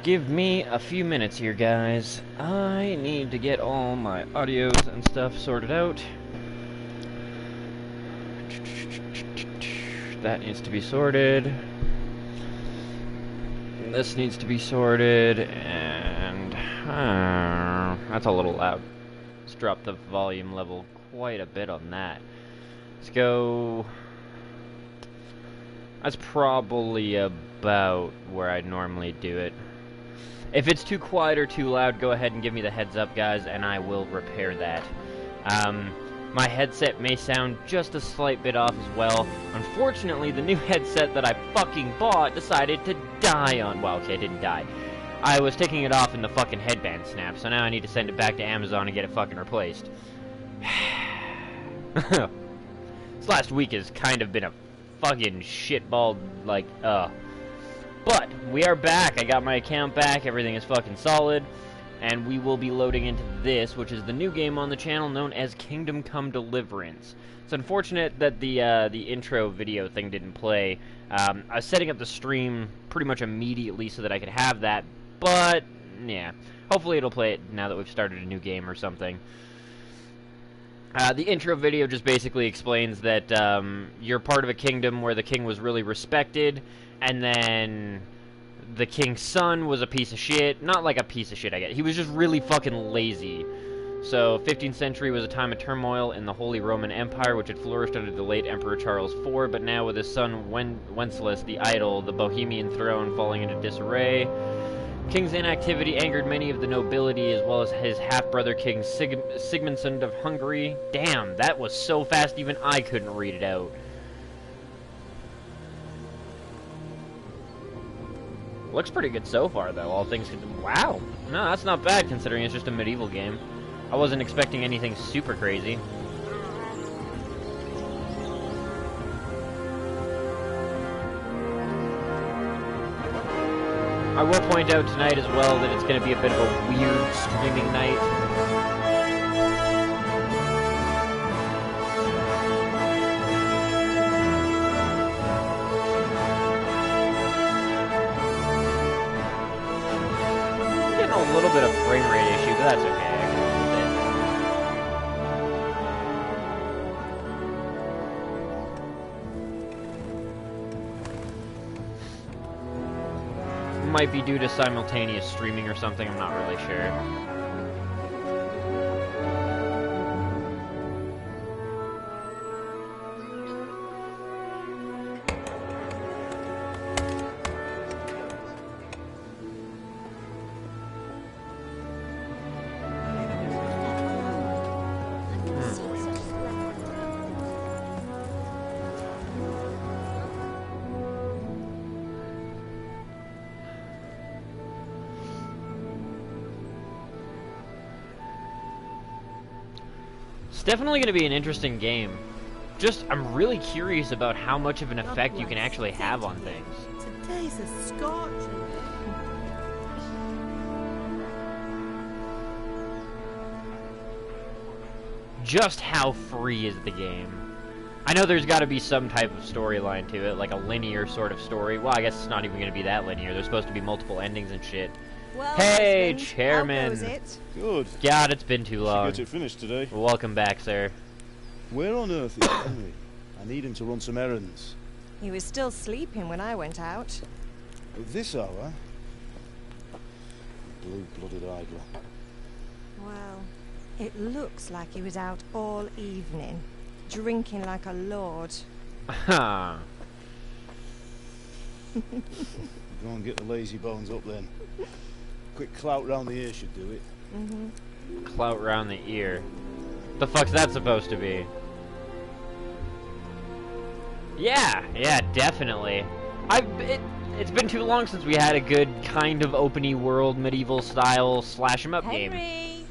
Give me a few minutes here, guys. I need to get all my audios and stuff sorted out. That needs to be sorted. This needs to be sorted, and that's a little loud. Let's drop the volume level quite a bit on that. Let's go. That's probably about where I'd normally do it. If it's too quiet or too loud, go ahead and give me the heads up, guys, and I will repair that. My headset may sound just a slight bit off as well. Unfortunately, the new headset that I fucking bought decided to die on... Well, okay, it didn't die. I was taking it off and the fucking headband snapped, so now I need to send it back to Amazon and get it fucking replaced. This last week has kind of been a fucking shitball, like, But, we are back. I got my account back. Everything is fucking solid. And we will be loading into this, which is the new game on the channel known as Kingdom Come Deliverance. It's unfortunate that the intro video thing didn't play. I was setting up the stream pretty much immediately so that I could have that. But, yeah. Hopefully it'll play it now that we've started a new game or something. The intro video just basically explains that you're part of a kingdom where the king was really respected, and then the king's son was a piece of shit. Not like a piece of shit, I guess. He was just really fucking lazy. So, 15th century was a time of turmoil in the Holy Roman Empire, which had flourished under the late Emperor Charles IV, but now with his son Wenceslas the Idle, the Bohemian throne falling into disarray. King's inactivity angered many of the nobility, as well as his half-brother King Sigmund of Hungary. Damn, that was so fast even I couldn't read it out. Looks pretty good so far, though, all things considered. Wow! No, that's not bad, considering it's just a medieval game. I wasn't expecting anything super crazy. I will point out tonight as well that it's going to be a bit of a weird streaming night. Getting a little bit of frame rate issue, but that's okay. I can live with it. Might be due to simultaneous streaming or something, I'm not really sure. It's definitely going to be an interesting game. Just, I'm really curious about how much of an effect you can actually have on things. Today's a scorcher. Just how free is the game? I know there's got to be some type of storyline to it, like a linear sort of story. Well, I guess it's not even going to be that linear. There's supposed to be multiple endings and shit. Well, Hey, husband, Chairman. how goes it? Good. God, it's been too long. Should get it finished today. Welcome back, sir. Where on earth is Henry? I need him to run some errands. He was still sleeping when I went out. At this hour? Blue-blooded idler. Well, it looks like he was out all evening, drinking like a lord. Ha. Go and get the lazy bones up then. Quick clout round the ear should do it. Clout round the ear. The fuck's that supposed to be? Yeah, definitely. It's been too long since we had a good kind of open-y world medieval style slash 'em up game. Henry!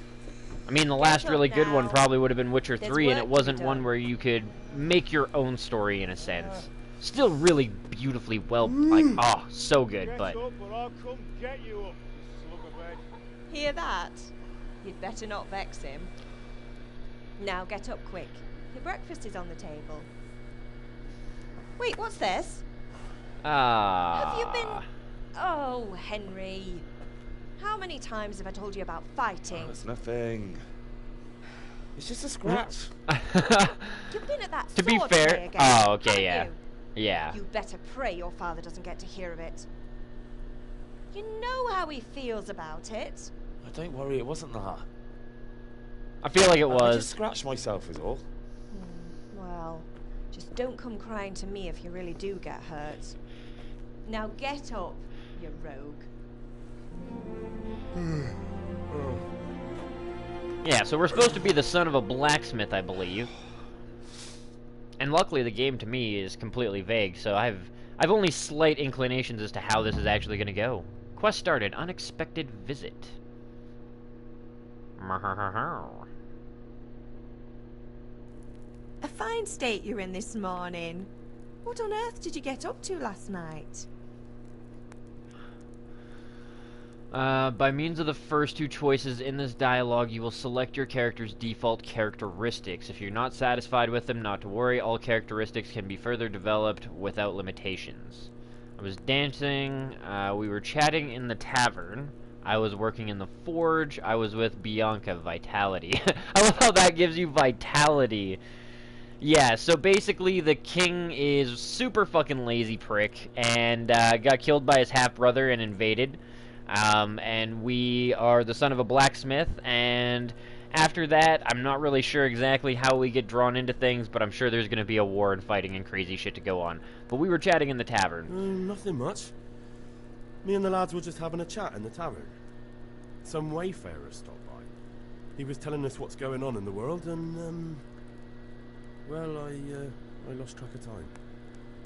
I mean, the last up really good one now. probably would have been Witcher There's 3, and work it to be wasn't one done. where you could make your own story in a sense. Still really beautifully well, like, oh, so good, but... Get up or I'll come get you up, you slugabag. Hear that? You'd better not vex him. Now get up quick. Your breakfast is on the table. Wait, what's this? Ah. Have you been... Oh, Henry. How many times have I told you about fighting? Oh, it's nothing. It's just a scratch. You've been at that To be sword play fair, again, oh, okay, haven't yeah. you? Yeah. You better pray your father doesn't get to hear of it. You know how he feels about it. Oh, don't worry, it wasn't that. I feel like it I was. just scratched myself is all. Well, just don't come crying to me if you really do get hurt. Now get up, you rogue. Yeah, so we're supposed to be the son of a blacksmith, I believe. And luckily the game to me is completely vague, so I've only slight inclinations as to how this is actually going to go. Quest started, unexpected visit. A fine state you're in this morning. What on earth did you get up to last night? By means of the first two choices in this dialogue, you will select your character's default characteristics. If you're not satisfied with them, not to worry, all characteristics can be further developed without limitations. I was dancing, we were chatting in the tavern, I was working in the forge, I was with Bianca, Vitality. I love how that gives you Vitality. Yeah, so basically the king is super fucking lazy prick, and got killed by his half-brother and invaded. And we are the son of a blacksmith, and after that, I'm not really sure exactly how we get drawn into things, but I'm sure there's going to be a war and fighting and crazy shit to go on. But we were chatting in the tavern. Nothing much. Me and the lads were just having a chat in the tavern. Some wayfarer stopped by. He was telling us what's going on in the world, and, well, I lost track of time.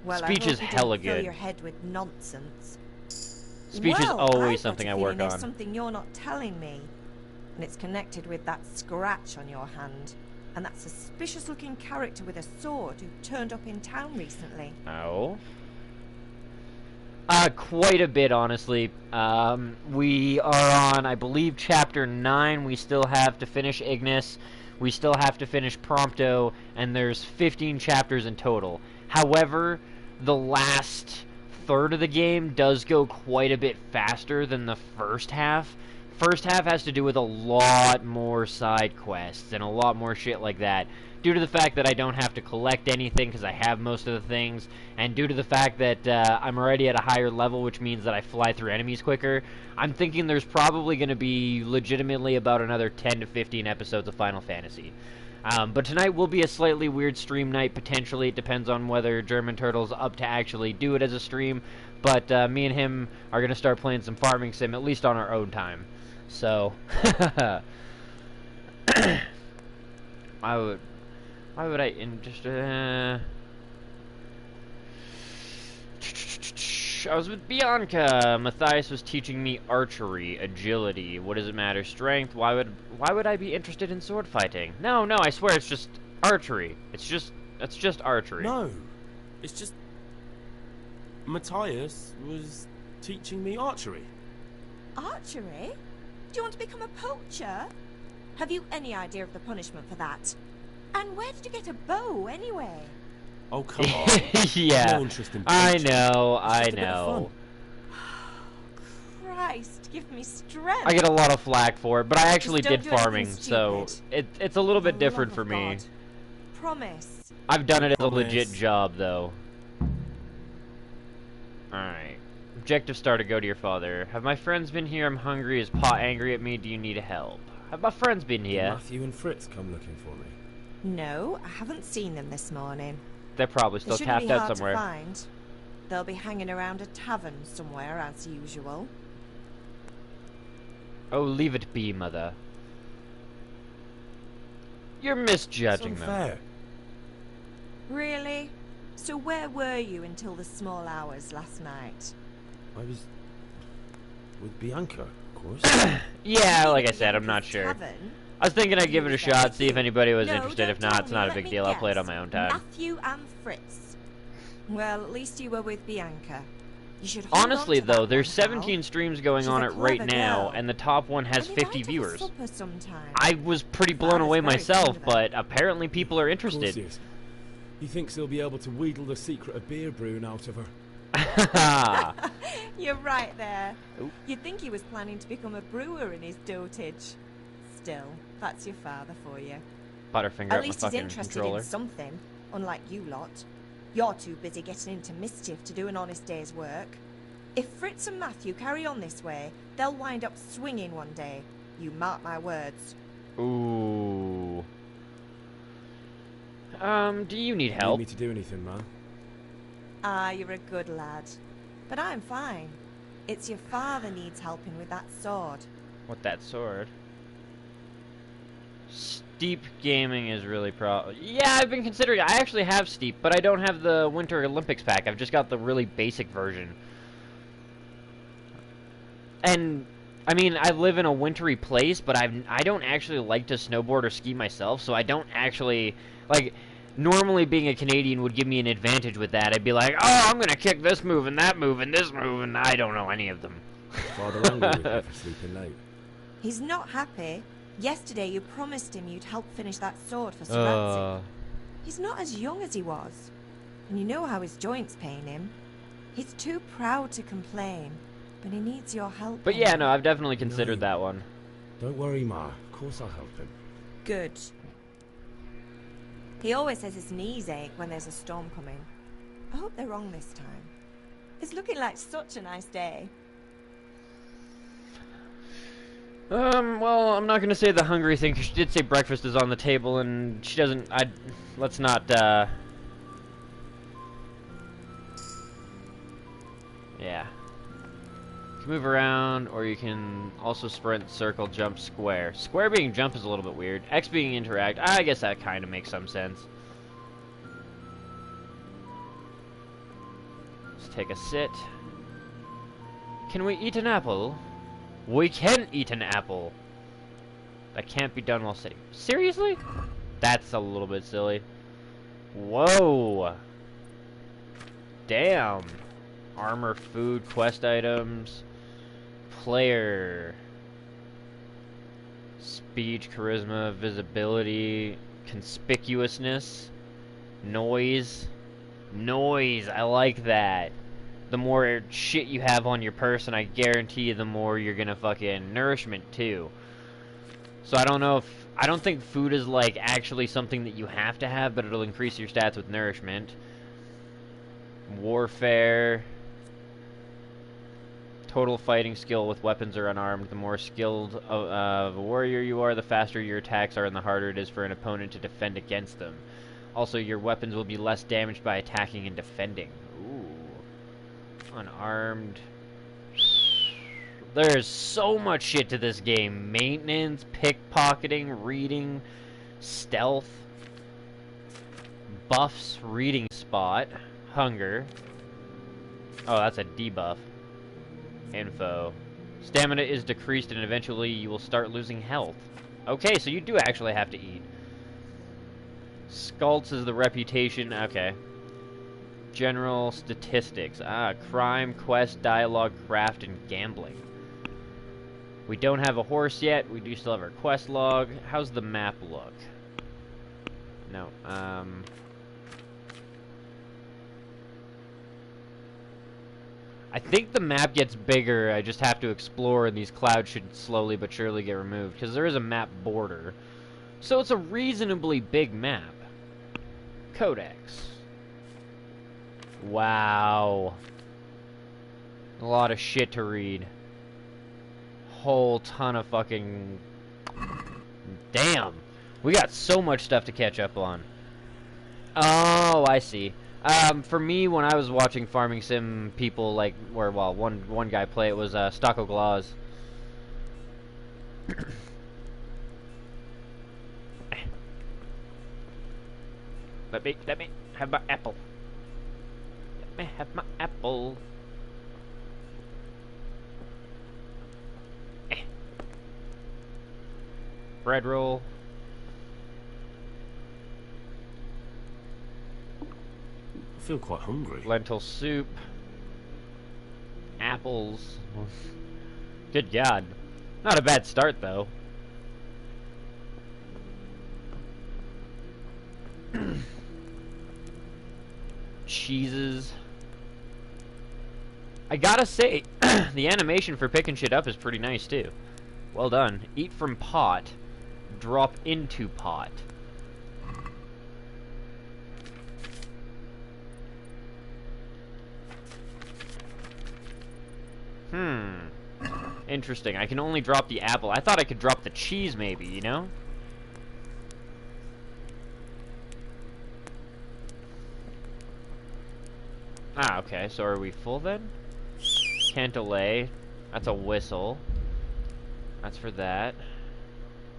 Well, Speech I is hope you hella didn't fill good. your head with nonsense. Speech is Well, always I've something got I a work feeling there's on. something you're not telling me, and it's connected with that scratch on your hand, and that suspicious-looking character with a sword who turned up in town recently. Oh? Quite a bit, honestly. We are on, I believe, Chapter 9. We still have to finish Ignis. We still have to finish Prompto, and there's 15 chapters in total. However, the last third of the game does go quite a bit faster than the first half. First half has to do with a lot more side quests and a lot more shit like that. Due to the fact that I don't have to collect anything because I have most of the things, and due to the fact that I'm already at a higher level, which means that I fly through enemies quicker, I'm thinking there's probably going to be legitimately about another 10 to 15 episodes of Final Fantasy. But tonight will be a slightly weird stream night, potentially. It depends on whether German Turtle's up to actually do it as a stream. But me and him are going to start playing some Farming Sim, at least on our own time. So, why would I I was with Bianca. Matthias was teaching me archery, agility. What does it matter? Strength. Why would I be interested in sword fighting? No, I swear it's just archery. It's just archery. No, it's just Matthias was teaching me archery. Archery? Do you want to become a poacher? Have you any idea of the punishment for that? And where did you get a bow, anyway? Oh, come on. Yeah. No interest in I poaching. know. It's just a bit of fun. Christ, give me strength. I get a lot of flack for it, but I actually Just don't did do anything farming, so stupid. it's a little bit For the different love for of me. God. Promise. I've done it as a Promise. legit job, though. Alright. Objective star to go to your father. Have my friends been here? I'm hungry. Is Pa angry at me? Do you need help? Have my friends been Did here? Matthew and Fritz come looking for me? No, I haven't seen them this morning. They're probably They still shouldn't tapped be out hard somewhere. to find. They'll be hanging around a tavern somewhere, as usual. Oh, leave it be, mother. You're It's misjudging them. unfair. Really? So where were you until the small hours last night? I was with Bianca, of course. Yeah, like I At said, I'm not Bianca's sure. Tavern? I was thinking I'd give it a shot, see if anybody was No, interested. If don't not, tell it's me, not a let big me deal. I'll play it on guess. my own time. Matthew and Fritz. Well, at least you were with Bianca. You should hold Honestly, on to that though, there's one, Hal. 17 streams going She's on a it right clever now, girl. and the top one has And they 50 might have a viewers. supper sometime. I was pretty blown Father's away very myself, fond of but apparently people are Of course interested. he is. He thinks he'll be able to wheedle the secret of beer brewing out of her. You're right there. Oop. You'd think he was planning to become a brewer in his dotage. Still, that's your father for you. Butterfinger At at least my he's fucking interested controller. in something, unlike you lot. You're too busy getting into mischief to do an honest day's work. If Fritz and Matthew carry on this way, they'll wind up swinging one day. You mark my words. Ooh. Do you need Need help? me to do anything, Ma? Ah, you're a good lad. But I'm fine. It's your father needs helping with that sword. With that sword. Steep gaming is really Yeah, I've been considering it. I actually have Steep, but I don't have the Winter Olympics pack. I've just got the really basic version. And I mean, I live in a wintry place, but I don't actually like to snowboard or ski myself, so I don't actually like. Normally, being a Canadian would give me an advantage with that. I'd be like, oh, I'm gonna kick this move and that move and this move, and I don't know any of them. Father angry with you for sleeping late. He's not happy. Yesterday you promised him you'd help finish that sword for Saratsi. He's not as young as he was. And you know how his joints pain him. He's too proud to complain, but he needs your help. But yeah, no, I've definitely considered No. that one. Don't worry, Ma. Of course I'll help him. Good. He always says his knees ache when there's a storm coming. I hope they're wrong this time. It's looking like such a nice day. Well, I'm not gonna say the hungry thing, 'cause she did say breakfast is on the table, and she doesn't, let's not, yeah. You can move around, or you can also sprint, circle, jump, square. Square being jump is a little bit weird. X being interact, I guess that kind of makes some sense. Let's take a sit. Can we eat an apple? We can eat an apple. That can't be done while sitting. Seriously? That's a little bit silly. Whoa. Damn. Armor, food, quest items. Player. Speech, charisma, visibility, conspicuousness, noise. Noise, I like that. The more shit you have on your person, I guarantee you the more you're gonna fucking nourishment too. So I don't know if I don't think food is like actually something that you have to have, but it'll increase your stats with nourishment. Warfare. Total fighting skill with weapons or unarmed. The more skilled of a warrior you are, the faster your attacks are and the harder it is for an opponent to defend against them. Also, your weapons will be less damaged by attacking and defending. Ooh. Unarmed. There's so much shit to this game. Maintenance, pickpocketing, reading, stealth, buffs, reading spot, hunger. Oh, that's a debuff. Info. Stamina is decreased and eventually you will start losing health. Okay, so you do actually have to eat. Skults is the reputation. Okay. General statistics. Crime, quest, dialogue, craft, and gambling. We don't have a horse yet. We do still have our quest log. How's the map look? No. I think the map gets bigger. I just have to explore, and these clouds should slowly but surely get removed, because there is a map border. So it's a reasonably big map. Codex. Wow. A lot of shit to read. Whole ton of fucking... Damn. We got so much stuff to catch up on. Oh, I see. For me, when I was watching Farming Sim people, like, or, well, one guy play, it was, Stocko Glaus. Let me have my apple. Let me have my apple. Bread roll. I feel quite hungry. Lentil soup. Apples. Good God. Not a bad start, though. Cheeses. I gotta say, the animation for picking shit up is pretty nice, too. Well done. Eat from pot. Drop into pot. Interesting. I can only drop the apple. I thought I could drop the cheese, maybe, you know? Ah, okay. So are we full, then? Can't delay. That's a whistle. That's for that.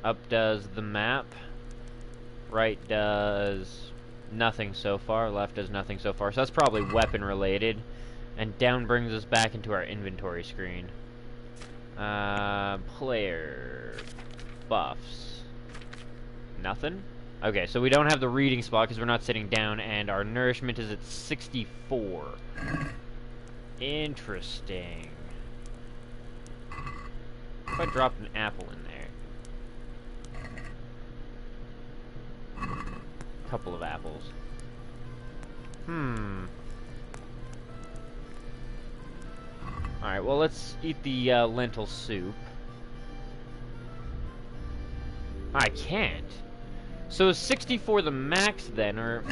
Up does the map. Right does nothing so far. Left does nothing so far. So that's probably weapon related. And down brings us back into our inventory screen. Player buffs. Nothing? Okay, so we don't have the reading spot because we're not sitting down, and our nourishment is at 64. Interesting. If I dropped an apple in there. Couple of apples. Alright, well, let's eat the lentil soup. I can't. So is 64 the max then, or...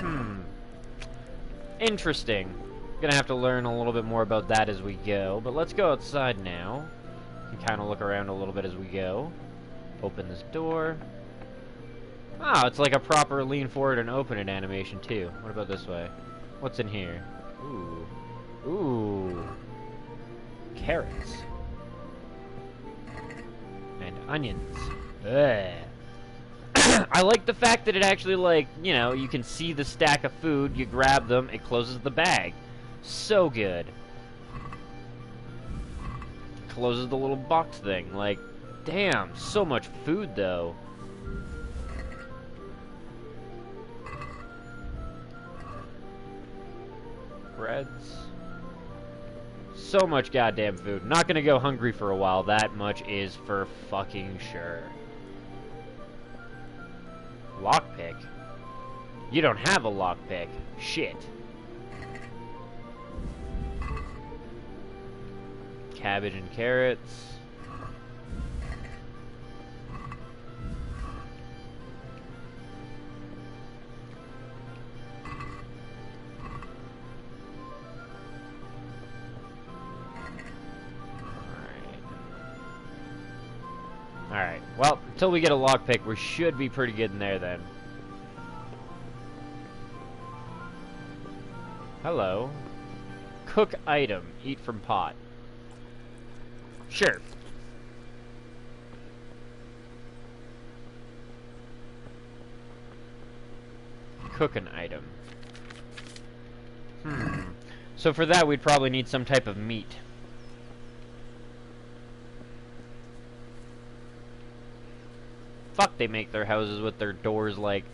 Interesting. Gonna have to learn a little bit more about that as we go, but let's go outside now. Can kind of look around a little bit as we go. Open this door. Oh, it's like a proper lean forward and open it animation, too. What about this way? What's in here? Ooh. Ooh. Carrots. And onions. Ugh. I like the fact that it actually, like, you know, you can see the stack of food, you grab them, it closes the bag. So good. Closes the little box thing. Like, damn, so much food, though. Breads. So much goddamn food. Not gonna go hungry for a while, that much is for fucking sure. Lockpick? You don't have a lockpick. Shit. Cabbage and carrots. Alright, well, until we get a lockpick, we should be pretty good in there then. Hello. Cook item. Eat from pot. Sure. Cook an item. So for that, we'd probably need some type of meat. Fuck, they make their houses with their doors like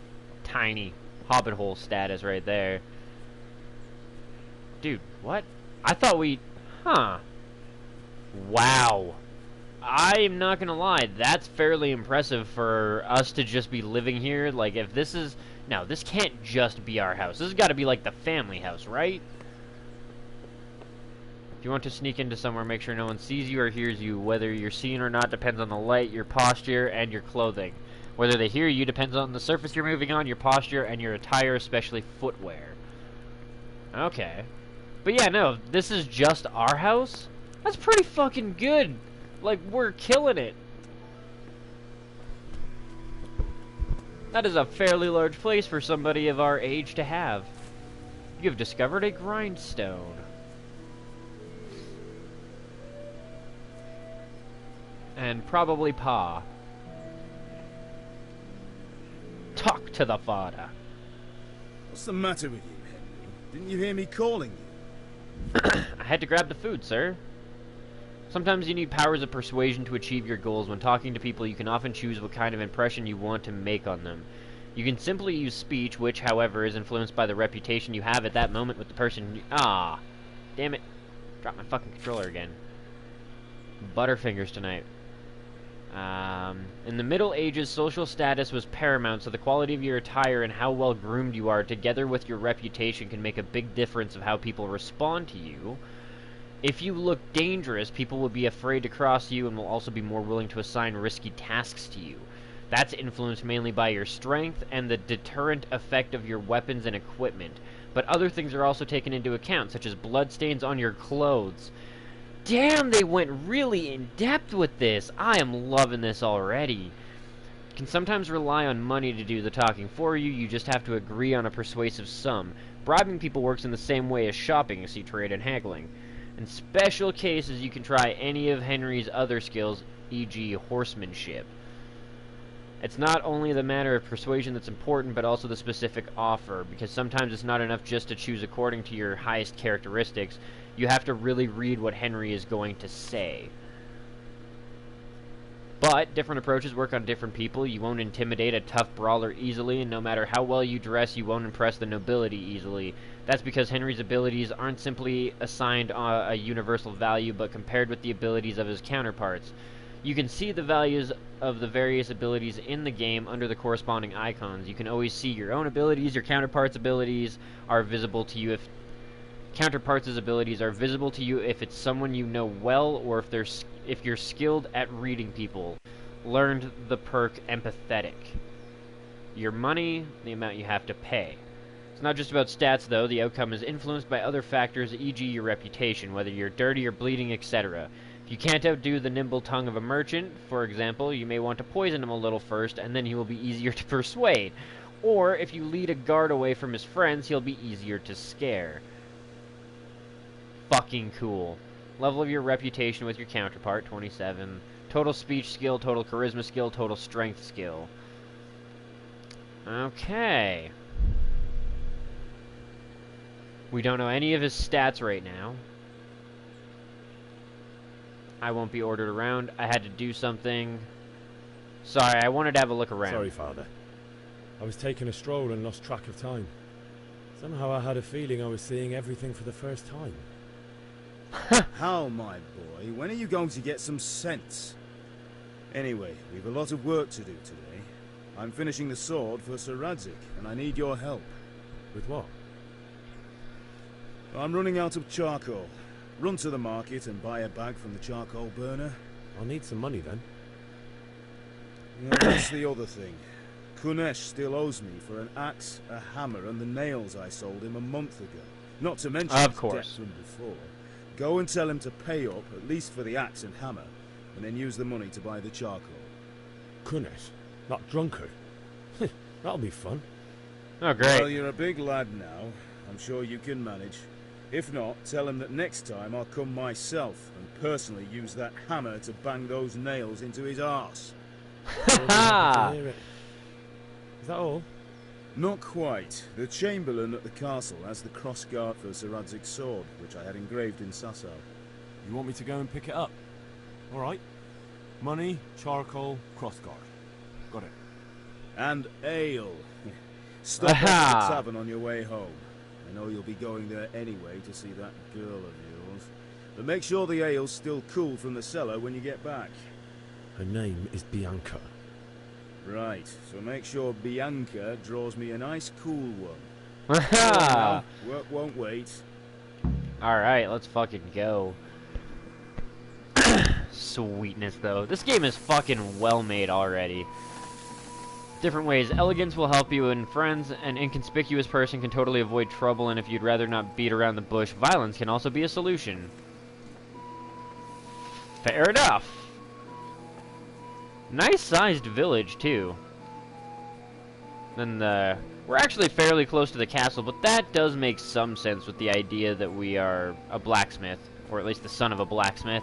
tiny hobbit hole status right there. Dude, what? I thought we... Huh. Wow. I'm not gonna lie, that's fairly impressive for us to just be living here. Like, if this is... No, this can't just be our house. This has got to be like the family house, right? If you want to sneak into somewhere, make sure no one sees you or hears you. Whether you're seen or not depends on the light, your posture, and your clothing. Whether they hear you depends on the surface you're moving on, your posture, and your attire, especially footwear. Okay. But yeah, no, this is just our house? That's pretty fucking good. Like, we're killing it. That is a fairly large place for somebody of our age to have. You have discovered a grindstone. And probably Pa. Talk to the father. What's the matter with you, Henry? Didn't you hear me calling you? I had to grab the food, sir. Sometimes you need powers of persuasion to achieve your goals. When talking to people, you can often choose what kind of impression you want to make on them. You can simply use speech, which, however, is influenced by the reputation you have at that moment with the person. Ah, damn it. Dropped my fucking controller again. Butterfingers tonight. In the Middle Ages, social status was paramount, so the quality of your attire and how well groomed you are, together with your reputation, can make a big difference of how people respond to you. If you look dangerous, people will be afraid to cross you and will also be more willing to assign risky tasks to you. That's influenced mainly by your strength and the deterrent effect of your weapons and equipment. But other things are also taken into account, such as bloodstains on your clothes. Damn, they went really in depth with this. I am loving this already. You can sometimes rely on money to do the talking for you. You just have to agree on a persuasive sum. Bribing people works in the same way as shopping, see trade and haggling. In special cases, you can try any of Henry's other skills, e.g. horsemanship. It's not only the matter of persuasion that's important, but also the specific offer, because sometimes it's not enough just to choose according to your highest characteristics. You have to really read what Henry is going to say. But different approaches work on different people. You won't intimidate a tough brawler easily, and no matter how well you dress, you won't impress the nobility easily. That's because Henry's abilities aren't simply assigned a universal value, but compared with the abilities of his counterparts. You can see the values of the various abilities in the game under the corresponding icons. You can always see your own abilities. Your counterparts' abilities are visible to you if it's someone you know well, or if you're skilled at reading people. Learned the perk empathetic. Your money, the amount you have to pay. It's not just about stats, though. The outcome is influenced by other factors, e.g. your reputation, whether you're dirty or bleeding, etc. If you can't outdo the nimble tongue of a merchant, for example, you may want to poison him a little first, and then he will be easier to persuade. Or, if you lead a guard away from his friends, he'll be easier to scare. Fucking cool. Level of your reputation with your counterpart, 27. Total speech skill, total charisma skill, total strength skill. Okay. We don't know any of his stats right now. I won't be ordered around. I had to do something. Sorry, I wanted to have a look around. Sorry, Father. I was taking a stroll and lost track of time. Somehow I had a feeling I was seeing everything for the first time. How, my boy? When are you going to get some sense? Anyway, we've a lot of work to do today. I'm finishing the sword for Sir Radzig, and I need your help. With what? I'm running out of charcoal. Run to the market and buy a bag from the charcoal burner. I'll need some money then. Yeah, that's the other thing. Kunesh still owes me for an axe, a hammer, and the nails I sold him a month ago. Not to mention his debt from before. Go and tell him to pay up, at least for the axe and hammer, and then use the money to buy the charcoal. Kunesh? That drunkard? That'll be fun. Oh, great. Well, you're a big lad now. I'm sure you can manage. If not, tell him that next time I'll come myself and personally use that hammer to bang those nails into his arse. Ha! Is that all? Not quite. The Chamberlain at the castle has the crossguard for Sir Radzig's sword, which I had engraved in Sasau. You want me to go and pick it up? Alright. Money, charcoal, crossguard. Got it. And ale. Stop at the tavern on your way home. I know you'll be going there anyway to see that girl of yours. But make sure the ale's still cool from the cellar when you get back. Her name is Bianca. Right, so make sure Bianca draws me a nice cool one. Aha! Work won't wait. Alright, let's fucking go. Sweetness, though. This game is fucking well made already. Different ways. Elegance will help you and friends. An inconspicuous person can totally avoid trouble, and if you'd rather not beat around the bush, violence can also be a solution. Fair enough. Nice-sized village, too. Then we're actually fairly close to the castle, but that does make some sense with the idea that we are a blacksmith, or at least the son of a blacksmith.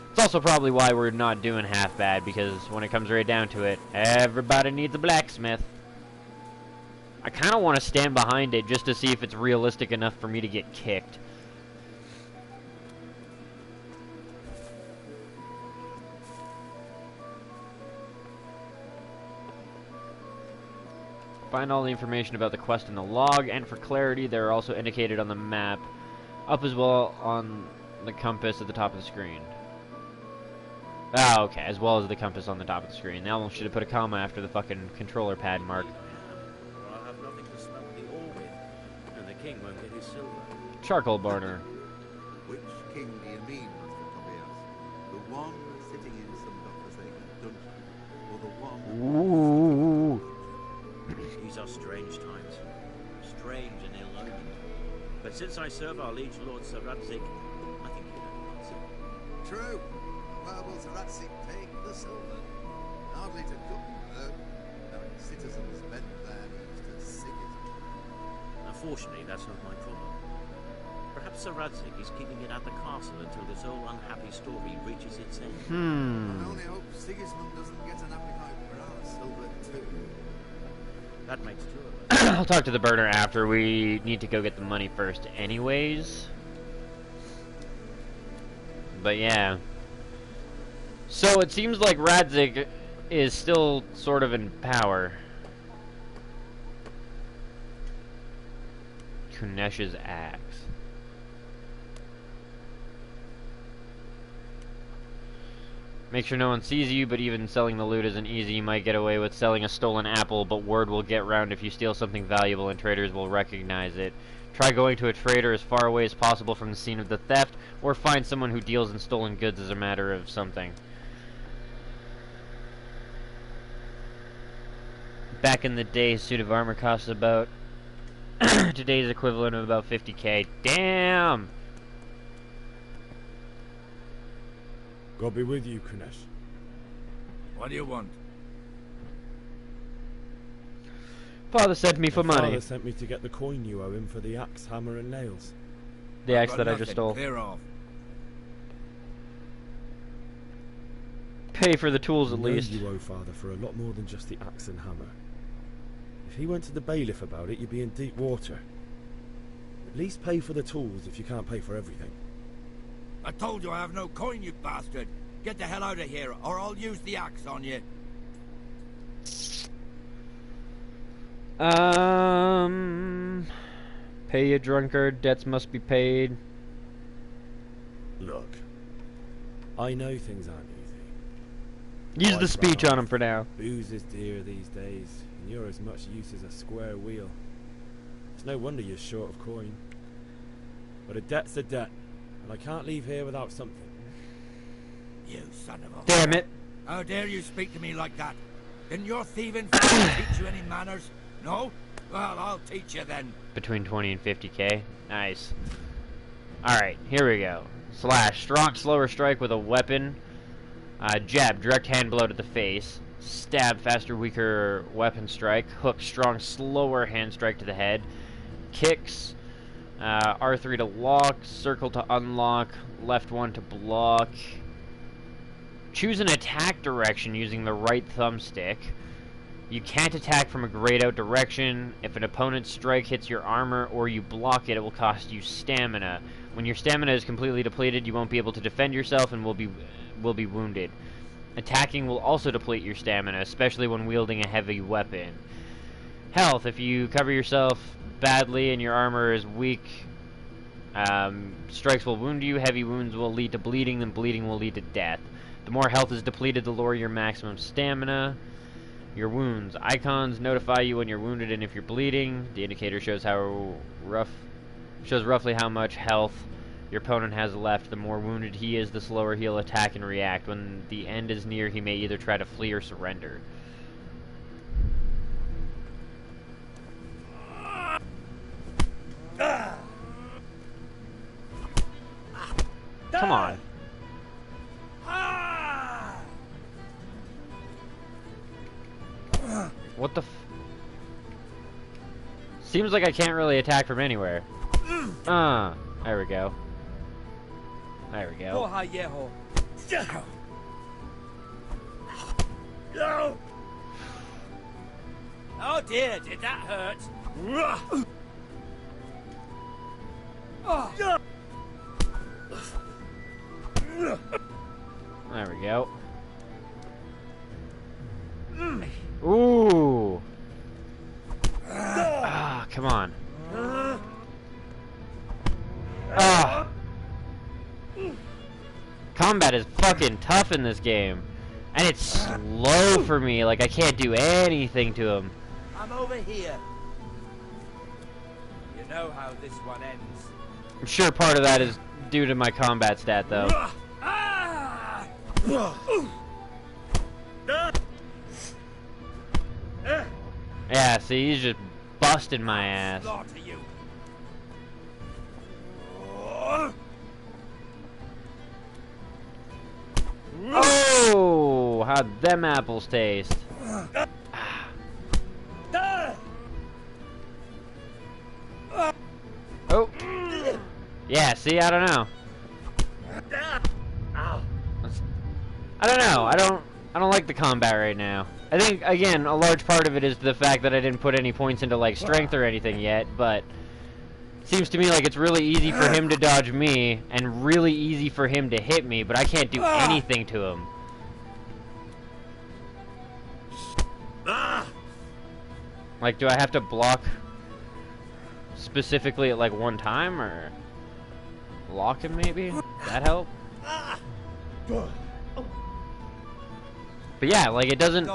It's also probably why we're not doing half bad, because when it comes right down to it, everybody needs a blacksmith. I kind of want to stand behind it just to see if it's realistic enough for me to get kicked. Find all the information about the quest in the log, and for clarity, they're also indicated on the map, up as well on the compass at the top of the screen. Ah, okay, as well as the compass on the top of the screen. They almost should have put a comma after the fucking controller pad mark. I'll have nothing to smelt the ore with, and the king won't get his silver. Charcoal burner. Which King Yamin must have Tobias. The one sitting in some godforsaken dungeon, or the one... Ooh. These are strange times. Strange and ill-omened. But since I serve our liege lord Sir Radzik, I think you know the answer. True. Where will Sir Radzik take the silver? Hardly to Guttenberg, knowing citizens bend their knees to Sigismund. Unfortunately, that's not my problem. Perhaps Sir Radzik is keeping it at the castle until this old unhappy story reaches its end. I only hope Sigismund doesn't get an appetite for our silver too. That makes two of us. I'll talk to the burner after. We need to go get the money first anyways. But yeah. So it seems like Radzik is still sort of in power. Kunesh's axe. Make sure no one sees you, but even selling the loot isn't easy. You might get away with selling a stolen apple, but word will get round if you steal something valuable and traders will recognize it. Try going to a trader as far away as possible from the scene of the theft, or find someone who deals in stolen goods as a matter of something. Back in the day, a suit of armor cost about today's equivalent of about 50k. Damn! God be with you, Kunesh. What do you want? Father sent me for money. Father sent me to get the coin you owe him for the axe, hammer, and nails. The axe I've that got I just nothing. stole. Clear off. Pay for the tools I at know least. you owe Father for a lot more than just the axe and hammer. If he went to the bailiff about it, you'd be in deep water. At least pay for the tools if you can't pay for everything. I told you I have no coin, you bastard. Get the hell out of here, or I'll use the axe on you. Pay you drunkard, debts must be paid. Look, I know things aren't easy. Use the speech on him for now. Booze is dear these days, and you're as much use as a square wheel. It's no wonder you're short of coin. But a debt's a debt, and I can't leave here without something. You son of a... Damn it. How dare you speak to me like that? Didn't your thieving father teach you any manners? No? Well, I'll teach you then. Between 20 and 50k. Nice. Alright, here we go. Slash. Strong, slower strike with a weapon. Jab. Direct hand blow to the face. Stab. Faster, weaker weapon strike. Hook. Strong, slower hand strike to the head. Kicks. R3 to lock. Circle to unlock. Left 1 to block. Choose an attack direction using the right thumbstick. You can't attack from a grayed out direction. If an opponent's strike hits your armor or you block it, it will cost you stamina. When your stamina is completely depleted, you won't be able to defend yourself and will be wounded. Attacking will also deplete your stamina, especially when wielding a heavy weapon. Health. If you cover yourself badly and your armor is weak, strikes will wound you. Heavy wounds will lead to bleeding, then bleeding will lead to death. The more health is depleted, the lower your maximum stamina. Your wounds. Icons notify you when you're wounded and if you're bleeding. The indicator shows roughly how much health your opponent has left. The more wounded he is, the slower he'll attack and react. When the end is near, he may either try to flee or surrender. Come on. What the f... Seems like I can't really attack from anywhere. There we go. There we go. Oh dear, did that hurt? There we go. Ooh. Come on. Combat is fucking tough in this game. And it's slow for me, like I can't do anything to him. I'm over here. You know how this one ends. I'm sure part of that is due to my combat stat, though. Yeah, see, he's just busting my ass. Oh, how'd them apples taste? Oh. Yeah, see, I don't know. I don't know. I don't like the combat right now. I think, again, a large part of it is the fact that I didn't put any points into, like, strength or anything yet, but it seems to me like it's really easy for him to dodge me and really easy for him to hit me, but I can't do anything to him. Like, do I have to block specifically at, like, one time, or lock him, maybe? That help? But yeah, like, it doesn't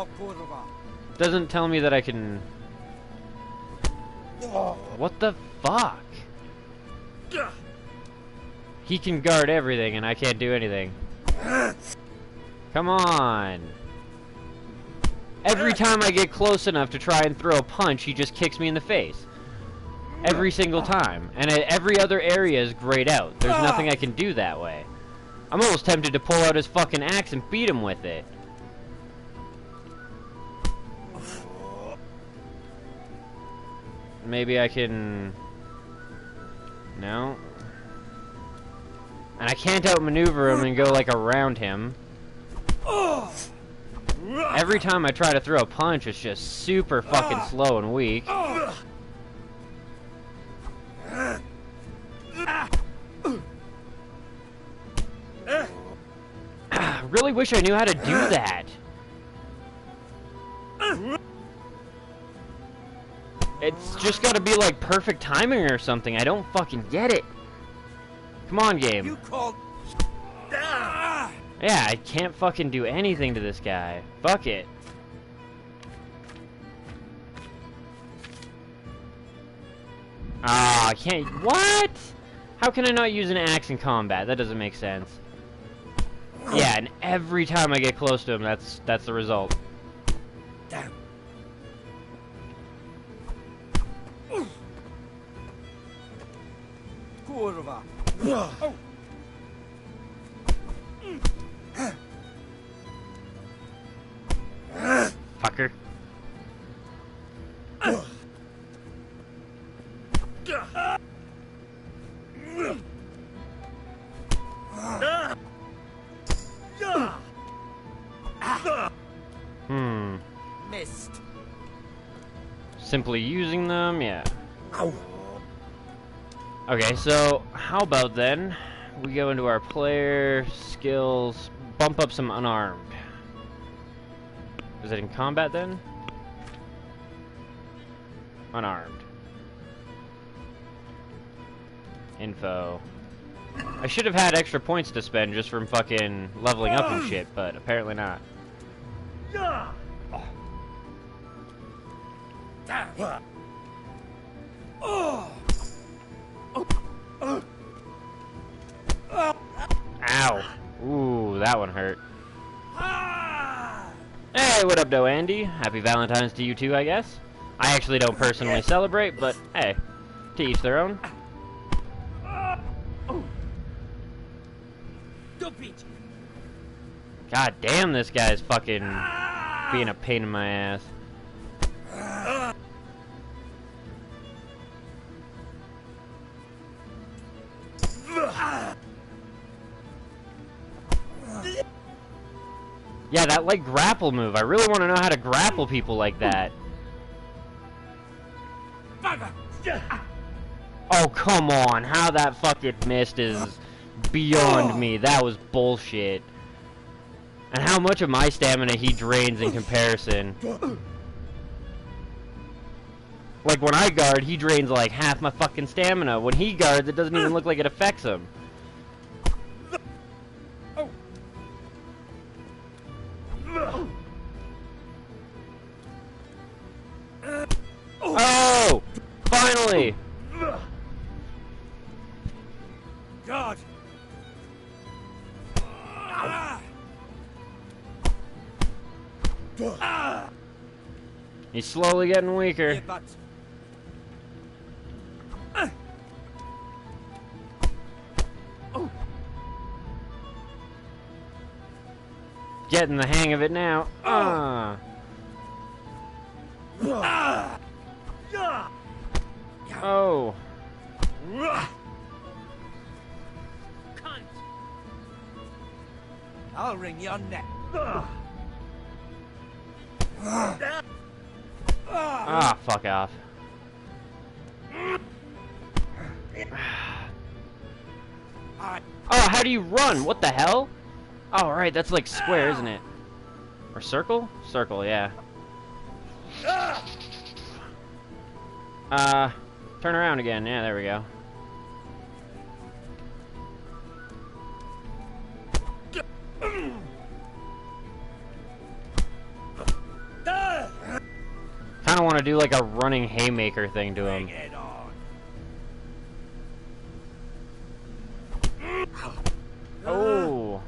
tell me that I can... What the fuck? He can guard everything and I can't do anything. Come on. Every time I get close enough to try and throw a punch, he just kicks me in the face. Every single time. And every other area is grayed out. There's nothing I can do that way. I'm almost tempted to pull out his fucking axe and beat him with it. Maybe I can... No. And I can't outmaneuver him and go, like, around him. Every time I try to throw a punch, it's just super fucking slow and weak. I really wish I knew how to do that. It's just gotta be like perfect timing or something. I don't fucking get it. Come on, game. You called. Yeah, I can't fucking do anything to this guy. Fuck it. Ah, I can't. What? How can I not use an axe in combat? That doesn't make sense. Yeah, and every time I get close to him, that's the result. Damn. Kurwa. Oh. Fucker. Missed. Simply using them, yeah. Ow. Okay, so how about then we go into our player skills, bump up some unarmed. Is it in combat then? Unarmed. Info. I should have had extra points to spend just from fucking leveling up and shit, but apparently not. Ow. Ooh, that one hurt. Hey, what up, though, Andy? Happy Valentine's to you too, I guess. I actually don't personally celebrate, but hey, to each their own. God damn, this guy's fucking being a pain in my ass. Yeah, that, like, grapple move. I really want to know how to grapple people like that. Oh, come on. How that fucking missed is beyond me. That was bullshit. And how much of my stamina he drains in comparison. Like, when I guard, he drains, like, half my fucking stamina. When he guards, it doesn't even look like it affects him. Oh! Finally! He's slowly getting weaker. Getting the hang of it now. Oh. I'll wring your neck. Ah, fuck off. Oh, how do you run? What the hell? Oh, right, that's like square, isn't it? Or circle? Circle, yeah. Turn around again. Yeah, there we go. Kinda want to do like a running haymaker thing to him. Oh.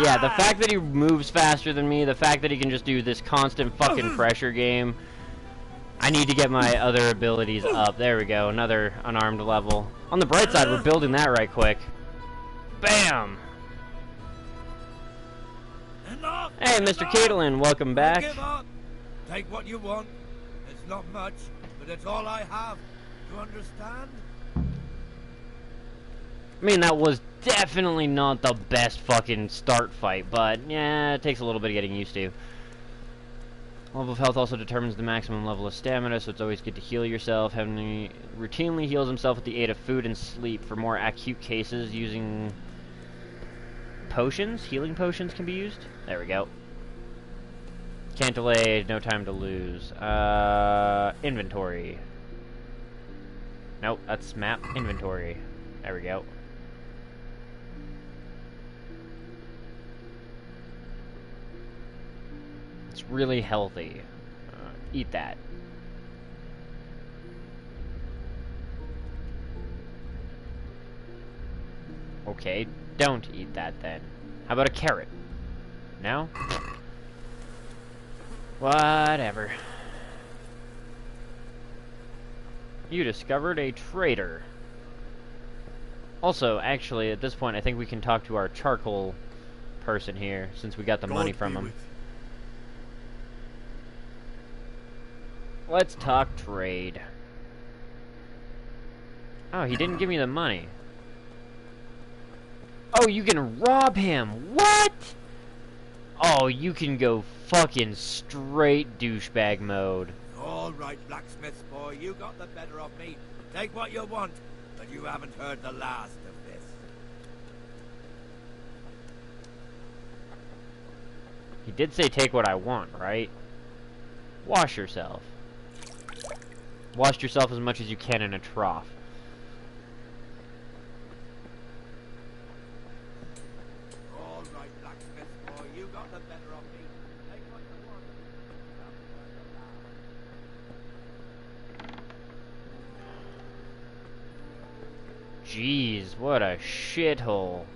Yeah, the fact that he moves faster than me, the fact that he can just do this constant fucking pressure game. I need to get my other abilities up. There we go, another unarmed level. On the bright side, we're building that right quick. Bam! Hey, Mr. Caitlin, welcome back. Give up. Take what you want. It's not much, but it's all I have. You understand? I mean, that was definitely not the best fucking start fight, but yeah, it takes a little bit of getting used to. Level of health also determines the maximum level of stamina, so it's always good to heal yourself. Henry routinely heals himself with the aid of food and sleep. For more acute cases, using potions, healing potions can be used. There we go. Can't delay, no time to lose. Inventory. Nope, that's map. Inventory. There we go. It's really healthy. Eat that. Okay, don't eat that then. How about a carrot? No? Whatever. You discovered a traitor. Also, actually, at this point, I think we can talk to our charcoal person here, since we got the money from him. Let's talk trade. Oh, he didn't give me the money. Oh, you can rob him. What? Oh, you can go fucking straight douchebag mode. All right, blacksmith boy, you got the better of me. Take what you want, but you haven't heard the last of this. He did say take what I want, right? Wash yourself. Wash yourself as much as you can in a trough. All right, blacksmith boy, you got the better of me. Take what you want. Jeez, what a shithole.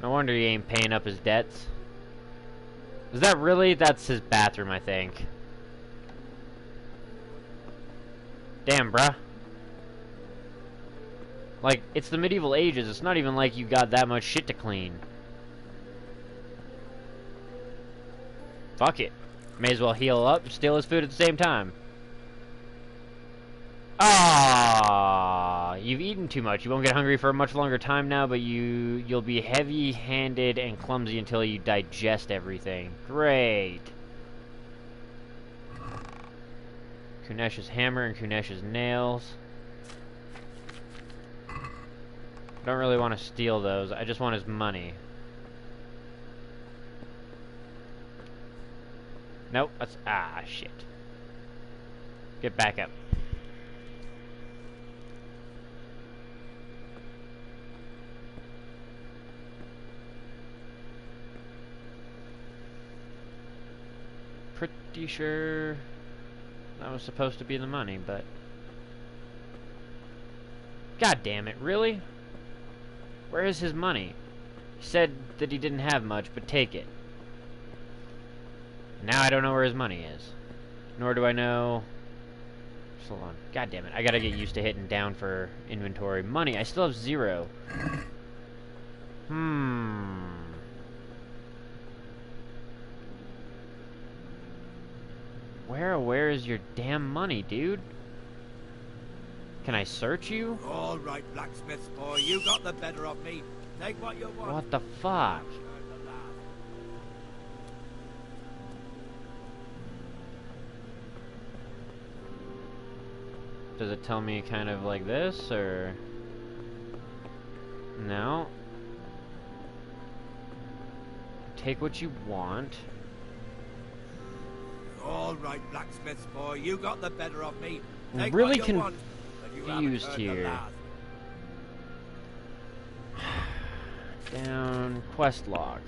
No wonder he ain't paying up his debts. Is that really? That's his bathroom, I think. Damn, bruh. Like, it's the medieval ages. It's not even like you got that much shit to clean. Fuck it. May as well heal up and steal his food at the same time. Ah, you've eaten too much. You won't get hungry for a much longer time now, but you'll be heavy-handed and clumsy until you digest everything. Great. Kunesh's hammer and Kunesh's nails. Don't really want to steal those. I just want his money. Nope, that's... Ah, shit. Get back up. Pretty sure that was supposed to be the money, but... God damn it, really? Where is his money? He said that he didn't have much, but take it. Now I don't know where his money is. Nor do I know... Just hold on. God damn it. I gotta get used to hitting down for inventory. Money. I still have 0. Where is your damn money, dude? Can I search you? All right, blacksmith's boy, you got the better of me. Take what you want. What the fuck? Does it tell me kind of like this, or... No. Take what you want. All right, blacksmith's boy, you got the better of me. I'm Take really what you want, but you haven't confused heard the here. last. Down quest log.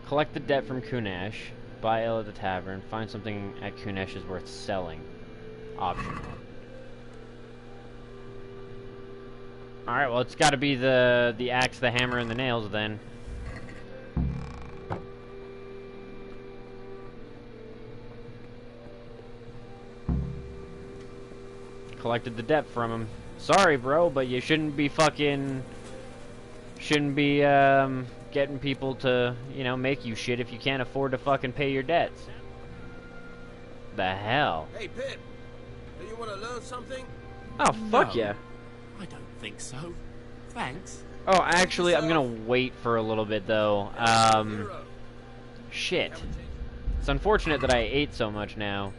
Collect the debt from Kunesh. Buy ale at the tavern. Find something at Kunesh is worth selling. Optional. Alright, well, it's got to be the axe, the hammer, and the nails, then. Collected the debt from him. Sorry, bro, but you shouldn't be fucking... Shouldn't be, getting people to, you know, make you shit if you can't afford to fucking pay your debts. The hell? Hey, Pip. Do you want to learn something? Oh, fuck yeah. I don't think so. Thanks. Oh, actually, I'm gonna wait for a little bit, though. Shit. It's unfortunate that I ate so much now.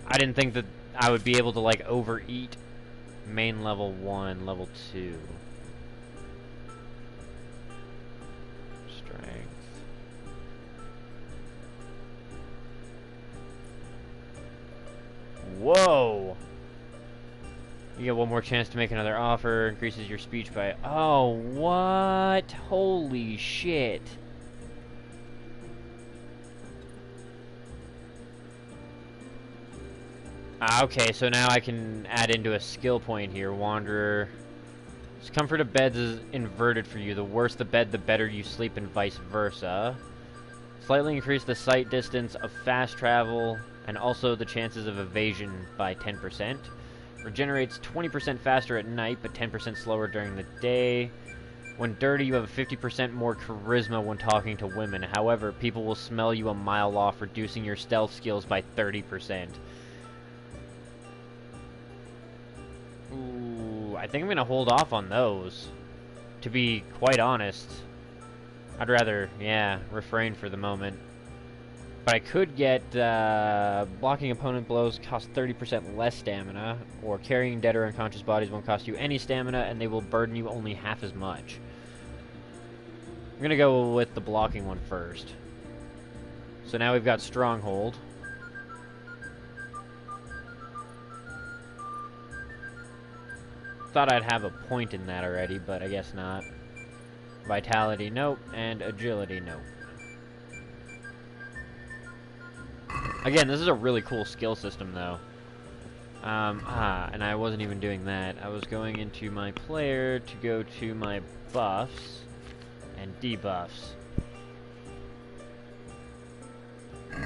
I didn't think that I would be able to, like, overeat. Main level 1, level 2. Strength. Whoa! You get one more chance to make another offer. Increases your speech by... Oh, what? Holy shit. Okay, so now I can add into a skill point here. Wanderer. This comfort of beds is inverted for you. The worse the bed, the better you sleep, and vice versa. Slightly increase the sight distance of fast travel, and also the chances of evasion by 10%. Regenerates 20% faster at night, but 10% slower during the day. When dirty, you have a 50% more charisma when talking to women. However, people will smell you a mile off, reducing your stealth skills by 30%. Ooh, I think I'm gonna hold off on those. To be quite honest. I'd rather, yeah, refrain for the moment. But I could get, blocking opponent blows cost 30% less stamina, or carrying dead or unconscious bodies won't cost you any stamina, and they will burden you only half as much. I'm gonna go with the blocking one first. So now we've got Stronghold. Thought I'd have a point in that already, but I guess not. Vitality, nope, and Agility, nope. Again, this is a really cool skill system, though. And I wasn't even doing that. I was going into my player to go to my buffs and debuffs.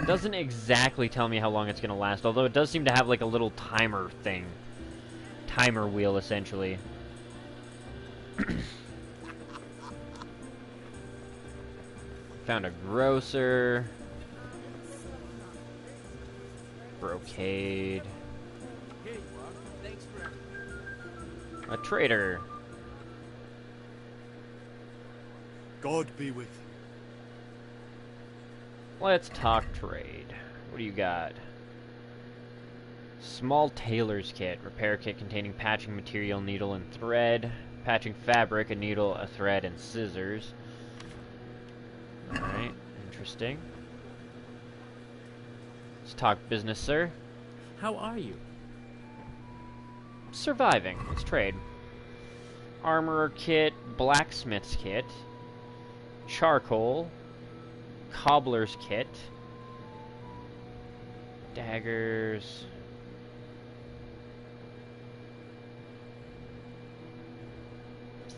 Doesn't exactly tell me how long it's gonna last, although it does seem to have like a little timer thing. Timer wheel, essentially. Found a grocer. Brocade. A trader. God be with you. Let's talk trade. What do you got? Small tailor's kit. Repair kit containing patching material, needle, and thread. Patching fabric, a needle, a thread, and scissors. Alright, interesting. Let's talk business, sir. How are you? Surviving. Let's trade. Armorer kit, blacksmith's kit, charcoal, cobbler's kit, Daggers.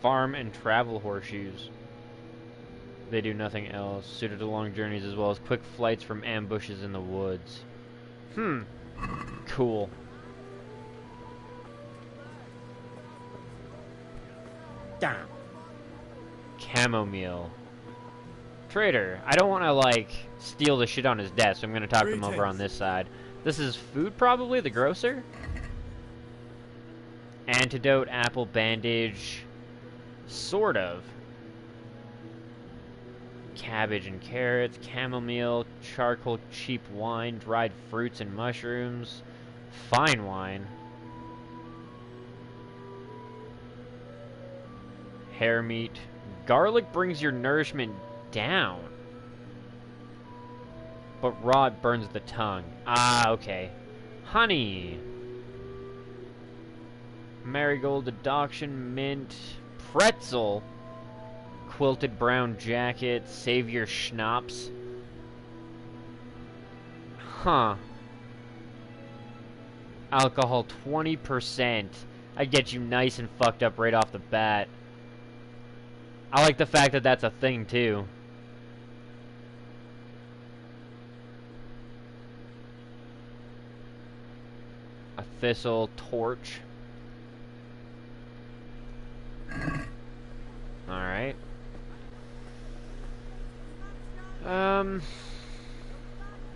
Farm and travel horseshoes. They do nothing else. Suited to long journeys as well as quick flights from ambushes in the woods. Cool. Damn. Chamomile. Trader, I don't want to, like, steal the shit on his desk, so I'm going to talk to him over on this side. This is food, probably? The grocer? Antidote, apple, bandage. Sort of. Cabbage and carrots, chamomile, charcoal, cheap wine, dried fruits and mushrooms, fine wine, hair meat. Garlic brings your nourishment down, but raw it burns the tongue. Ah, okay. Honey, marigold, deduction, mint, pretzel. Quilted brown jacket, Savior schnapps. Huh. Alcohol 20%. I get you nice and fucked up right off the bat. I like the fact that that's a thing too. A thistle, torch. Alright. I'm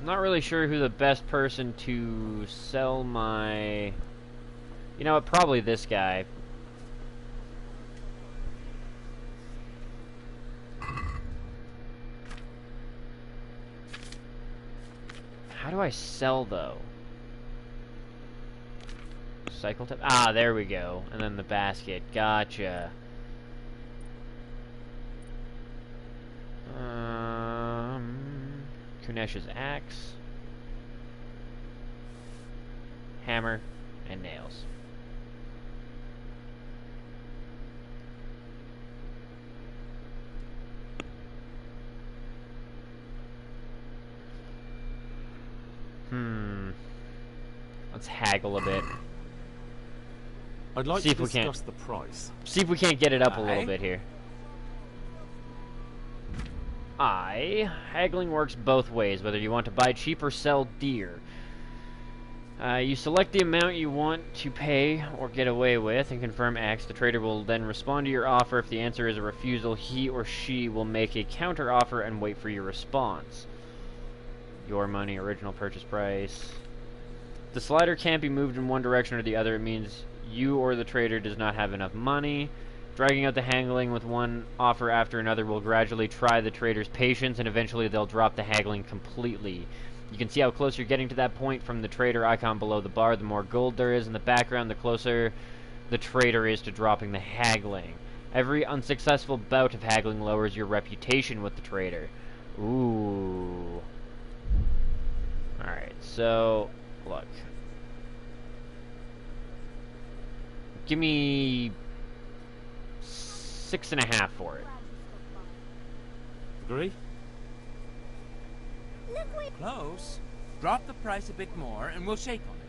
not really sure who the best person to sell my... You know what, probably this guy. How do I sell, though? Cycle tip? Ah, there we go. And then the basket. Gotcha. Kunesh's axe, hammer, and nails. Let's haggle a bit. I'd like to discuss the price. See if we can't get it up a little bit here. Haggling works both ways, whether you want to buy cheap or sell dear. You select the amount you want to pay or get away with and confirm X. The trader will then respond to your offer. If the answer is a refusal, he or she will make a counter offer and wait for your response. Your money, original purchase price. The slider can't be moved in one direction or the other. It means you or the trader does not have enough money. Dragging out the haggling with one offer after another will gradually try the trader's patience, and eventually they'll drop the haggling completely. You can see how close you're getting to that point from the trader icon below the bar. The more gold there is in the background, the closer the trader is to dropping the haggling. Every unsuccessful bout of haggling lowers your reputation with the trader. Ooh. Alright, so, look. Give me 6.5 for it. Agree? Close. Drop the price a bit more and we'll shake on it.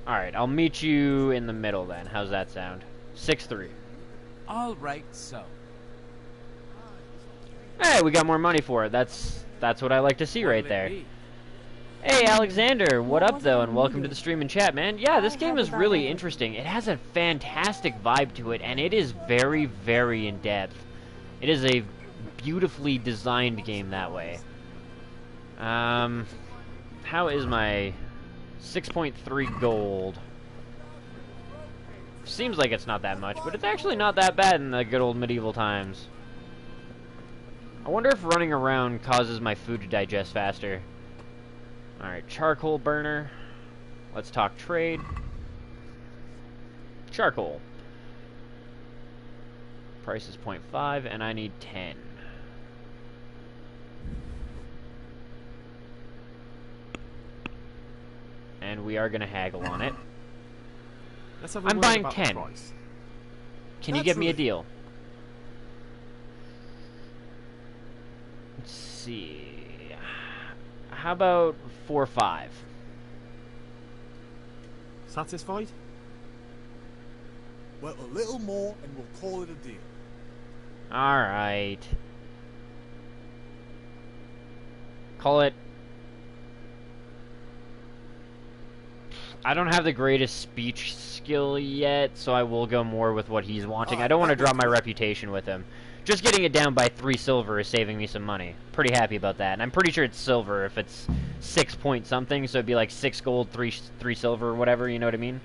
Alright, I'll meet you in the middle then. How's that sound? 6.3. All right, so. Hey, we got more money for it. That's what I like to see right there. Hey, Alexander, what up, though, and welcome to the stream and chat, man. Yeah, this game is really interesting. It has a fantastic vibe to it, and it is very, very in-depth. It is a beautifully designed game that way. How is my 6.3 gold? Seems like it's not that much, but it's actually not that bad in the good old medieval times. I wonder if running around causes my food to digest faster. Alright, charcoal burner. Let's talk trade. Charcoal. Price is 0.5, and I need 10. And we are going to haggle on it. I'm buying 10. Can you get me a deal? Let's see. How about 4-5? Satisfied? Well, a little more and we'll call it a deal. Alright. Call it... I don't have the greatest speech skill yet, so I will go more with what he's wanting. I don't want to drop my reputation with him. Just getting it down by 3 silver is saving me some money. Pretty happy about that. And I'm pretty sure it's silver if it's 6 point something, so it'd be like 6 gold, 3 silver, or whatever, you know what I mean?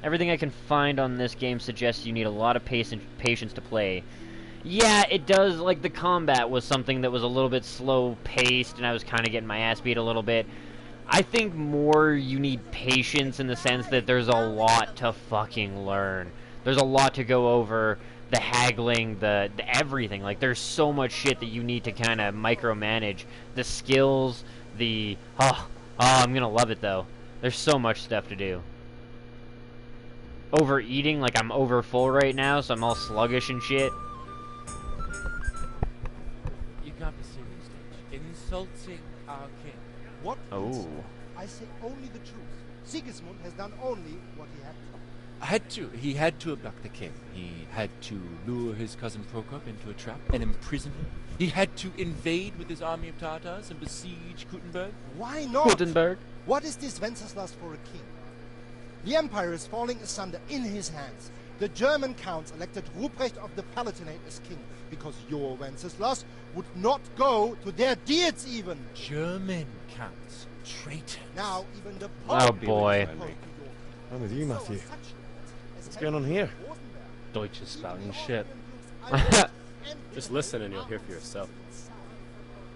Everything I can find on this game suggests you need a lot of patience to play. Yeah, it does. Like, the combat was something that was a little bit slow-paced, and I was kind of getting my ass beat a little bit. I think more you need patience in the sense that there's a lot to fucking learn. There's a lot to go over, the haggling, the everything. Like, there's so much shit that you need to kind of micromanage. The skills, the... Oh, I'm gonna love it, though. There's so much stuff to do. Overeating, like I'm over full right now, so I'm all sluggish and shit. You can't be serious, Dutch. Insulting our king. What? Oh. I say only the truth. Sigismund has done only what he had to. He had to abduct the king. He had to lure his cousin Prokop into a trap and imprison him. He had to invade with his army of Tartars and besiege Kuttenberg. Why not? Kuttenberg. What is this Wenceslas for a king? The empire is falling asunder in his hands. The German counts elected Ruprecht of the Palatinate as king because your Wenceslas would not go to their deeds even. German counts. Traitors. Now even the Oh boy. I'm with you, Matthew. What's going on here? Deutsch is spouting shit. Just listen and you'll hear for yourself.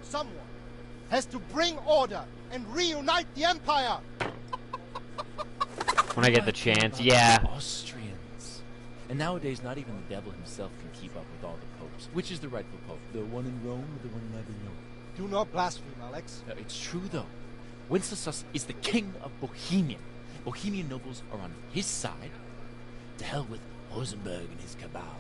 Someone has to bring order and reunite the empire. When I get the chance, yeah. Austrians. And nowadays, not even the devil himself can keep up with all the popes. Which is the rightful pope? The one in Rome or the one in Avignon? Do not blaspheme, Alex. It's true, though. Wenceslas is the king of Bohemia. Bohemian nobles are on his side. To hell with Rosenberg and his cabal.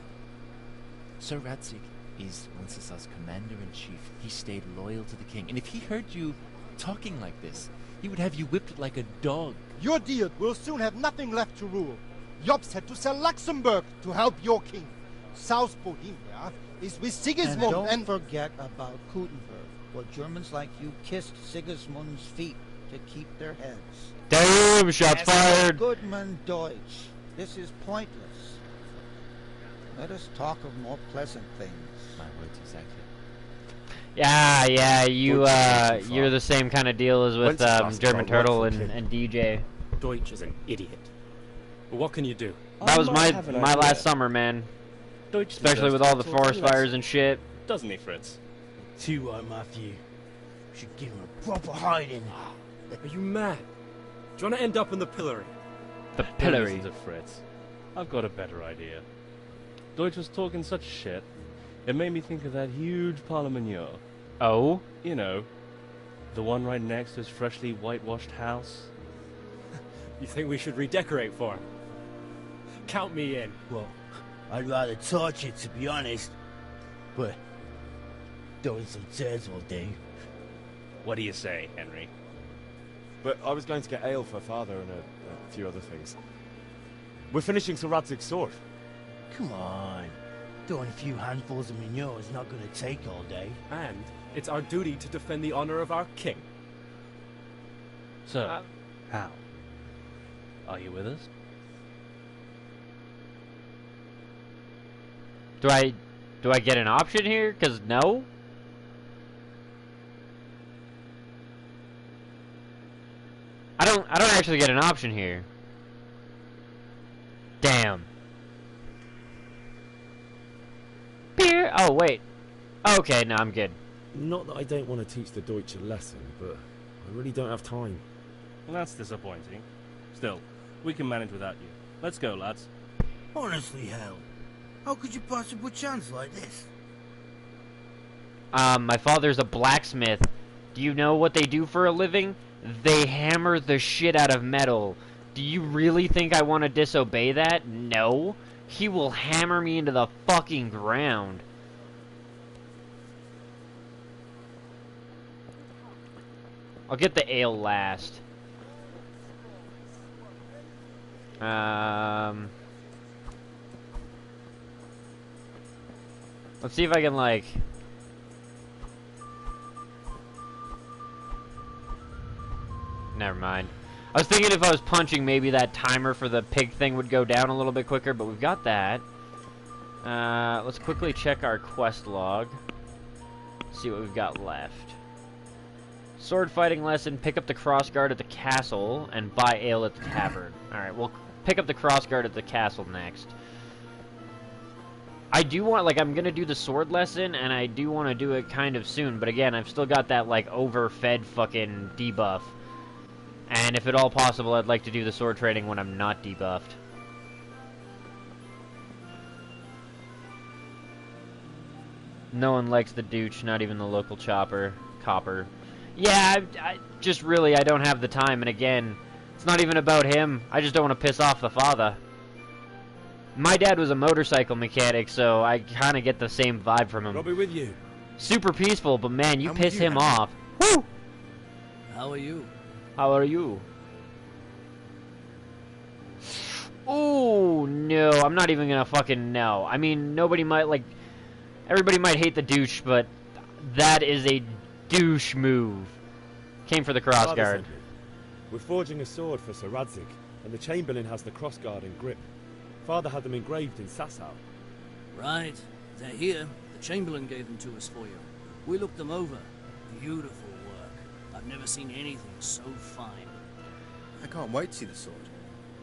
Sir Radzig is Wenceslas' commander-in-chief. He stayed loyal to the king. And if he heard you talking like this, he would have you whipped like a dog. Your deed will soon have nothing left to rule. Jobst had to sell Luxembourg to help your king. South Bohemia is with Sigismund and don't forget about Kuttenberg, where Germans like you kissed Sigismund's feet to keep their heads. Damn, shots fired. Goodman Deutsch, this is pointless. Let us talk of more pleasant things. My words exactly. Yeah, you're the same kind of deal as with German Turtle and DJ. Deutsch is an idiot. But what can you do? That was my last summer, man. Deutsch especially with all the forest fires and shit. Doesn't he, Fritz? Too right, Matthew. Should give him a proper hiding. Are you mad? Do you want to end up in the pillory? The pillory? Listen to Fritz. I've got a better idea. Deutsch was talking such shit. It made me think of that huge Parlement. Oh? You know, the one right next to his freshly whitewashed house. You think we should redecorate for him? Count me in. Well, I'd rather torch it, to be honest. But throwing some turds will do. What do you say, Henry? But I was going to get ale for father and a few other things. We're finishing Sir Radzig's sword. Come on. Throwing a few handfuls of manure is not going to take all day. And it's our duty to defend the honor of our king. So, how? Are you with us? Do I get an option here? 'Cause no? I don't actually get an option here. Damn. Beer. Oh wait. Okay, no, I'm good. Not that I don't want to teach the Deutsch a lesson, but I really don't have time. Well, that's disappointing. Still, we can manage without you. Let's go, lads. Honestly, hell. How could you possibly chance like this? My father's a blacksmith. Do you know what they do for a living? They hammer the shit out of metal. Do you really think I want to disobey that? No. He will hammer me into the fucking ground. I'll get the ale last. Let's see if I can, like... Never mind. I was thinking if I was punching, maybe that timer for the pig thing would go down a little bit quicker, but we've got that. Let's quickly check our quest log. See what we've got left. Sword fighting lesson, pick up the crossguard at the castle, and buy ale at the tavern. Alright, we'll pick up the crossguard at the castle next. I do want, like, I'm gonna do the sword lesson, and I do want to do it kind of soon, but again, I've still got that, like, overfed fucking debuff. And if at all possible, I'd like to do the sword training when I'm not debuffed. No one likes the douche, not even the local copper. Yeah, I just really, I don't have the time, and again, it's not even about him. I just don't want to piss off the father. My dad was a motorcycle mechanic, so I kind of get the same vibe from him. I'll be with you. Super peaceful, but man, you piss him off. Woo! How are you? How are you? Oh, no, I'm not even gonna fucking know. I mean, nobody might, like, everybody might hate the douche, but that is a douche move. Came for the crossguard. We're forging a sword for Sir Radzig, and the Chamberlain has the crossguard and grip. Father had them engraved in Sasau. Right. They're here. The Chamberlain gave them to us for you. We looked them over. Beautiful work. I've never seen anything so fine. I can't wait to see the sword.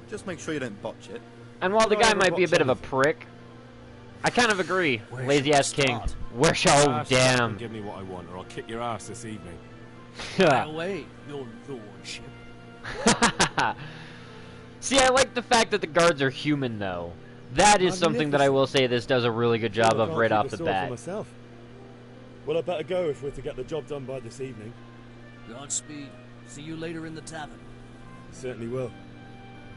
Just make sure you don't botch it. And while the guy might be a bit of a prick, I kind of agree. Lazy-ass king. Where shall... Oh, damn. Give me what I want, or I'll kick your ass this evening. Right away, your lordship. See, I like the fact that the guards are human, though. That is something that I will say this does a really good job of right off the bat. Myself. Well, I better go if we're to get the job done by this evening. Godspeed. See you later in the tavern. Certainly will.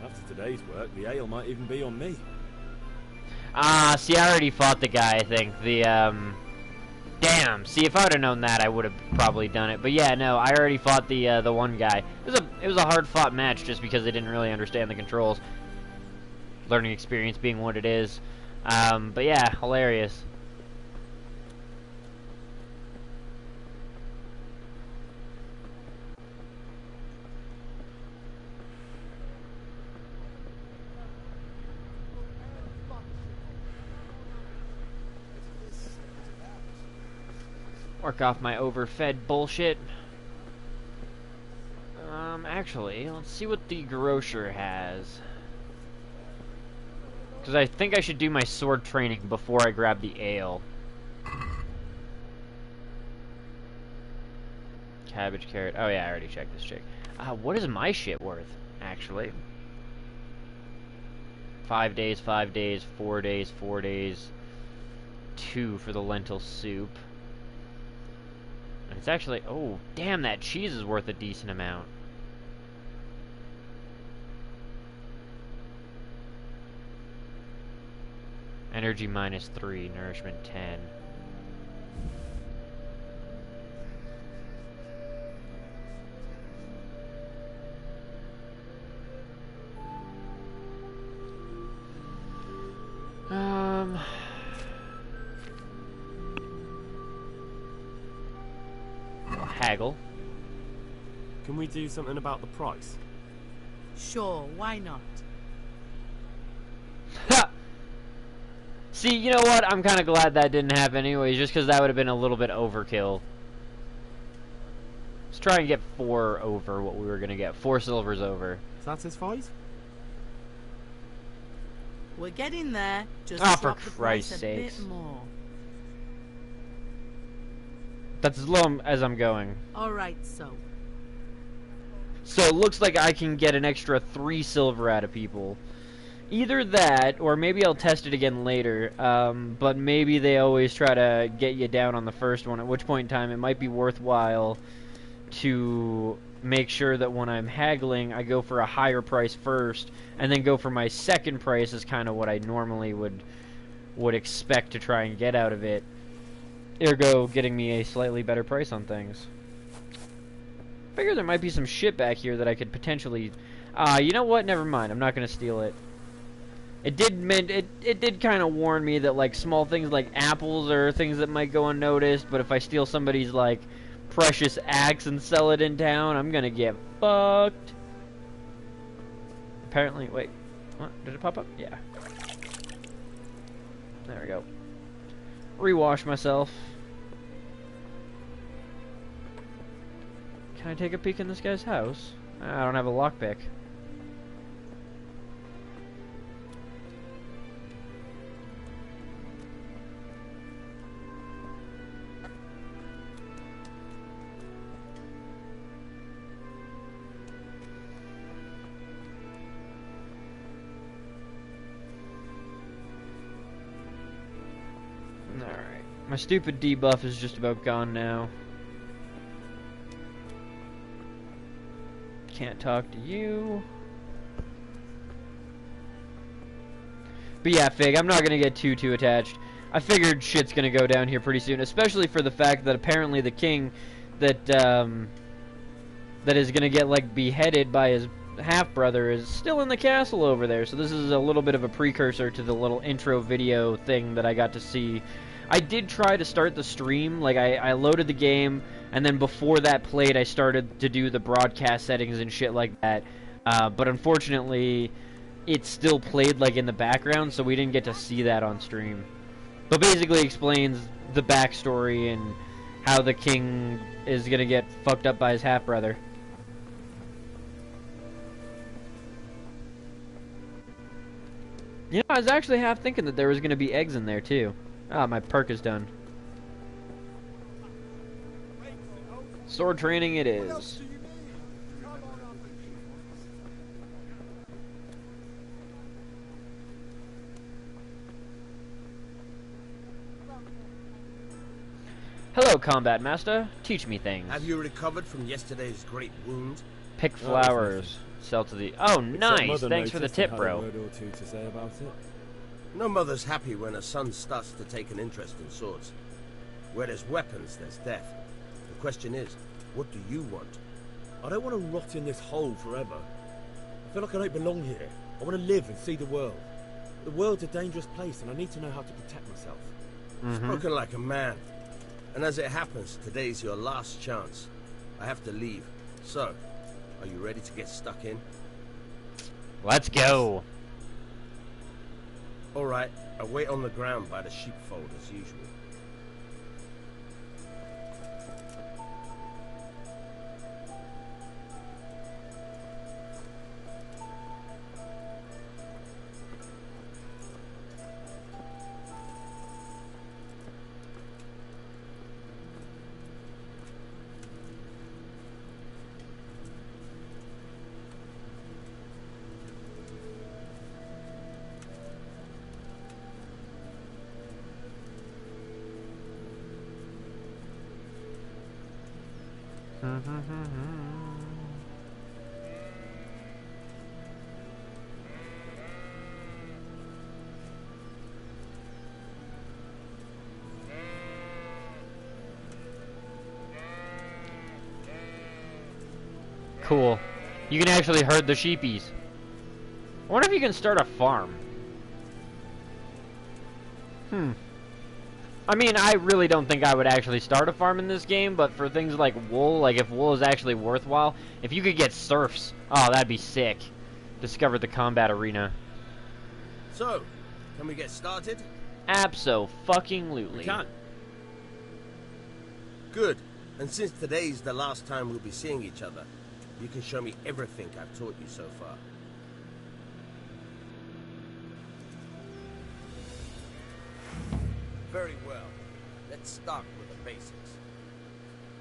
After today's work, the ale might even be on me. See, I already fought the guy, I think. Damn. See, if I would have known that, I would have probably done it. But yeah, no, I already fought the one guy. It was a hard-fought match just because I didn't really understand the controls. Learning experience being what it is. But yeah, hilarious. Work off my overfed bullshit. Actually, let's see what the grocer has. Because I think I should do my sword training before I grab the ale. Cabbage, carrot. Oh yeah, I already checked this chick. What is my shit worth, actually? 5 days, 5 days, 4 days, 4 days. 2 for the lentil soup. It's actually... Oh, damn, that cheese is worth a decent amount. Energy -3, nourishment 10. Haggle. Can we do something about the price? Sure, why not? See, you know what? I'm kind of glad that didn't happen anyways, just because that would have been a little bit overkill. Let's try and get 4 over what we were going to get. 4 silvers over. Satisfied? We're getting there. Just for drop the price Christ's a sakes. bit more. That's as low as I'm going. Alright, so. So it looks like I can get an extra 3 silver out of people. Either that, or maybe I'll test it again later, but maybe they always try to get you down on the first one, at which point in time it might be worthwhile to make sure that when I'm haggling, I go for a higher price first, and then go for my second price is kind of what I normally would expect to try and get out of it. Ergo, getting me a slightly better price on things. figure there might be some shit back here that I could potentially... you know what? Never mind. I'm not going to steal it. It did kind of warn me that, like, small things like apples are things that might go unnoticed, but if I steal somebody's, like, precious axe and sell it in town, I'm going to get fucked. Apparently, wait. What? Did it pop up? Yeah. There we go. Rewash myself. Can I take a peek in this guy's house? I don't have a lockpick. Alright. My stupid debuff is just about gone now. Can't talk to you. But yeah, Fig, I'm not gonna get too attached. I figured shit's gonna go down here pretty soon, especially for the fact that apparently the king that that is gonna get, like, beheaded by his half-brother is still in the castle over there. So this is a little bit of a precursor to the little intro video thing that I got to see. I did try to start the stream, like I loaded the game, and then before that played I started to do the broadcast settings and shit like that, but unfortunately it still played, like, in the background, so we didn't get to see that on stream. But basically explains the backstory and how the king is gonna get fucked up by his half-brother. You know, I was actually half thinking that there was gonna be eggs in there too. Ah, my perk is done. Sword training it is. Hello, Combat Master. Teach me things. Have you recovered from yesterday's great wound? Pick flowers. Sell to the... Oh, nice! Thanks for the tip, bro. A word or two to say about it. No mother's happy when her son starts to take an interest in swords. Where there's weapons, there's death. The question is, what do you want? I don't want to rot in this hole forever. I feel like I don't belong here. I want to live and see the world. The world's a dangerous place, and I need to know how to protect myself. Spoken like a man. And as it happens, today's your last chance. I have to leave. So, are you ready to get stuck in? Let's go. Alright, I'll wait on the ground by the sheepfold as usual. Cool. You can actually herd the sheepies. I wonder if you can start a farm. I mean, I really don't think I would actually start a farm in this game, but for things like wool, like if wool is actually worthwhile, if you could get serfs, oh, that'd be sick. Discover the combat arena. So, can we get started? Abso-fucking-lutely. We can. Good. And since today's the last time we'll be seeing each other, you can show me everything I've taught you so far. Very well. Let's start with the basics.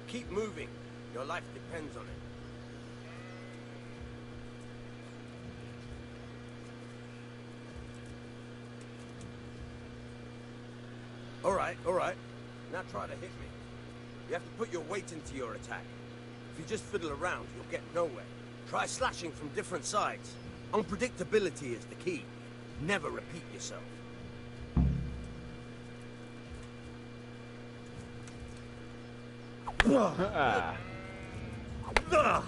Keep moving. Your life depends on it. All right. Now try to hit me. You have to put your weight into your attack. If you just fiddle around, you'll get nowhere. Try slashing from different sides. Unpredictability is the key. Never repeat yourself. Good.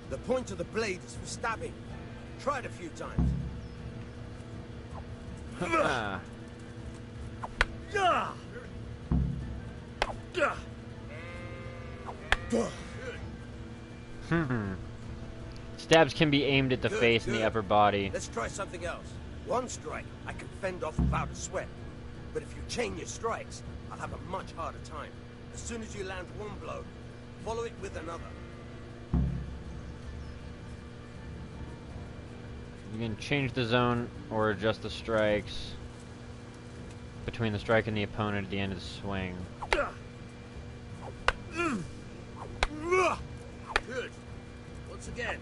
The point of the blade is for stabbing. Try it a few times. Stabs can be aimed at the face and the upper body. Let's try something else. One strike I can fend off without a sweat. But if you chain your strikes, I'll have a much harder time. As soon as you land one blow, follow it with another. You can change the zone or adjust the strikes between the strike and the opponent at the end of the swing. Good. Once again.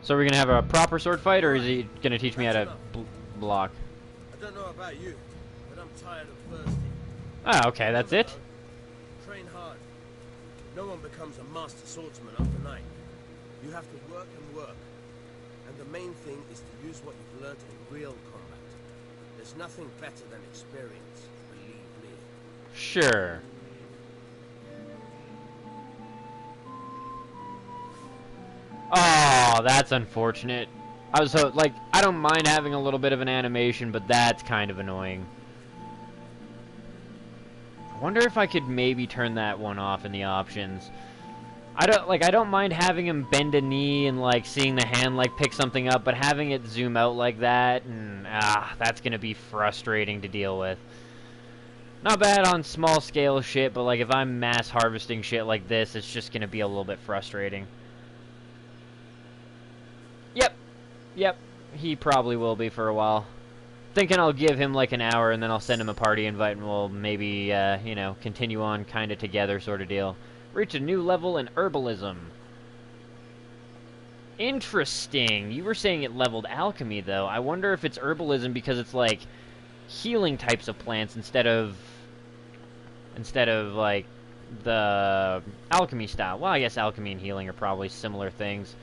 So we're gonna have a proper sword fight, or is he gonna teach me how to block? I don't know about you, but I'm tired of thirsty. Ah, okay, that's it. Train hard. No one becomes a master swordsman overnight. You have to work and work. And the main thing is to use what you've learned in real combat. There's nothing better than experience, believe me. Sure. Oh, that's unfortunate. I was like, I don't mind having a little bit of an animation, but that's kind of annoying. I wonder if I could maybe turn that one off in the options. I don't mind having him bend a knee and like seeing the hand like pick something up, but having it zoom out like that, and that's gonna be frustrating to deal with. Not bad on small scale shit, but like if I'm mass harvesting shit like this, it's just gonna be a little bit frustrating. Yep, he probably will be for a while. Thinking I'll give him like an hour and then I'll send him a party invite and we'll maybe, you know, continue on kind of together sort of deal. Reach a new level in herbalism. Interesting. You were saying it leveled alchemy though. I wonder if it's herbalism because it's like healing types of plants instead of like the alchemy style. Well, I guess alchemy and healing are probably similar things.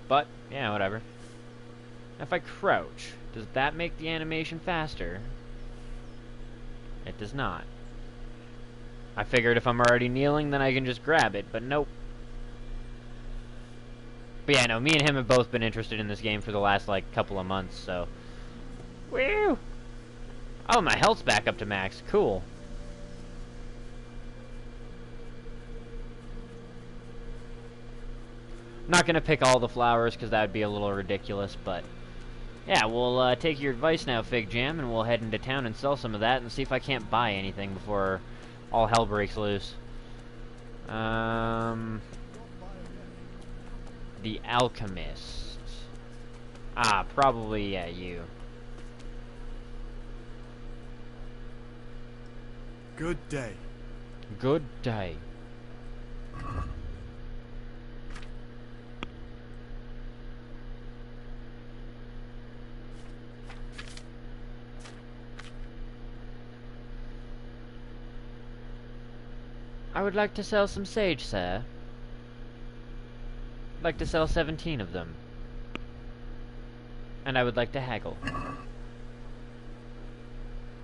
But, yeah, whatever. If I crouch, does that make the animation faster? It does not. I figured if I'm already kneeling, then I can just grab it, but nope. But yeah, no, me and him have both been interested in this game for the last, like, couple of months, so... Woo! Oh, my health's back up to max. Cool. Not gonna pick all the flowers because that would be a little ridiculous, but yeah, we'll take your advice now, Fig Jam, and we'll head into town and sell some of that and see if I can't buy anything before all hell breaks loose. The Alchemist. Ah, probably, yeah, you. Good day. Good day. I would like to sell some sage, sir. I'd like to sell 17 of them. And I would like to haggle.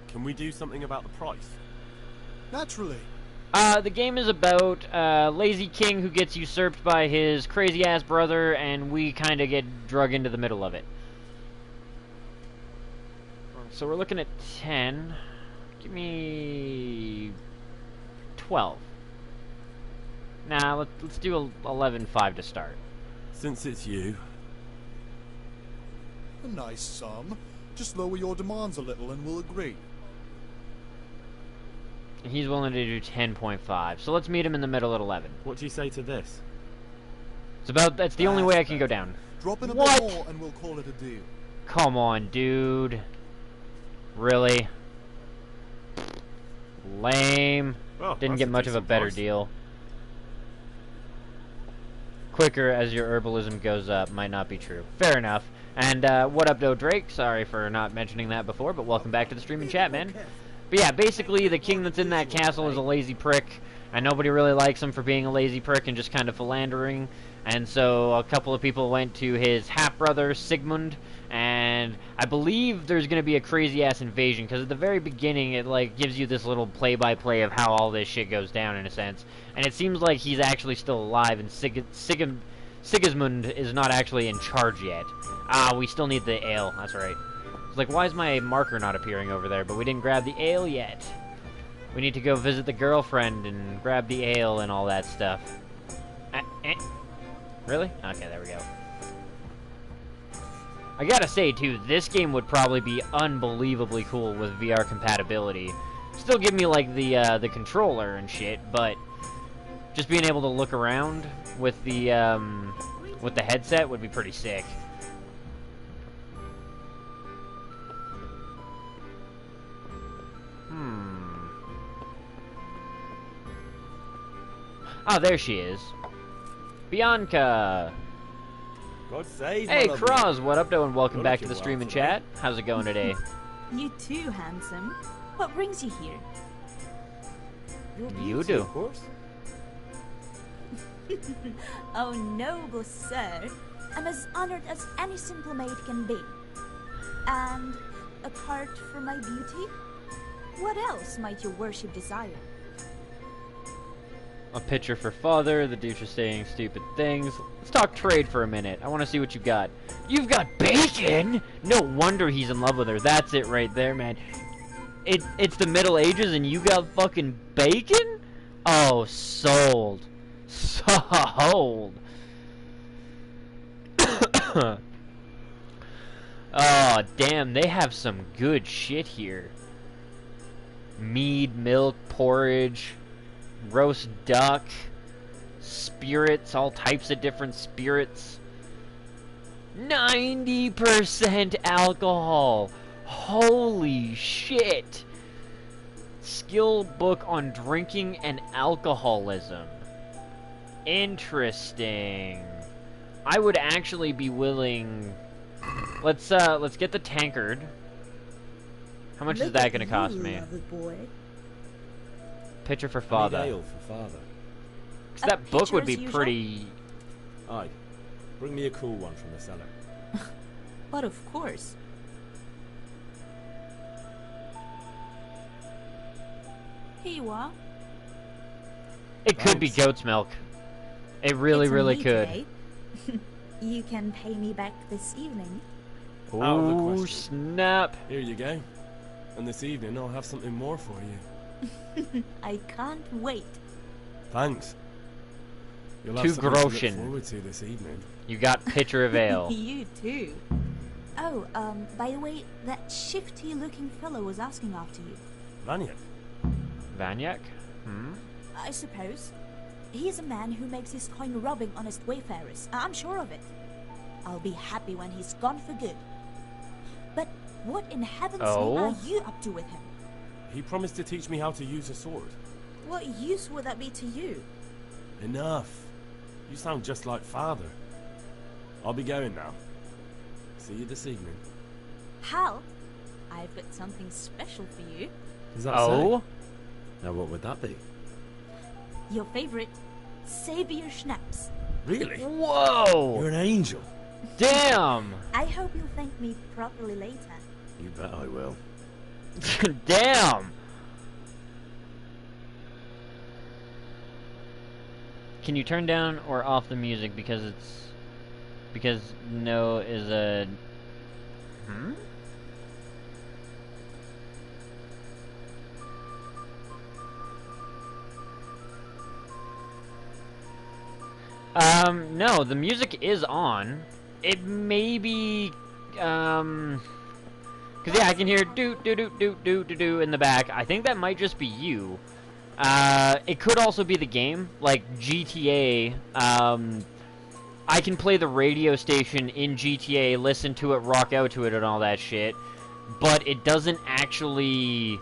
Can we do something about the price? Naturally. The game is about a lazy king who gets usurped by his crazy-ass brother, and we kind of get drug into the middle of it. So we're looking at 10. Give me 12. Nah, let's do 11.5 to start. Since it's you. A nice sum. Just lower your demands a little and we'll agree. He's willing to do 10.5, so let's meet him in the middle at 11. What do you say to this? It's about, that's the only way I can go down. Drop in a What? bit more and we'll call it a deal. Come on, dude. Really? Lame. Well, Didn't that's get a much of a decent better price. deal. Quicker as your herbalism goes up might not be true. Fair enough. And what up, though, Drake? Sorry for not mentioning that before, but welcome back to the stream and chat, man. But yeah, basically, the king that's in that castle is a lazy prick, and nobody really likes him for being a lazy prick and just kind of philandering. And so a couple of people went to his half-brother, Sigmund, and I believe there's going to be a crazy-ass invasion, because at the very beginning, it, like, gives you this little play-by-play of how all this shit goes down, in a sense. And it seems like he's actually still alive, and Sigismund is not actually in charge yet. Ah, we still need the ale, that's right. It's like, why is my marker not appearing over there? But we didn't grab the ale yet. We need to go visit the girlfriend and grab the ale and all that stuff. Really? Okay, there we go. I gotta say, too, this game would probably be unbelievably cool with VR compatibility. Still give me, like, the controller and shit, but just being able to look around with the headset would be pretty sick. Oh, there she is. Bianca! God save Hey, my lovely. Kraz, what up, though, and welcome You're back to looking the stream well and today. chat. How's it going today? You too, handsome. What brings you here? You do. Of course. Oh, noble sir. I'm as honored as any simple maid can be. And apart from my beauty, what else might your worship desire? A picture for father, the douche is saying stupid things. Let's talk trade for a minute. I want to see what you got. You've got bacon? No wonder he's in love with her. That's it right there, man. It's the Middle Ages and you got fucking bacon? Oh, sold. Sold. Oh, damn, they have some good shit here. Mead, milk, porridge, roast duck, spirits, all types of different spirits. 90% alcohol. Holy shit. Skill book on drinking and alcoholism. Interesting. I would actually be willing. Let's get the tankard. How much is that gonna cost me? Boy. Picture for I need father. ale for father. 'Cause that book would be pretty. Aye. Bring me a cool one from the cellar. But of course. Here you are. It could be goat's milk. It really, It's on really me could. today. You can pay me back this evening. Out of the Oh, question. snap. Here you go. And this evening I'll have something more for you. I can't wait. Thanks. You'll have Two something to look groschen. forward to this evening. You got pitcher of ale. You too. Oh, by the way, that shifty-looking fellow was asking after you. Vanya. Vanyak? Hmm? I suppose. He is a man who makes his coin robbing honest wayfarers. I'm sure of it. I'll be happy when he's gone for good. But what in heaven's name are you up to with him? He promised to teach me how to use a sword. What use would that be to you? Enough. You sound just like father. I'll be going now. See you this evening. Hal, I've got something special for you. Is that Oh? so? Now what would that be? Your favorite, Savior Schnapps. Really? Whoa! You're an angel. Damn! I hope you'll thank me properly later. You bet I will. Damn! Can you turn down or off the music because it's... Because no is a... Hmm? No, the music is on. It may be, cause yeah, I can hear do in the back. I think that might just be you. It could also be the game, like GTA. I can play the radio station in GTA, listen to it, rock out to it, and all that shit, but it doesn't actually,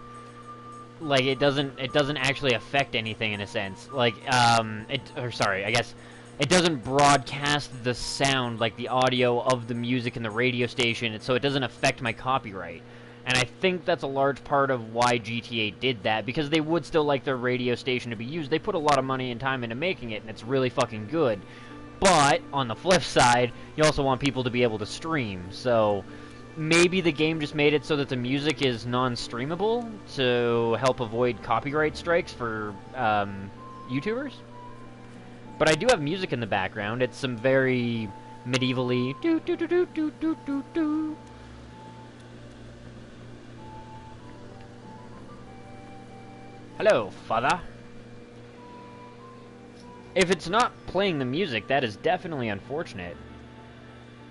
like, it doesn't actually affect anything in a sense. Like, I guess it doesn't broadcast the sound, like the audio of the music in the radio station, so it doesn't affect my copyright. And I think that's a large part of why GTA did that, because they would still like their radio station to be used. They put a lot of money and time into making it, and it's really fucking good. But, on the flip side, you also want people to be able to stream, so maybe the game just made it so that the music is non-streamable to help avoid copyright strikes for YouTubers? But I do have music in the background. It's some very medievally do-do-do-do-do-do-do. Hello, father. If it's not playing the music, that is definitely unfortunate.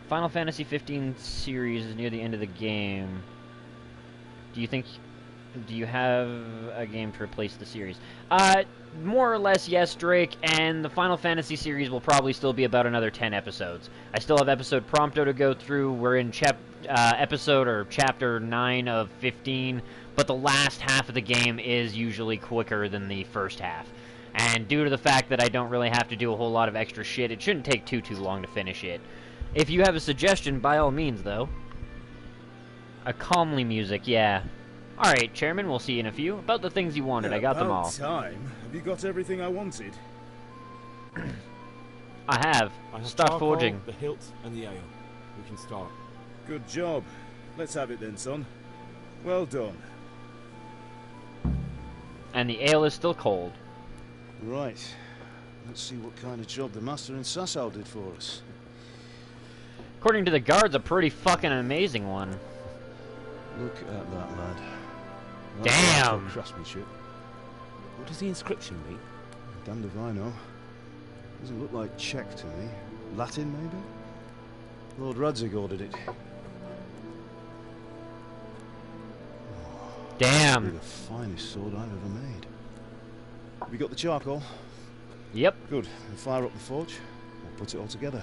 Final Fantasy 15 series is near the end of the game. Do you have a game to replace the series? More or less, yes, Drake, and the Final Fantasy series will probably still be about another 10 episodes. I still have episode Prompto to go through. We're in chapter 9 of 15, but the last half of the game is usually quicker than the first half. And due to the fact that I don't really have to do a whole lot of extra shit, it shouldn't take too long to finish it. If you have a suggestion, by all means, though. A calmly music, yeah. Alright, Chairman, we'll see you in a few. About the things you wanted, I got them all. Time. Have you got everything I wanted? I have. Start charcoal, forging. the hilt, and the ale. We can start. Good job. Let's have it then, son. Well done. And the ale is still cold. Right. Let's see what kind of job the master in Sasau did for us. According to the guards, a pretty fucking amazing one. Look at that, lad. Damn! Craftsmanship. What does the inscription mean? Damned if I know. Doesn't look like Czech to me. Latin, maybe? Lord Radzig ordered it. Damn! It's the finest sword I've ever made. Have you got the charcoal? Yep. Good. We'll fire up the forge. We'll put it all together.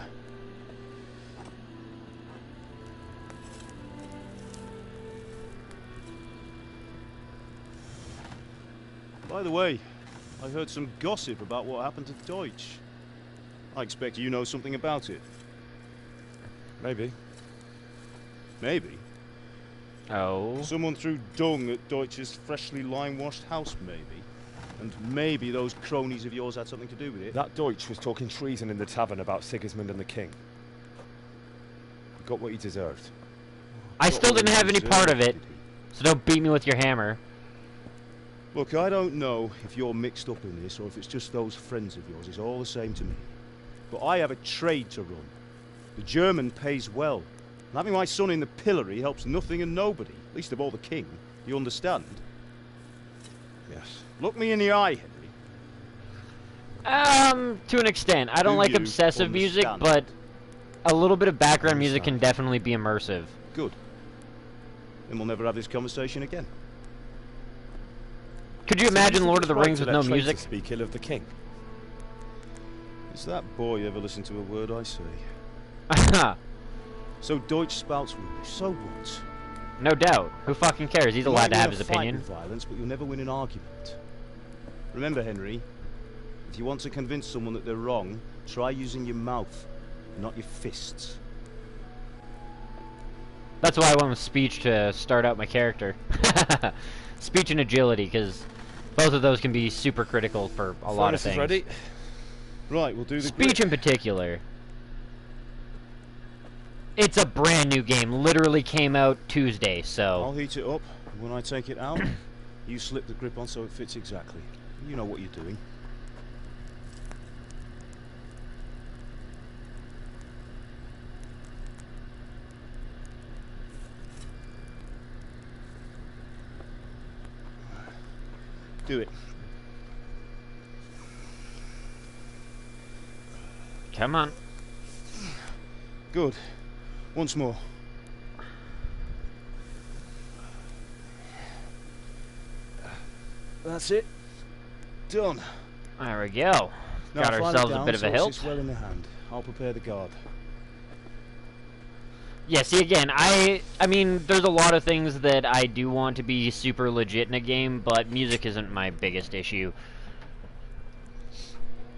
By the way, I heard some gossip about what happened to Deutsch. I expect you know something about it. Maybe. Maybe? Oh? Someone threw dung at Deutsch's freshly lime-washed house, maybe. And maybe those cronies of yours had something to do with it. That Deutsch was talking treason in the tavern about Sigismund and the king. He got what he deserved. I still didn't have any part of it, so don't beat me with your hammer. Look, I don't know if you're mixed up in this or if it's just those friends of yours. It's all the same to me. But I have a trade to run. The German pays well. And having my son in the pillory helps nothing and nobody, least of all the king. You understand? Yes. Look me in the eye, Henry. To an extent. I don't like obsessive music, but a little bit of background music can definitely be immersive. Good. Then we'll never have this conversation again. Could you imagine Lord of the Rings with no music? Speak ill of the king. Does that boy ever listen to a word I say? So Deutsch spouts rubbish. So what? No doubt. Who fucking cares? He's allowed to have his opinion. With violence, but you'll never win an argument. Remember, Henry, if you want to convince someone that they're wrong, try using your mouth, not your fists. That's why I went with speech to start out my character. Speech and agility, because both of those can be super critical for a lot of things. Ready? Right, we'll do the speech in particular. It's a brand new game. Literally came out Tuesday, so... I'll heat it up. When I take it out, you slip the grip on so it fits exactly. You know what you're doing. Do it. Come on. Good. Once more. That's it. Done. There we go. Got ourselves a bit of a hilt. Well in the hand. I'll prepare the guard. Yeah, see, again, I mean, there's a lot of things that I do want to be super legit in a game, but music isn't my biggest issue.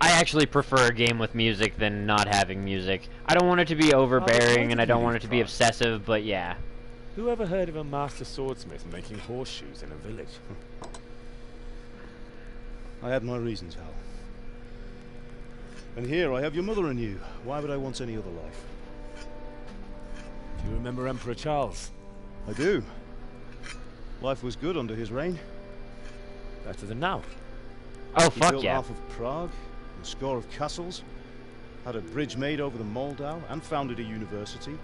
I actually prefer a game with music than not having music. I don't want it to be overbearing, and I don't want it to be obsessive, but yeah. Who ever heard of a master swordsmith making horseshoes in a village? I had my reasons, Hal. And here I have your mother and you. Why would I want any other life? Do you remember Emperor Charles? I do. Life was good under his reign. Better than now. Oh, He fuck built yeah. half of Prague, a score of castles, had a bridge made over the Moldau, and founded a university,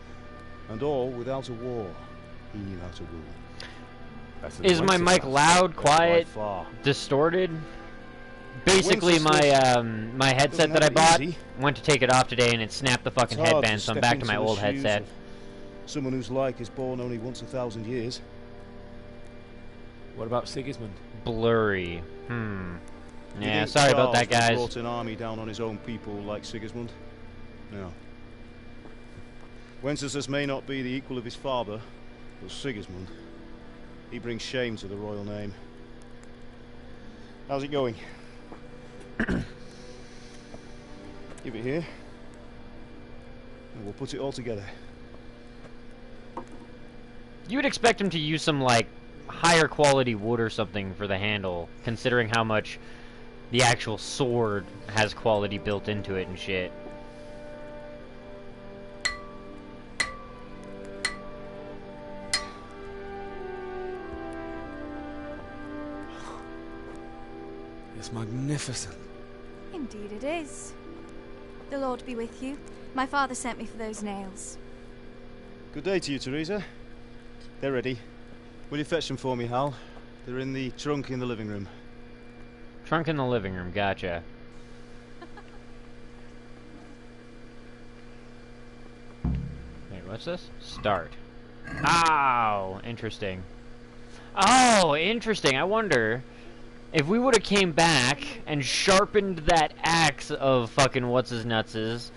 and all without a war. He knew how to rule. Is my mic loud, quiet, distorted? Basically, my my headset that I bought went to take it off today, and it snapped the fucking headband, so I'm back to my old headset. Someone whose like is born only once 1,000 years. What about Sigismund? Blurry. Yeah, think sorry about that, Charles guys. brought an army down on his own people like Sigismund? No. Wenceslas may not be the equal of his father, but Sigismund, he brings shame to the royal name. How's it going? Give it here, and we'll put it all together. You would expect him to use some, like, higher quality wood or something for the handle, considering how much the actual sword has quality built into it and shit. It's magnificent. Indeed it is. The Lord be with you. My father sent me for those nails. Good day to you, Teresa. They're ready. Will you fetch them for me, Hal? They're in the trunk in the living room. Trunk in the living room, gotcha. Wait, what's this? Start. Oh, interesting. Oh, interesting. I wonder if we would have came back and sharpened that axe of fucking what's-his-nutses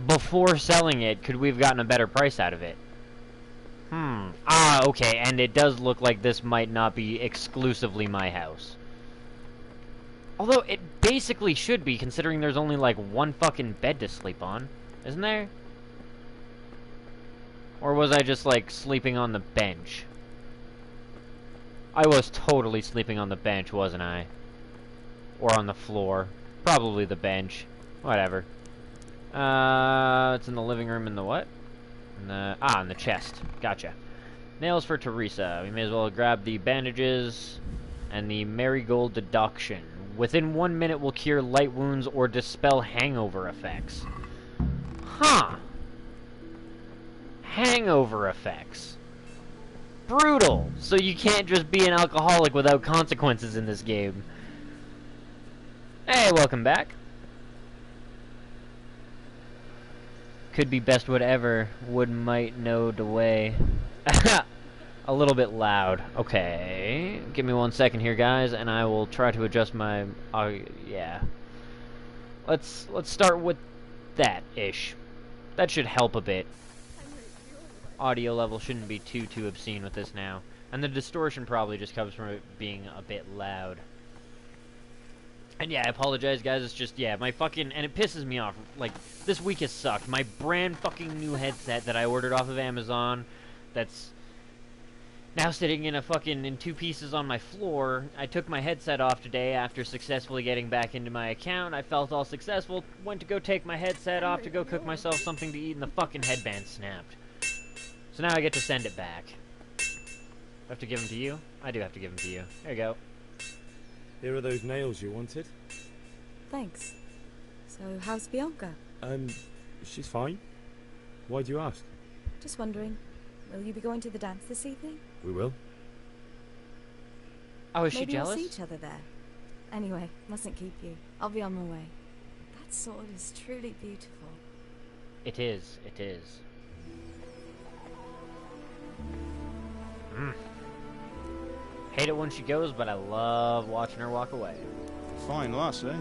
before selling it, could we have gotten a better price out of it? Ah, okay, and it does look like this might not be exclusively my house. Although, it basically should be, considering there's only, like, one fucking bed to sleep on. Isn't there? Or was I just, like, sleeping on the bench? I was totally sleeping on the bench, wasn't I? Or on the floor. Probably the bench. Whatever. It's in the living room in the what? In the, in the chest. Gotcha. Nails for Teresa. We may as well grab the bandages and the marigold deduction. Within 1 minute will cure light wounds or dispel hangover effects. Huh. Hangover effects. Brutal. So you can't just be an alcoholic without consequences in this game. Hey, welcome back. Could be best whatever. Would might know the way. A little bit loud. Okay. Give me 1 second here, guys, and I will try to adjust my... yeah. Let's start with that-ish. That should help a bit. Audio level shouldn't be too obscene with this now. And the distortion probably just comes from it being a bit loud. And yeah, I apologize, guys. It's just, yeah, my fucking... And it pisses me off. Like, this week has sucked. My brand fucking new headset that I ordered off of Amazon, that's now sitting in in 2 pieces on my floor. I took my headset off today after successfully getting back into my account. I felt all successful. Went to go take my headset off to go cook myself something to eat, and the fucking headband snapped. So now I get to send it back. Do I have to give them to you? I do have to give them to you. There you go. Here are those nails you wanted. Thanks. So, how's Bianca? She's fine. Why do you ask? Just wondering, will you be going to the dance this evening? We will. Oh, is she Maybe jealous? we'll see each other there. Anyway, mustn't keep you. I'll be on my way. That sword is truly beautiful. It is. It is. Hate it when she goes, but I love watching her walk away. Fine lass, eh?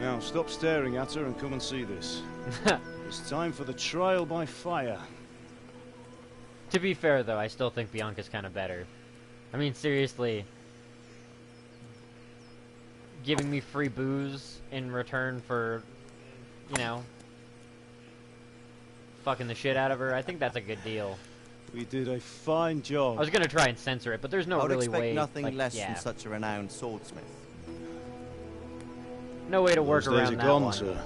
Now, stop staring at her and come and see this. It's time for the trial by fire. To be fair, though, I still think Bianca's kind of better. I mean, seriously, giving me free booze in return for, you know, fucking the shit out of her, I think that's a good deal. We did a fine job. I was gonna try and censor it, but there's no really way. I would expect nothing like, less from such a renowned swordsmith. No way to work Those days around are that gone, one. sir.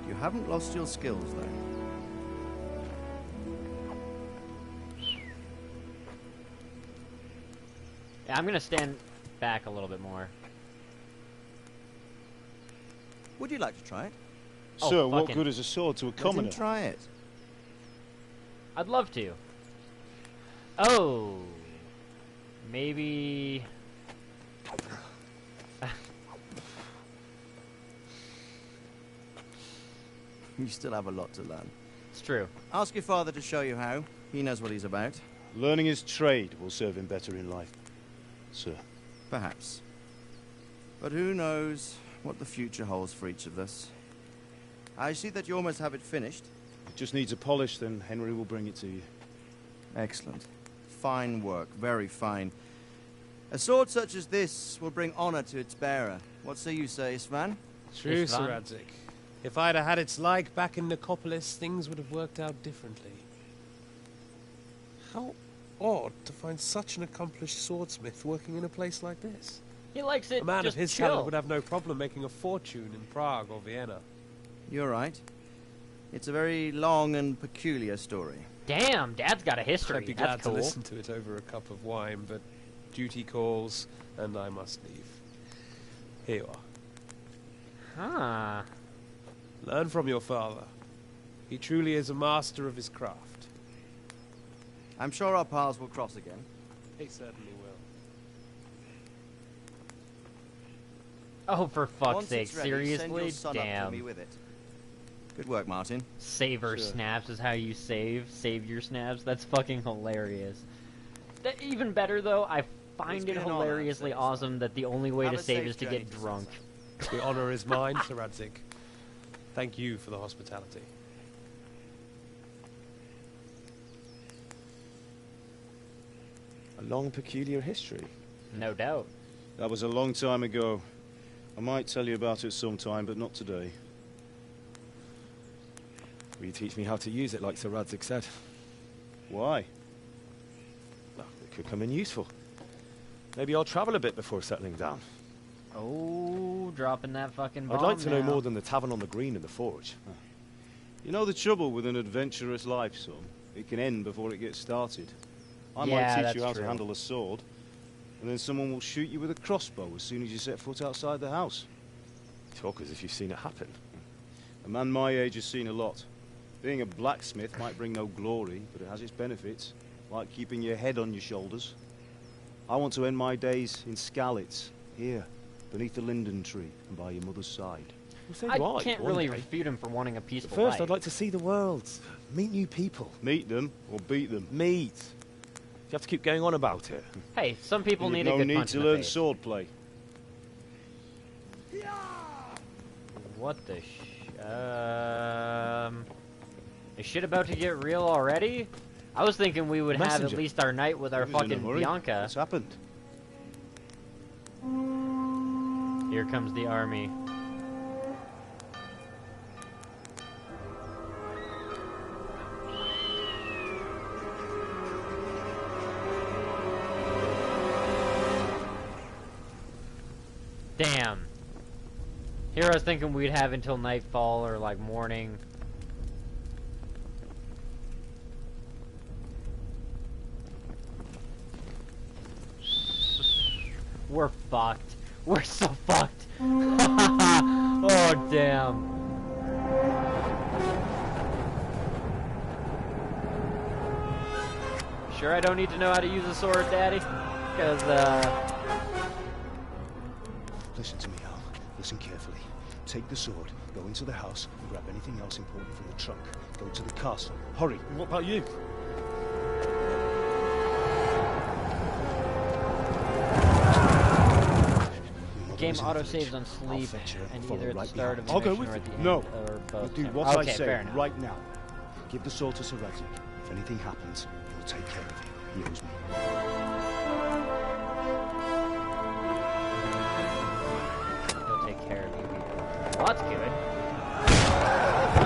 You haven't lost your skills, though. Yeah, I'm gonna stand back a little bit more. Would you like to try it? Sir, what good is a sword to a commoner? Let him try it. I'd love to. Oh, maybe. You still have a lot to learn. It's true. Ask your father to show you how. He knows what he's about. Learning his trade will serve him better in life, sir. Perhaps. But who knows what the future holds for each of us. I see that you almost have it finished. It just needs a polish, then Henry will bring it to you. Excellent. Fine work. Very fine. A sword such as this will bring honor to its bearer. What say you, Sir Istvan? True, Sir Radzig. If I'd have had its like back in Nicopolis, things would have worked out differently. How odd to find such an accomplished swordsmith working in a place like this. He likes it. A man of just his chill. talent would have no problem making a fortune in Prague or Vienna. You're right. It's a very long and peculiar story. Damn, Dad's got a history. I'd be That's glad cool. to listen to it over a cup of wine, but duty calls, and I must leave. Here you are. Huh. Learn from your father. He truly is a master of his craft. I'm sure our paths will cross again. He certainly will. Oh, for fuck's Once sake, it's ready, send your seriously? son up to Damn. me with it. Good work, Martin. Saver Sure. snaps is how you save. Save your snaps. That's fucking hilarious. Even better, though, I find It's it been an honor, hilariously Sir. awesome that the only way Have to a save safe is to journey get to drunk. The honor is mine, Sir Radzig. Thank you for the hospitality. A long, peculiar history. No doubt. That was a long time ago. I might tell you about it sometime, but not today. Will you teach me how to use it, like Sir Radzig said? Why? Well, it could come in useful. Maybe I'll travel a bit before settling down. Oh, dropping that fucking bomb I'd like to know now. more than the tavern on the green and the forge. You know the trouble with an adventurous life, son? It can end before it gets started. I Yeah, might teach that's you how true. to handle a sword, and then someone will shoot you with a crossbow as soon as you set foot outside the house. Talk as if you've seen it happen. A man my age has seen a lot. Being a blacksmith might bring no glory, but it has its benefits, like keeping your head on your shoulders. I want to end my days in Skalitz, here, beneath the linden tree and by your mother's side. Well, so I do can't one really day. refute him for wanting a peaceful First, life. I'd like to see the world. Meet new people. Meet them or beat them. Meet. You have to keep going on about it. Hey, some people And need you've a no good need punch to in the learn face. swordplay. What the is shit about to get real already? I was thinking we would have at Messenger. least our night with our He was in a fucking hurry. Bianca. What's happened? Here comes the army. Damn. Here I was thinking we'd have until nightfall or like morning. We're fucked. We're so fucked. Oh, damn. Sure I don't need to know how to use a sword, Daddy? Because, Listen to me, Al. Listen carefully. Take the sword, go into the house, and grab anything else important from the trunk. Go to the castle. Hurry. And what about you? Your game in the village. autosaves on I'll sleep, fetch her and follow either at the right start of behind. the I'll go mission with or at the you. end, No, or both. you'll do what Okay, I say fair enough. right now. Give the sword to Sir Radzik. If anything happens, he'll take care of you. He owes me. He'll take care of you. Well, that's good.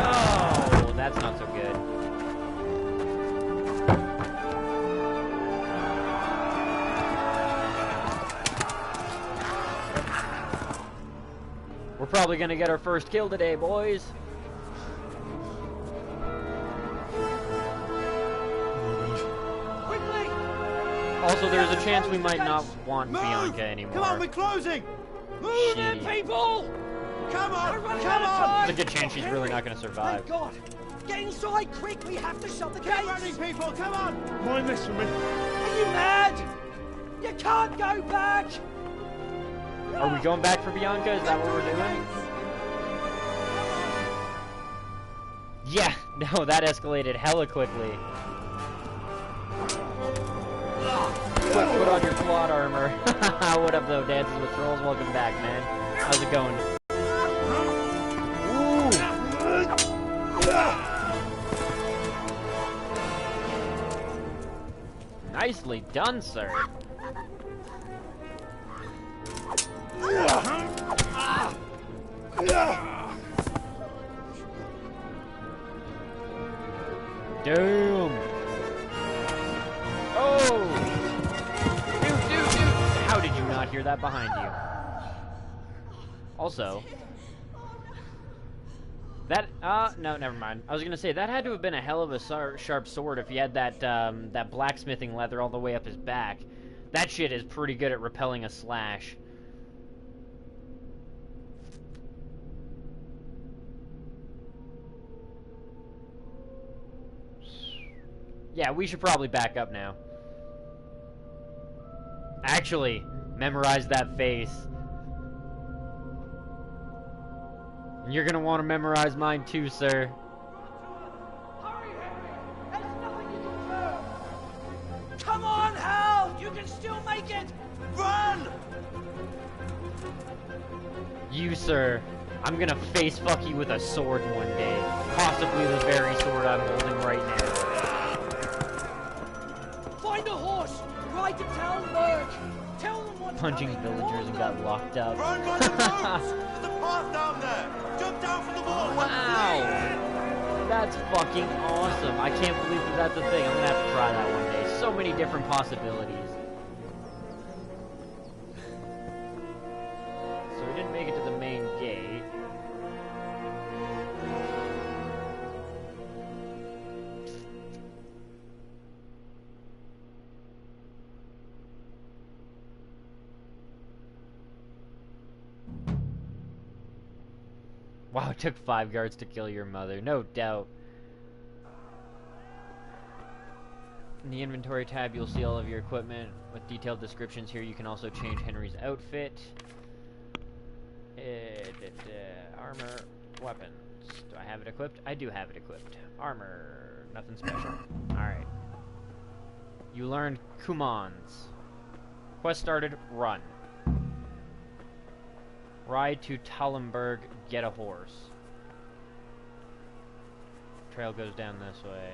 Oh, that's not so good. We're probably gonna get our first kill today, boys. Also, there's a chance we might not want Bianca anymore. Come on, we're closing! Move Shitty. in, people! Come on, come on! There's a good chance she's really not gonna survive. Thank God! Get inside, quick! We have to shut the gates! Get running, people! Come on! Mind this for me. Are you mad? You can't go back! Are we going back for Bianca? Is that what we're doing? Yeah, no, that escalated hella quickly. Quick, put on your plot armor. What up, though? Dances with Trolls. Welcome back, man. How's it going? Ooh. Nicely done, sir. Damn. Oh! Dude. How did you not hear that behind you? Also, that, no, never mind. I was gonna say, that had to have been a hell of a sharp sword if he had that, that blacksmithing leather all the way up his back. That shit is pretty good at repelling a slash. Yeah, we should probably back up now. Actually, memorize that face. And you're gonna want to memorize mine too, sir. Come on, Hal! You can still make it! Run! You, sir. I'm gonna face fuck you with a sword one day. Possibly the very sword I'm holding right now. Find a horse! Ride to Talmberg! Tell them what's Punching villagers and got locked up. Run by the boats! There's a path down there! Jump down from the wall! Wow! That's fucking awesome. I can't believe that that's a thing. I'm gonna have to try that one day. So many different possibilities. So we didn't make it to the main gate. Wow, it took 5 guards to kill your mother, no doubt. In the inventory tab, you'll see all of your equipment with detailed descriptions. Here you can also change Henry's outfit. Armor, weapons. Do I have it equipped? I do have it equipped. Armor, nothing special. Alright. You learned Kumans. Quest started, run. Ride to Talmberg, get a horse. Trail goes down this way.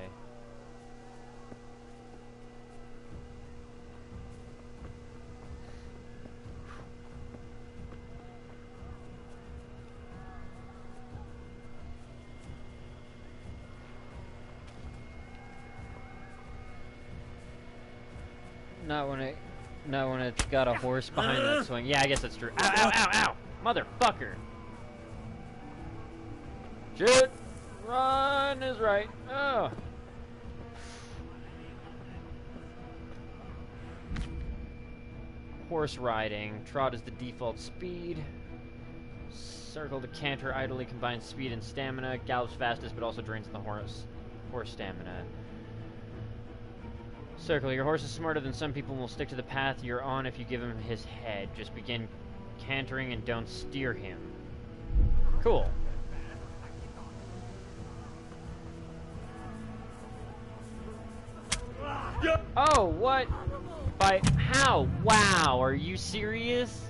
Not when it's got a horse behind that swing. Yeah, I guess that's true. Ow, ow, ow, ow! Motherfucker! Shit! Run is right. Oh. Horse riding. Trot is the default speed. Circle to canter idly combines speed and stamina. Gallops fastest but also drains the horse stamina. Circle. Your horse is smarter than some people and will stick to the path you're on if you give him his head. Just begin cantering and don't steer him. Cool. Oh, what? By how? Wow, are you serious?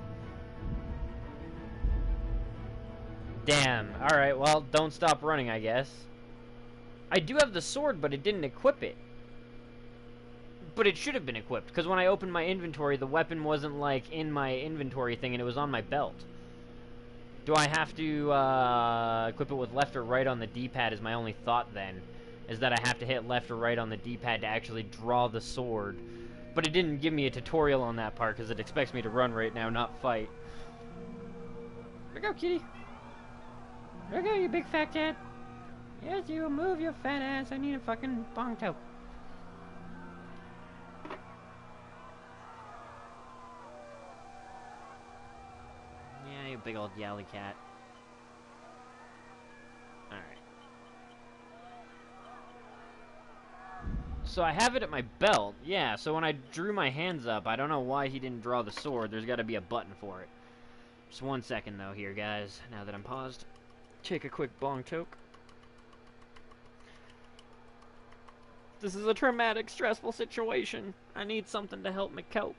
Damn. Alright, well, don't stop running, I guess. I do have the sword, but it didn't equip it. But it should have been equipped, because when I opened my inventory, the weapon wasn't, like, in my inventory thing, and it was on my belt. Do I have to, equip it with left or right on the D-pad is my only thought, then. Is that I have to hit left or right on the D-pad to actually draw the sword. But it didn't give me a tutorial on that part, because it expects me to run right now, not fight. There you go, kitty. There you go, you big fat cat. Yes, you move your fat ass. I need a fucking bong toe. Yeah, you big old yowly cat. Alright. So I have it at my belt. Yeah, so when I drew my hands up, I don't know why he didn't draw the sword. There's got to be a button for it. Just 1 second, though, here, guys. Now that I'm paused. Take a quick bong toke. This is a traumatic, stressful situation. I need something to help me cope.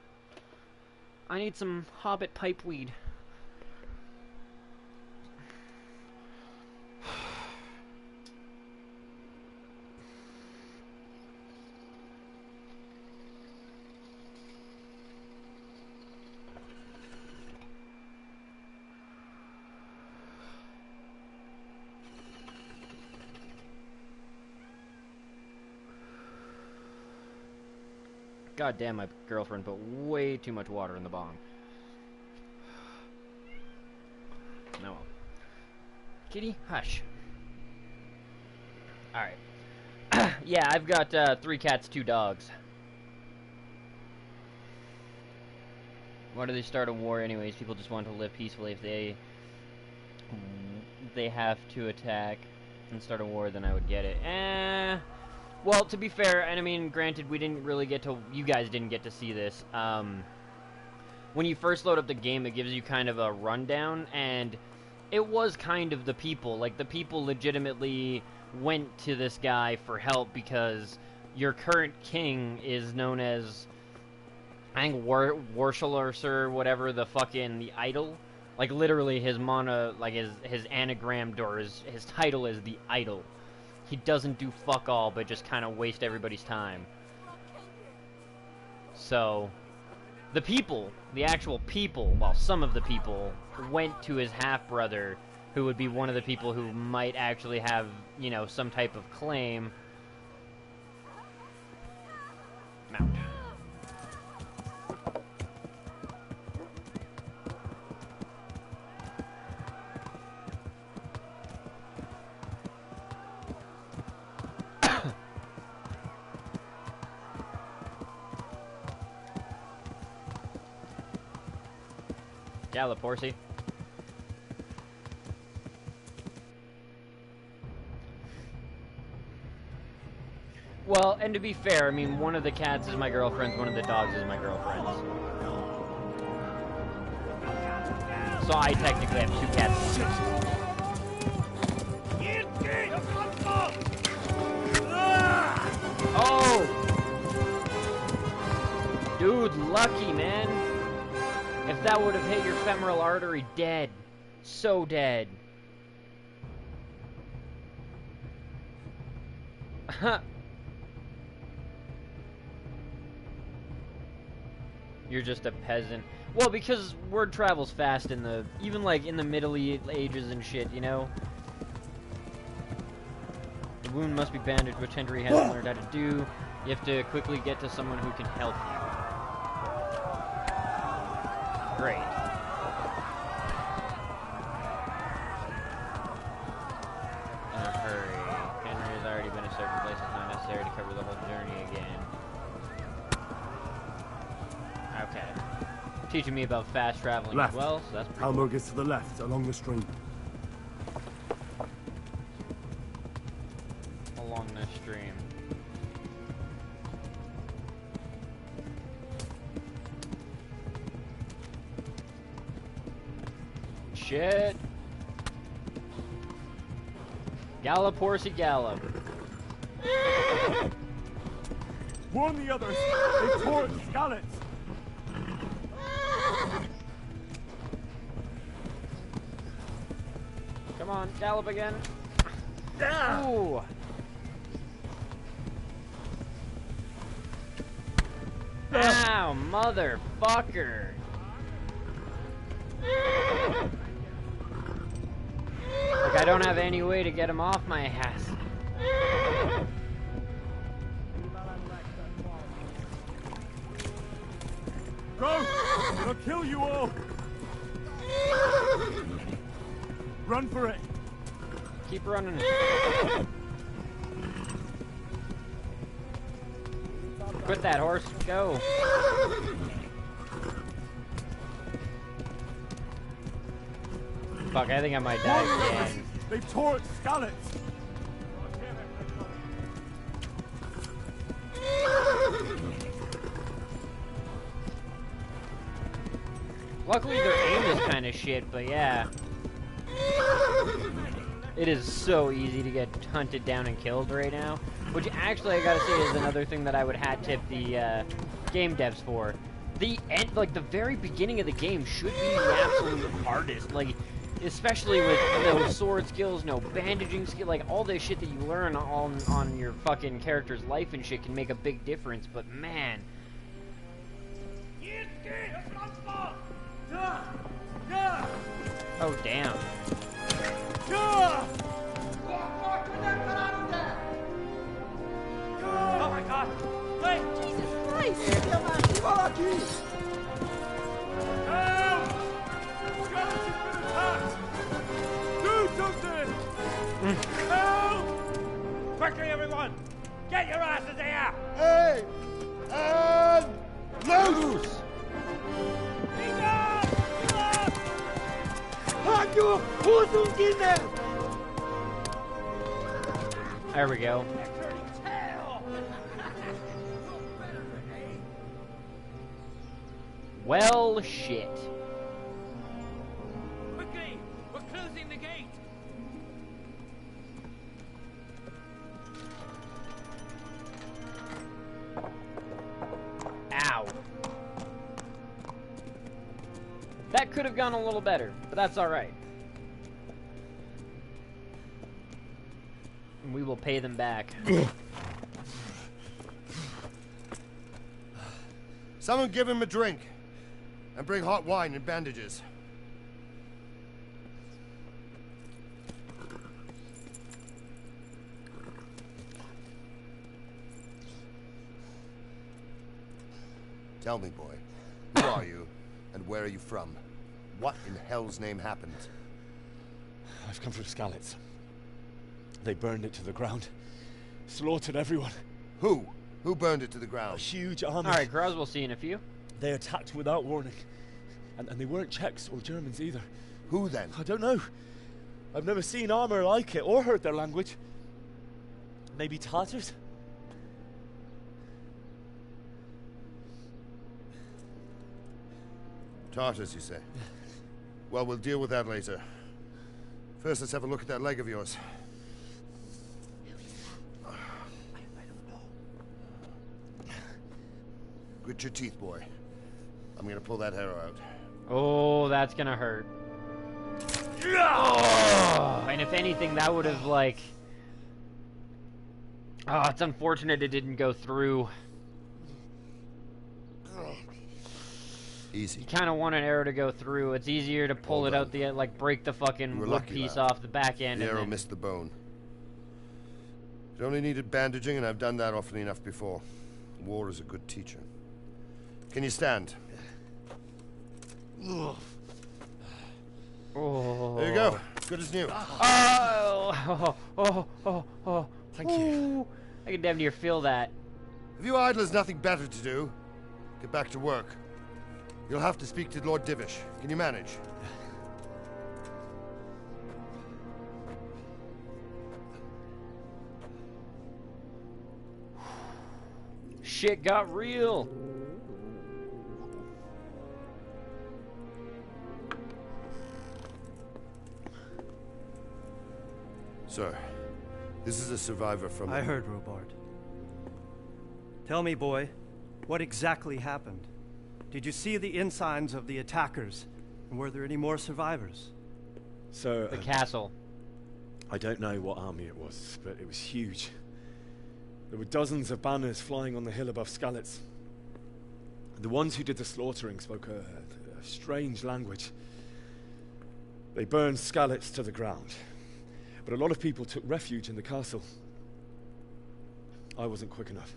I need some hobbit pipeweed. God damn, my girlfriend put way too much water in the bong. No. Well. Kitty, hush. Alright. Yeah, I've got 3 cats, 2 dogs. Why do they start a war anyways? People just want to live peacefully. If they have to attack and start a war, then I would get it. Well, to be fair, and I mean, granted, we didn't really get to... You guys didn't get to see this. When you first load up the game, it gives you kind of a rundown, and it was kind of the people. Like, the people legitimately went to this guy for help because your current king is known as... I think Warshalar, or whatever, the idol. Like, literally, his anagrammed, or his title is the idol. He doesn't do fuck all, but just kind of waste everybody's time. So, the people, the actual people, well, some of the people, went to his half-brother, who would be one of the people who might actually have, you know, some type of claim. Mount. Gallop, horsey. Well, and to be fair, I mean, one of the cats is my girlfriend's, one of the dogs is my girlfriend's. So I technically have 2 cats. Oh! Dude, lucky, man. If that would have hit your femoral artery, dead. So dead. You're just a peasant. Well, because word travels fast in the... Even, like, in the Middle Ages and shit, you know? The wound must be bandaged, which Henry hasn't learned how to do. You have to quickly get to someone who can help you. Great. In a hurry. Henry has already been a certain place. It's not necessary to cover the whole journey again. Okay. Teaching me about fast traveling Left. as well, so that's pretty cool. Hamburg is to the left, along the stream. Along the stream. Shit. Gallop, horsey, gallop. Warn the others! They tore the scallops! Come Come on, gallop again. Ooh. Ow, motherfucker. Like, I don't have any way to get him off my ass. Go! It'll kill you all! Run for it! Keep running. Quit that, horse. Go. Fuck, I think I might die again. They tore its scallops! Luckily their aim is kind of shit, but yeah. It is so easy to get hunted down and killed right now. Which actually I gotta say is another thing that I would hat tip the game devs for. The end, like the very beginning of the game should be the absolute hardest. Like, especially with no sword skills, no bandaging skill, like all this shit that you learn on your fucking character's life and shit can make a big difference, but man. Oh, damn. Oh my god! Wait! Jesus Christ! Help! Skeleton's been attacked! Do something! Help! Quickly, everyone! Get your asses here! Hey! And loose! There we go. Well, shit. Quickly! We're closing the gate! Ow. That could have gone a little better, but that's alright. And we will pay them back. Someone give him a drink. And bring hot wine and bandages. Tell me, boy, who are you, and where are you from? What in hell's name happened? I've come from Skalitz. They burned it to the ground. Slaughtered everyone. Who? Who burned it to the ground? A huge army. Alright, Groz, we'll see in a few. They attacked without warning. And they weren't Czechs or Germans either. Who then? I don't know. I've never seen armor like it or heard their language. Maybe Tatars? Tartars, you say? Well, we'll deal with that later. First, let's have a look at that leg of yours. Grit your teeth, boy. I'm gonna pull that hair out. Oh, that's gonna hurt. Oh, and if anything, that would have, like... Oh, it's unfortunate it didn't go through. Easy. You kind of want an arrow to go through. It's easier to pull it out the end, like break the fucking wood piece off the back end. The arrow missed the bone. It only needed bandaging, and I've done that often enough before. War is a good teacher. Can you stand? Oh. There you go. Good as new. Oh. Thank you. I can damn near feel that. If you idlers nothing better to do, get back to work. You'll have to speak to Lord Divish. Can you manage? Shit got real. Sir, this is a survivor from... I heard, Robard. Tell me, boy, what exactly happened? Did you see the ensigns of the attackers? And were there any more survivors? So... The castle. I don't know what army it was, but it was huge. There were dozens of banners flying on the hill above Skalitz. The ones who did the slaughtering spoke a strange language. They burned Skalitz to the ground, but a lot of people took refuge in the castle. I wasn't quick enough.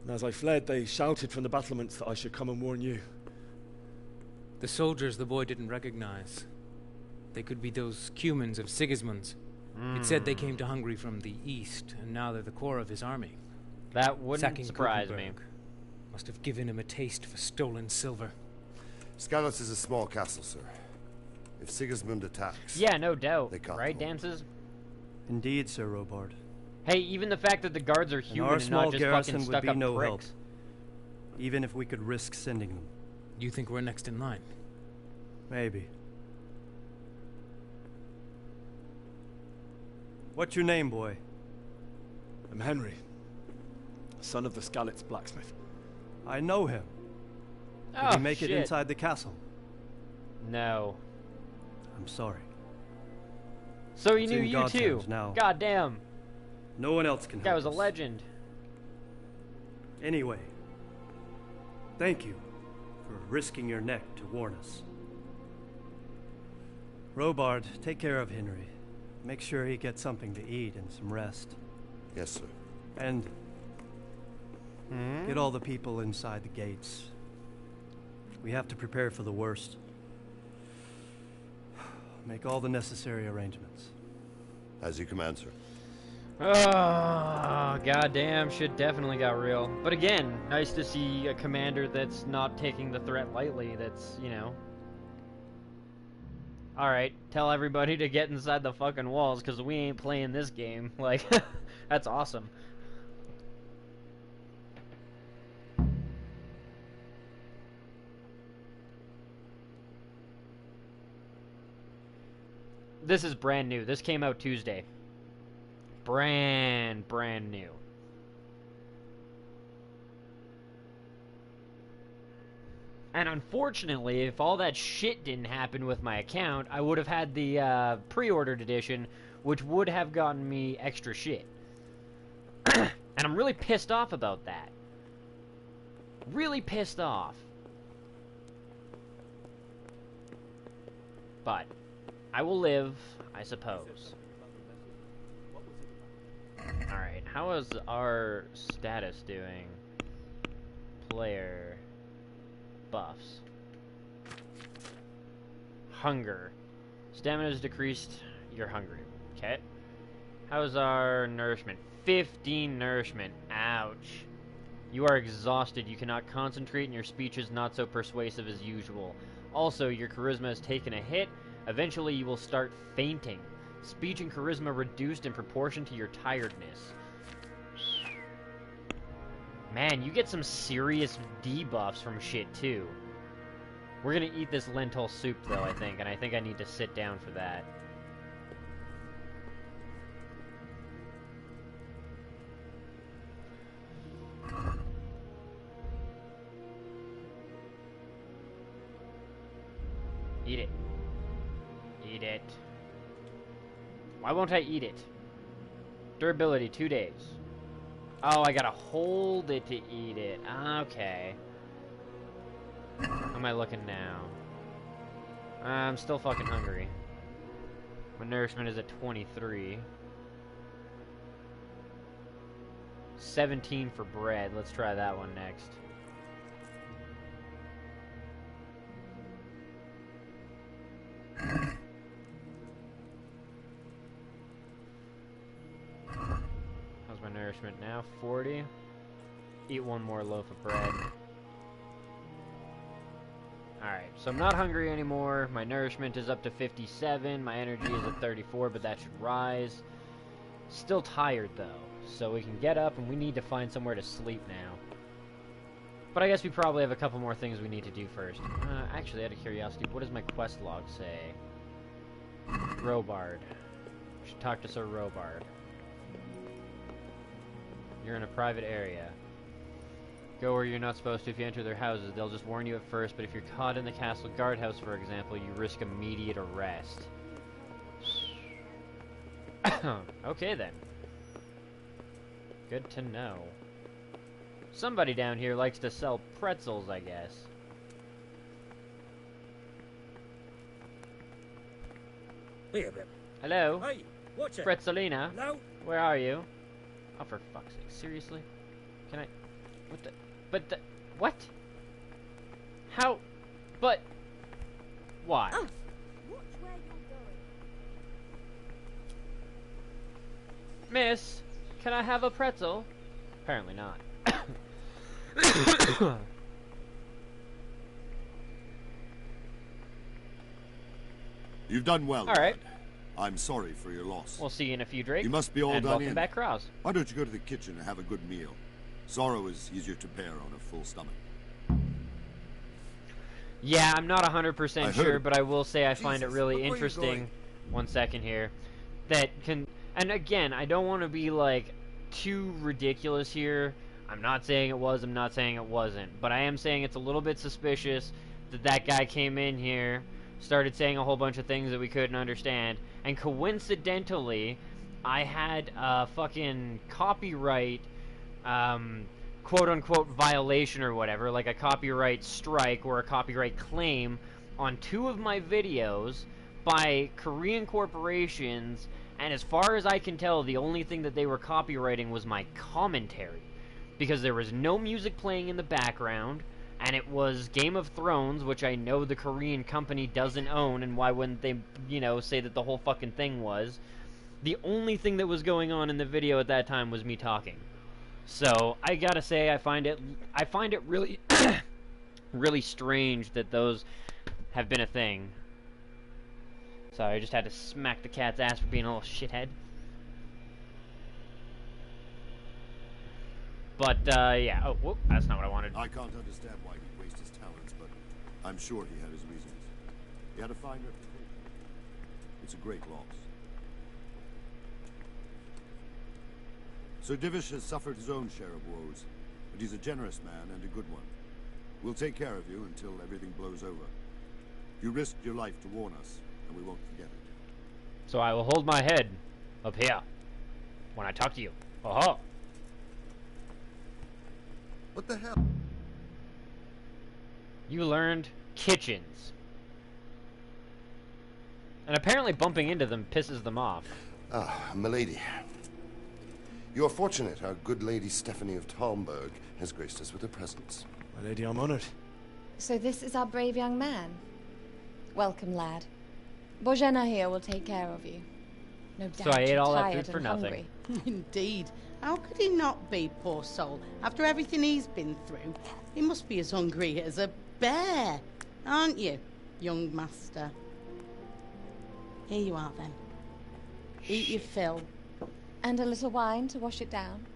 And as I fled, they shouted from the battlements that I should come and warn you. The soldiers the boy didn't recognize. They could be those Cumans of Sigismund's. It said they came to Hungary from the east, and now they're the core of his army. That wouldn't Sacking surprise me. Gutenberg must have given him a taste for stolen silver. Skalitz is a small castle, sir. If Sigismund attacks... Yeah, no doubt. They can't right, Dances? Indeed, Sir Robard. Hey, even the fact that the guards are human and not just fucking stuck up no pricks. help, even if we could risk sending them. You think we're next in line? Maybe. What's your name, boy? I'm Henry, son of the Skalitz blacksmith. I know him. Did Oh, he make shit. it inside the castle? No. I'm sorry. So he It's knew in you God's too. hands now. God damn. No one else can That guy help was a us. legend. Anyway, thank you for risking your neck to warn us. Robard, take care of Henry. Make sure he gets something to eat and some rest. Yes, sir. And get all the people inside the gates. We have to prepare for the worst. Make all the necessary arrangements. As you command, sir. Oh, goddamn, shit definitely got real. But again, nice to see a commander that's not taking the threat lightly, that's, you know... Alright, tell everybody to get inside the fucking walls, because we ain't playing this game. Like, that's awesome. This is brand new. This came out Tuesday. Brand new. And unfortunately, if all that shit didn't happen with my account, I would have had the pre-ordered edition, which would have gotten me extra shit. And I'm really pissed off about that. Really pissed off. But I will live, I suppose. Alright, how is our status doing? Player buffs. Hunger. Stamina is decreased, you're hungry. Okay. How's our nourishment? 15 nourishment. Ouch. You are exhausted, you cannot concentrate, and your speech is not so persuasive as usual. Also, your charisma has taken a hit. Eventually, you will start fainting. Speech and charisma reduced in proportion to your tiredness. Man, you get some serious debuffs from shit, too. We're gonna eat this lentil soup, though, I think, and I think I need to sit down for that. Eat it. Eat it. Why won't I eat it? Durability, 2 days. Oh, I gotta hold it to eat it. Okay. How am I looking now? I'm still fucking hungry. My nourishment is at 23. 17 for bread. Let's try that one next. How's my nourishment now? 40. Eat one more loaf of bread. Alright, so I'm not hungry anymore. My nourishment is up to 57. My energy is at 34, but that should rise. Still tired, though. So we can get up, and we need to find somewhere to sleep now. But I guess we probably have a couple more things we need to do first. Actually, out of curiosity, what does my quest log say? Robard. We should talk to Sir Robard. You're in a private area. Go where you're not supposed to if you enter their houses. They'll just warn you at first, but if you're caught in the castle guardhouse, for example, you risk immediate arrest. Okay then. Good to know. Somebody down here likes to sell pretzels, I guess. Here, Bip. Hello? Hey, watch it. Pretzelina? Hello? Where are you? Oh, for fuck's sake. Seriously? Can I... What the... But the... What? How... But... Why? Oh. Watch where you're going. Miss, can I have a pretzel? Apparently not. You've done well. All right. Lad. I'm sorry for your loss. We'll see you in a few, Drake. You must be all and done welcome in. back, Cross. Why don't you go to the kitchen and have a good meal? Sorrow is easier to bear on a full stomach. Yeah, I'm not 100% sure, heard. but I will say I find it Jesus, really look where you're interesting. going. 1 second here. That can... And again, I don't want to be, like, too ridiculous here. I'm not saying it was, I'm not saying it wasn't. But I am saying it's a little bit suspicious that that guy came in here, started saying a whole bunch of things that we couldn't understand, and coincidentally, I had a fucking copyright, quote-unquote violation or whatever, like a copyright strike or a copyright claim on 2 of my videos by Korean corporations, and as far as I can tell, the only thing that they were copywriting was my commentary. Because there was no music playing in the background, and it was Game of Thrones, which I know the Korean company doesn't own, and why wouldn't they, you know, say that the whole fucking thing was. The only thing that was going on in the video at that time was me talking. So, I gotta say, I find it really, really strange that those have been a thing. Sorry, I just had to smack the cat's ass for being a little shithead. But, yeah. Oh, whoop, that's not what I wanted. I can't understand why he'd waste his talents, but I'm sure he had his reasons. He had a fine reputation. It's a great loss. Sir Divish has suffered his own share of woes, but he's a generous man and a good one. We'll take care of you until everything blows over. You risked your life to warn us, and we won't forget it. So I will hold my head up here when I talk to you. Aha! What the hell? You learned kitchens. And apparently bumping into them pisses them off. Ah, milady. You're fortunate our good lady Stephanie of Talmberg has graced us with her presence. My lady, I'm honored. So this is our brave young man. Welcome, lad. Bojena here will take care of you. No doubt So I ate you're all that tired food for and nothing. hungry. Indeed. How could he not be, poor soul? After everything he's been through, he must be as hungry as a bear, aren't you, young master? Here you are, then. Eat your fill. And a little wine to wash it down.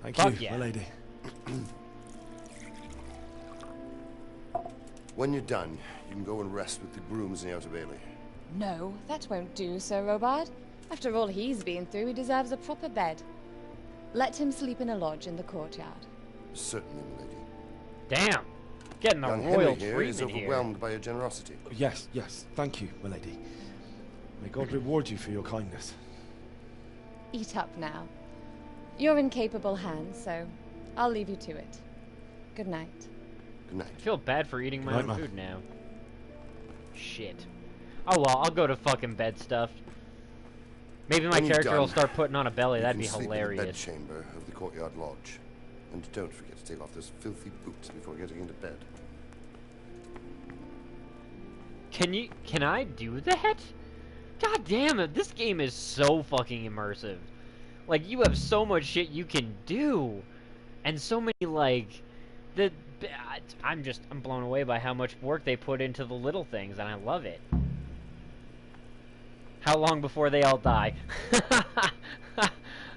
Thank Fuck you, yeah. my lady. When you're done, you can go and rest with the grooms in the Outer Bailey. No, that won't do, Sir Robard. After all he's been through, he deserves a proper bed. Let him sleep in a lodge in the courtyard. Certainly, milady. Damn! Getting the Young royal Henry here is treatment overwhelmed by your generosity. Yes, yes. Thank you, my lady. May God reward you for your kindness. Eat up now. You're in capable hands, so I'll leave you to it. Good night. Good night. I feel bad for eating my Good own night, man. food now. Shit. Oh well, I'll go to fucking bed stuff. Maybe my When you're character will done, start putting on a belly. You That'd can be sleep in the hilarious. bedchamber of the courtyard lodge. And don't forget to take off those filthy boots before getting into bed. Can I do that? God damn it, this game is so fucking immersive. Like, you have so much shit you can do. And so many, like, I'm blown away by how much work they put into the little things, and I love it. How long before they all die?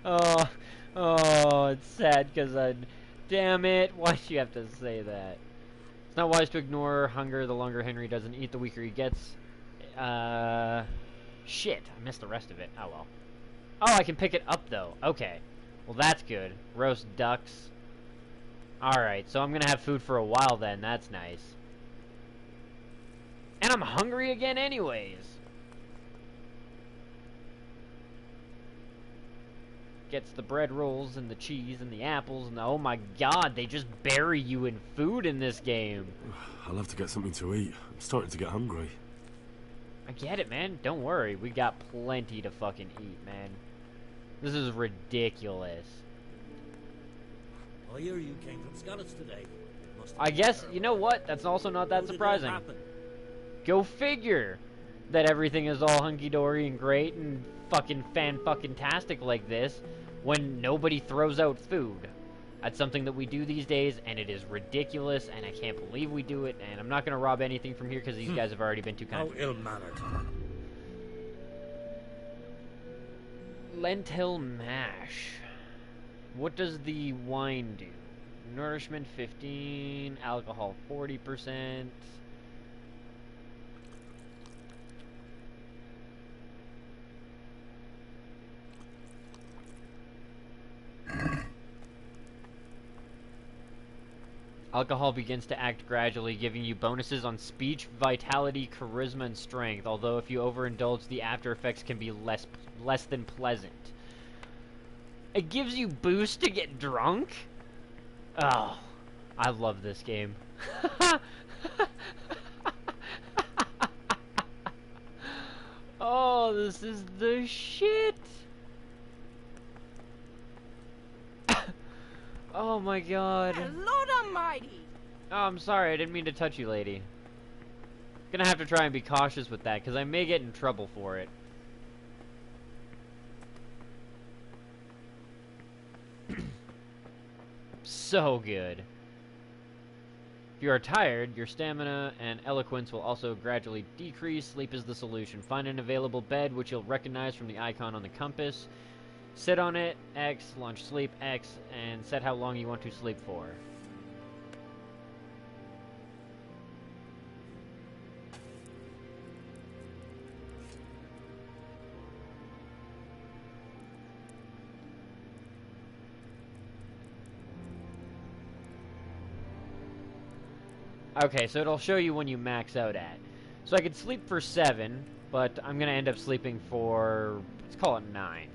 Oh, it's sad because damn it, why'd you have to say that? It's not wise to ignore hunger. The longer Henry doesn't eat, the weaker he gets. Shit, I missed the rest of it. Oh well. Oh, I can pick it up though. Okay. Well, that's good. Roast ducks. Alright, so I'm gonna have food for a while then. That's nice. And I'm hungry again anyways. gets the bread rolls and the cheese and the apples and the, oh my god, they just bury you in food in this game. I'll have to get something to eat. I'm starting to get hungry. I get it, man. Don't worry. We got plenty to fucking eat, man. This is ridiculous. I hear you came from Scarlet's today. I guess, you know what? That's also not that surprising. Go figure that everything is all hunky-dory and great and fucking fan-fucking-tastic like this when nobody throws out food. That's something that we do these days, and it is ridiculous, and I can't believe we do it, and I'm not going to rob anything from here because these guys have already been too kind. How ill-mannered. Lentil mash. What does the wine do? Nourishment 15, alcohol 40%. Alcohol begins to act gradually, giving you bonuses on speech, vitality, charisma, and strength. Although if you overindulge, the after effects can be less than pleasant. It gives you boost to get drunk? Oh, I love this game. Oh, this is the shit. Oh my god. Lord Almighty! Oh, I'm sorry, I didn't mean to touch you, lady. Gonna have to try and be cautious with that, because I may get in trouble for it. So good. If you are tired, your stamina and eloquence will also gradually decrease. Sleep is the solution. Find an available bed, which you'll recognize from the icon on the compass. Sit on it, X, launch sleep, X, and set how long you want to sleep for. Okay, so it'll show you when you max out at. So I could sleep for 7, but I'm going to end up sleeping for, let's call it 9.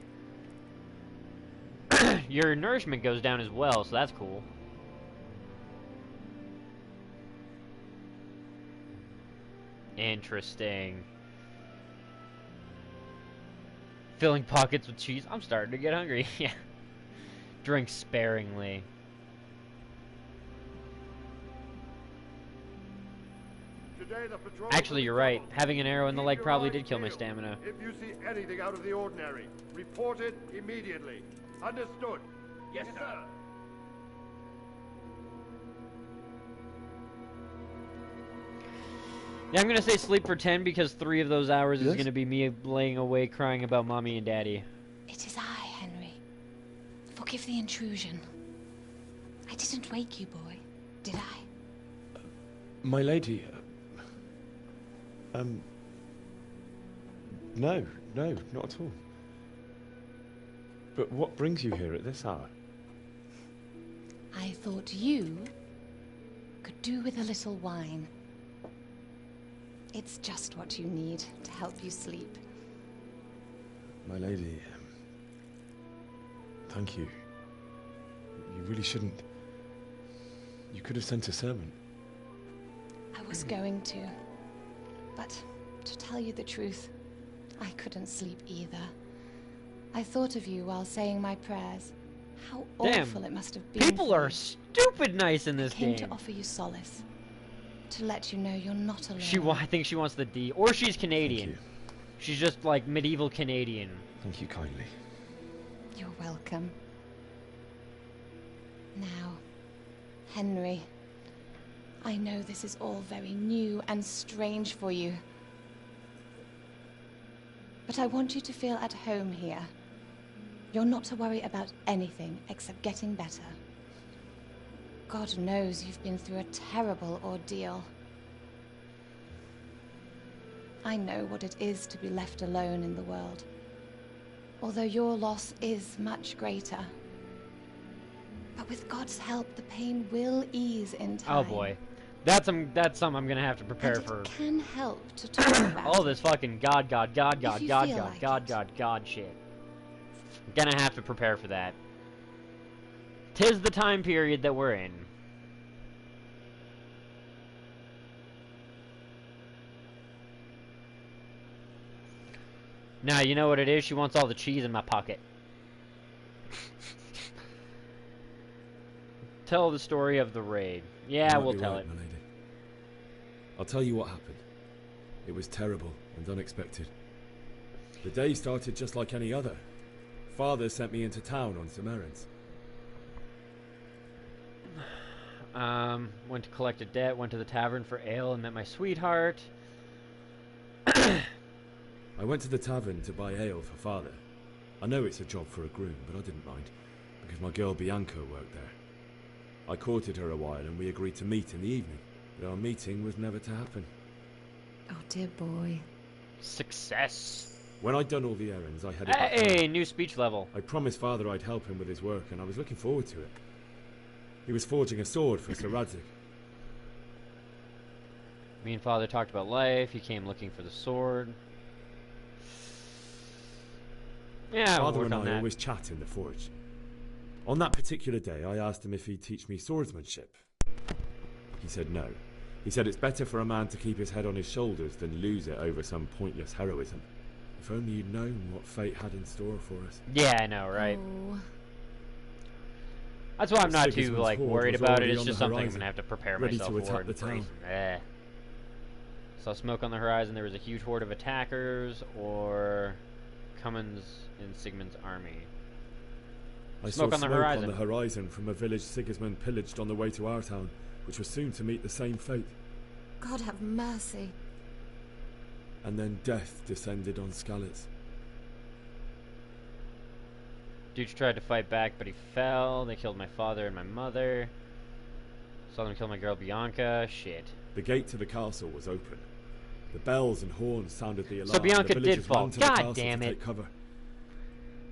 Your nourishment goes down as well, so that's cool. Interesting. Filling pockets with cheese. I'm starting to get hungry. Yeah. Drink sparingly. Actually, you're right. Having an arrow in the leg probably did kill my stamina. If you see anything out of the ordinary, report it immediately. Understood? Yes, sir. Yeah, I'm gonna say sleep for 10 because 3 of those hours is gonna be me laying awake crying about mommy and daddy. It is I, Henry. Forgive the intrusion. I didn't wake you, boy, did I? My lady, no, not at all. But what brings you here at this hour? I thought you could do with a little wine. It's just what you need to help you sleep. My lady, thank you. You really shouldn't. You could have sent a servant. I was going to. But to tell you the truth, I couldn't sleep either. I thought of you while saying my prayers. How awful it must have been. People are stupid nice in this game. I came to offer you solace. To let you know you're not alone. I think she wants the D. Or she's Canadian. She's just like medieval Canadian. Thank you kindly. You're welcome. Now, Henry, I know this is all very new and strange for you. But I want you to feel at home here. You're not to worry about anything except getting better. God knows you've been through a terrible ordeal. I know what it is to be left alone in the world. Although your loss is much greater. But with God's help, the pain will ease in time. Oh boy. That's something I'm gonna have to prepare and it for. Can help to talk about all this fucking God shit. Gonna have to prepare for that. 'Tis the time period that we're in. Now, you know what it is? She wants all the cheese in my pocket. Tell the story of the raid. Yeah, we'll tell it. My lady. I'll tell you what happened. It was terrible and unexpected. The day started just like any other. Father sent me into town on some errands. Went to collect a debt, went to the tavern for ale, and met my sweetheart. I went to the tavern to buy ale for Father. I know it's a job for a groom, but I didn't mind, because my girl Bianca worked there. I courted her a while and we agreed to meet in the evening, but our meeting was never to happen. Oh dear boy. Success. When I'd done all the errands, I headed back Hey, home. new speech level. I promised Father I'd help him with his work, and I was looking forward to it. He was forging a sword for Sir Radzig. Me and Father talked about life. He came looking for the sword. Yeah, Father we'll and work on I that. always chat in the forge. On that particular day, I asked him if he'd teach me swordsmanship. He said no. He said it's better for a man to keep his head on his shoulders than lose it over some pointless heroism. If only you'd known what fate had in store for us. Yeah, I know, right? Oh. That's why I'm not too Sigismund's like horde worried was about it. already It's on just the something I'm horizon, gonna have to prepare ready myself to for. attack the town. Saw smoke on the horizon. There was a huge horde of attackers, or Cummins in Sigmund's army. I Smoke saw on the smoke horizon. on the horizon from a village Sigismund pillaged on the way to our town, which was soon to meet the same fate. God have mercy. And then death descended on Skalitz. Dudes tried to fight back, but he fell. They killed my father and my mother. Saw them kill my girl Bianca. Shit. The gate to the castle was open. The bells and horns sounded the alarm. So Bianca the did villagers fall. ran to the God castle damn to it. take cover.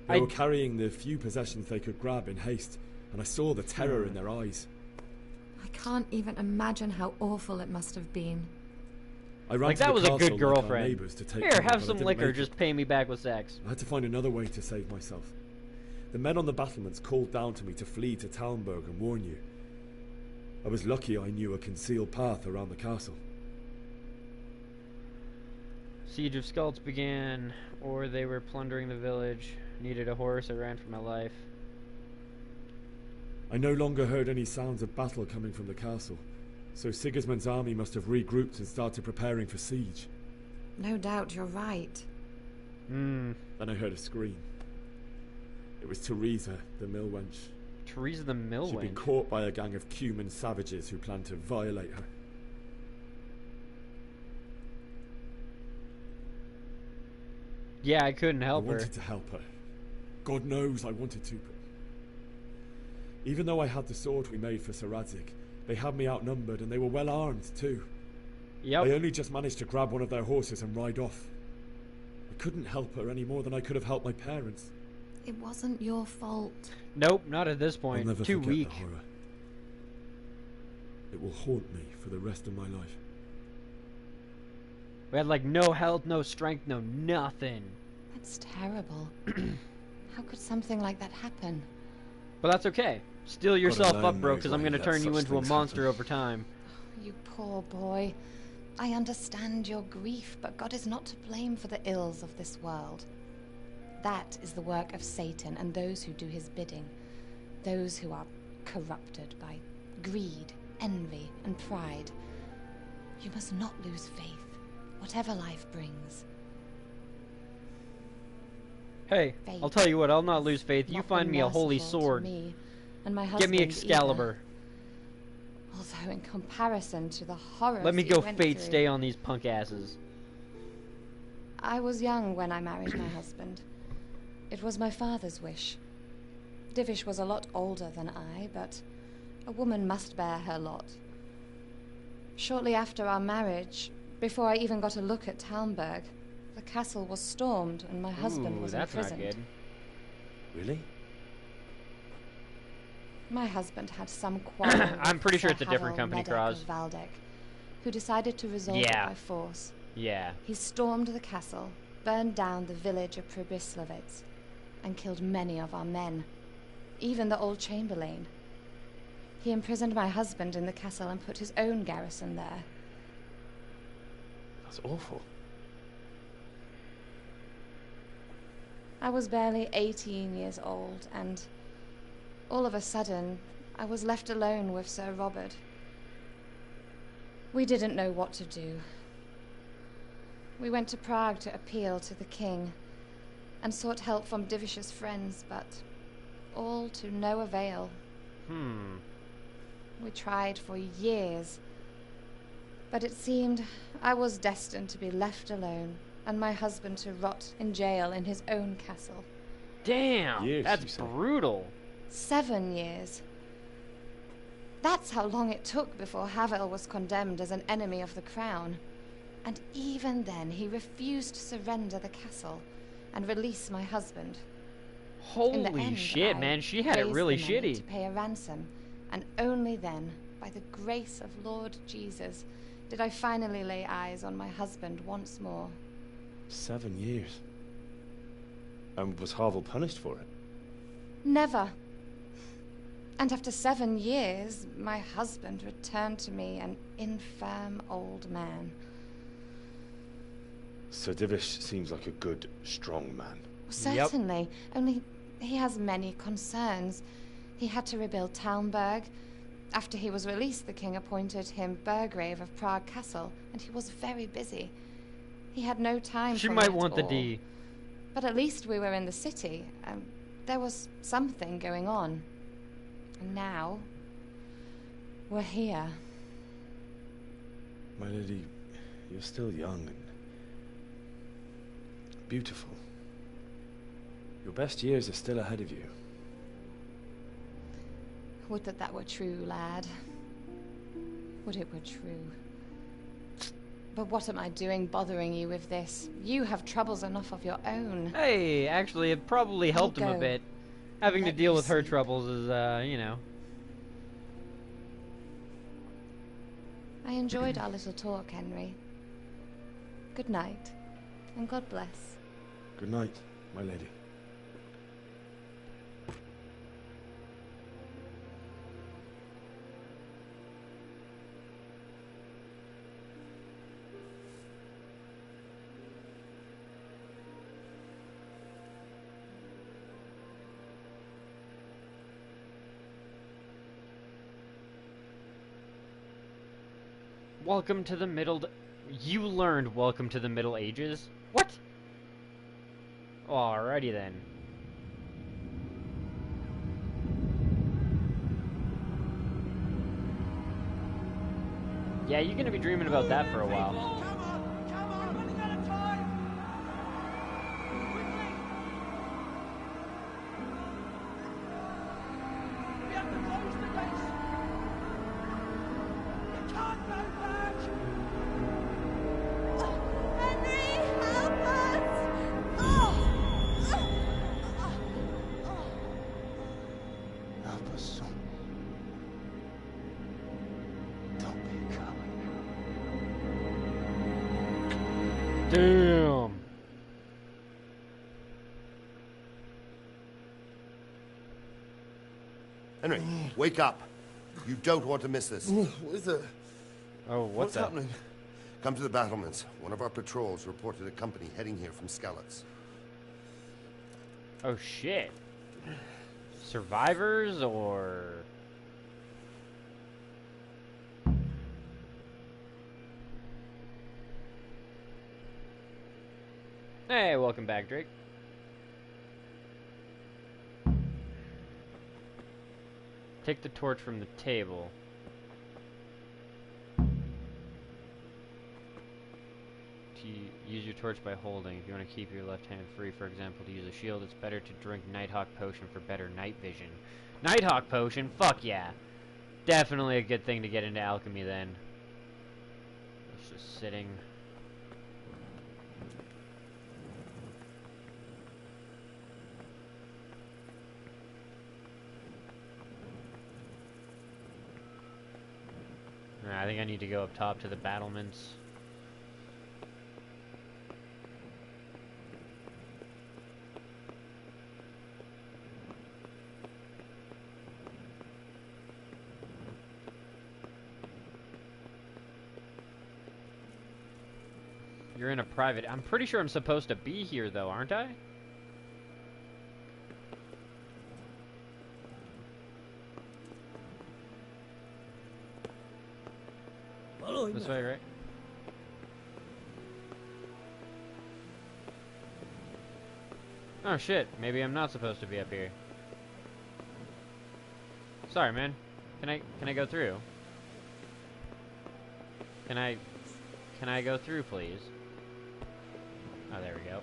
They were carrying the few possessions they could grab in haste, and I saw the terror in their eyes. I can't even imagine how awful it must have been. I ran Like to that the was a castle good like our girlfriend. neighbours to take Here, cover, have but I some didn't liquor. make it. Just pay me back with sex. I had to find another way to save myself. The men on the battlements called down to me to flee to Talmberg and warn you. I was lucky I knew a concealed path around the castle. Siege of Skults began, or they were plundering the village. Needed a horse. I ran for my life. I no longer heard any sounds of battle coming from the castle, so Sigismund's army must have regrouped and started preparing for siege. No doubt you're right. Then I heard a scream. It was Teresa, the mill wench. Teresa the mill She'd been wench? caught by a gang of Cuman savages who planned to violate her. Yeah, I couldn't help I her. wanted to help her. God knows I wanted to, but even though I had the sword we made for Sir Radzig, they had me outnumbered and they were well armed too. Yep. I only just managed to grab one of their horses and ride off. I couldn't help her any more than I could have helped my parents. It wasn't your fault. Nope, not at this point. I'll never Too forget weak. the horror. It will haunt me for the rest of my life. We had like no health, no strength, no nothing. That's terrible. How could something like that happen? But that's okay. Steel yourself alone up, bro, knows because why I'm going to let turn you such into a things monster happen. over time. You poor boy. I understand your grief, but God is not to blame for the ills of this world. That is the work of Satan and those who do his bidding. Those who are corrupted by greed, envy, and pride. You must not lose faith, whatever life brings. Hey, Faith I'll tell you what, I'll not lose faith. You Not find been me a holy merciful to sword. me and my Get me husband Excalibur. either. Although in comparison to the horrors Let me we go went fate through, stay on these punk asses. I was young when I married my husband. It was my father's wish. Divish was a lot older than I, but a woman must bear her lot. Shortly after our marriage, before I even got a look at Talmberg, the castle was stormed and my husband was that's imprisoned. not good. Really? My husband had some quarrel I'm with pretty sure Sir it's a different Havel company, Medek Cross. of Valdek, who decided to resolve Yeah. it by force. Yeah. He stormed the castle, burned down the village of Pribyslavitz, and killed many of our men, even the old Chamberlain. He imprisoned my husband in the castle and put his own garrison there. That's awful. I was barely 18 years old, and all of a sudden, I was left alone with Sir Robert. We didn't know what to do. We went to Prague to appeal to the king, and sought help from Divish's friends, but all to no avail. We tried for years, but it seemed I was destined to be left alone, and my husband to rot in jail in his own castle. Damn, that's brutal. 7 years. That's how long it took before Havel was condemned as an enemy of the crown. And even then, he refused to surrender the castle and release my husband. In the Holy end, shit, I man, she had it raised really the money shitty. to pay a ransom, and only then, by the grace of Lord Jesus, did I finally lay eyes on my husband once more. 7 years. And was Havel punished for it? Never. And after 7 years, my husband returned to me an infirm old man. Sir Divish seems like a good, strong man. Certainly, only he has many concerns. He had to rebuild Talmberg. After he was released, the king appointed him Burgrave of Prague Castle, and he was very busy. He had no time She for might me at want the all. D. But at least we were in the city. There was something going on. And now, we're here. My lady, you're still young and beautiful. Your best years are still ahead of you. Would that that were true, lad. Would it were true. But what am I doing bothering you with this? You have troubles enough of your own. Hey, actually, it probably helped him a go. bit. Having to Let deal you with her sleep. troubles is, you know. I enjoyed our little talk, Henry. Good night, and God bless. Good night, my lady. Welcome to the You learned Welcome to the Middle Ages? What? Alrighty then. Yeah, you're gonna be dreaming about that for a while. Help us, son. Don't be a coward. Damn. Henry, wake up. You don't want to miss this. What is it? Oh, What's happening? Come to the battlements. One of our patrols reported a company heading here from Skalitz. Oh shit. Survivors or... Hey, welcome back, Drake. Take the torch from the table. Use your torch by holding. If you want to keep your left hand free, for example, to use a shield, it's better to drink Nighthawk Potion for better night vision. Nighthawk Potion? Fuck yeah. Definitely a good thing to get into alchemy then. It's just sitting. I think I need to go up top to the battlements. You're in a private... I'm pretty sure I'm supposed to be here, though, aren't I? Follow This way, right? Oh, shit. Maybe I'm not supposed to be up here. Sorry, man. Can I go through? Can I go through, please? Oh, there we go.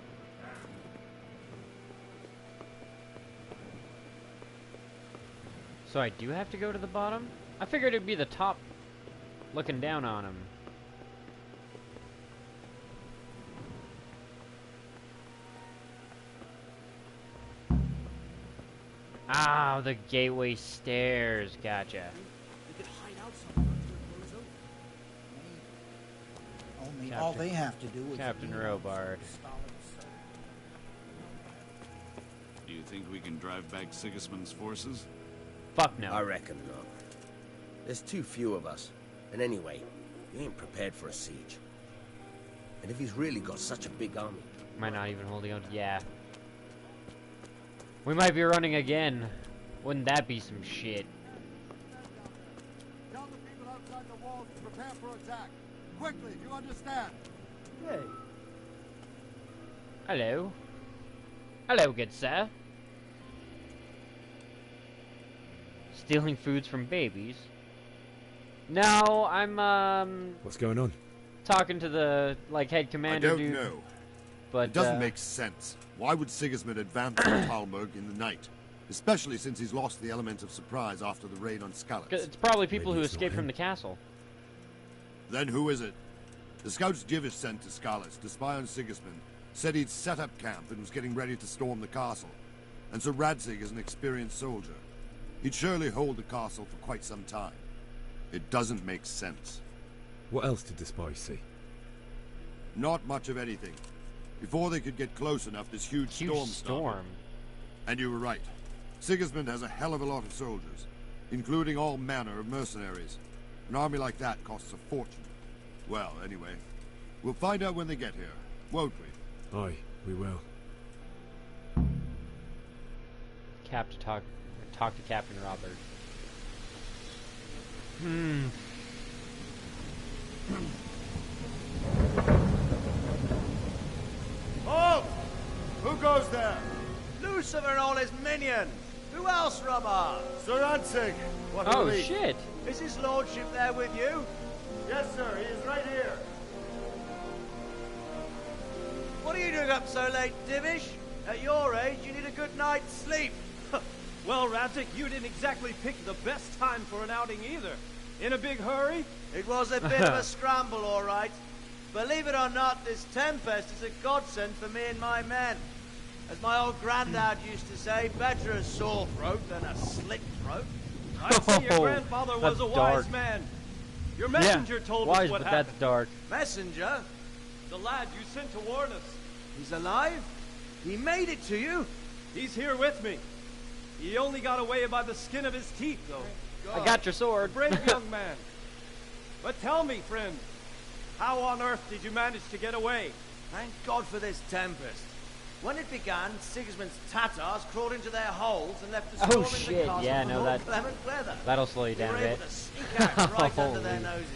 So I do have to go to the bottom? I figured it'd be the top looking down on him. Ah, the gateway stairs. Gotcha. We could hide out somewhere until it blows over. Only all they have to do is Captain Robard. Do you think we can drive back Sigismund's forces? Fuck no. I reckon not. There's too few of us. And anyway, he ain't prepared for a siege. And if he's really got such a big army... Might not even holding on. Yeah. We might be running again. Wouldn't that be some shit? Tell the people outside the walls to prepare for attack. Quickly, do you understand? Hey. Hello. Hello, good sir. Stealing foods from babies. No, I'm What's going on? talking to the head commander I don't dude. know. But it doesn't make sense. Why would Sigismund advance on Talmberg in the night? Especially since he's lost the element of surprise after the raid on Skalitz. It's probably people who escaped from the castle. Then who is it? The scouts Jivish sent to Skalitz to spy on Sigismund said he'd set up camp and was getting ready to storm the castle. And so Radzig is an experienced soldier. He'd surely hold the castle for quite some time. It doesn't make sense. What else did the spies see? Not much of anything. Before they could get close enough, this huge storm started. And you were right. Sigismund has a hell of a lot of soldiers, including all manner of mercenaries. An army like that costs a fortune. Well, anyway, we'll find out when they get here, won't we? Aye, we will. Talk to Captain Robert. Halt! Who goes there? Lucifer and all his minions! Who else, Robard? Sir Antig! What Oh, relief. shit! Is his lordship there with you? Yes, sir, he is right here. What are you doing up so late, Divish? At your age, you need a good night's sleep. Well, Radzig, you didn't exactly pick the best time for an outing either. In a big hurry? It was a bit of a scramble, all right. Believe it or not, this tempest is a godsend for me and my men. As my old granddad used to say, better a sore throat than a slit throat. I'd say your grandfather was a wise dark. man. Your messenger told us wise, what but happened. that's dark. Messenger? The lad you sent to warn us. He's alive? He made it to you? He's here with me. He only got away by the skin of his teeth, though. I got your sword. A brave young man. But tell me, friend, how on earth did you manage to get away? Thank God for this tempest. When it began, Sigismund's Tatars crawled into their holes and left the storm in shit, the castle yeah, for no, more that- clement weather. That'll slow you They down were a able bit. to sneak out right under their Holy. noses.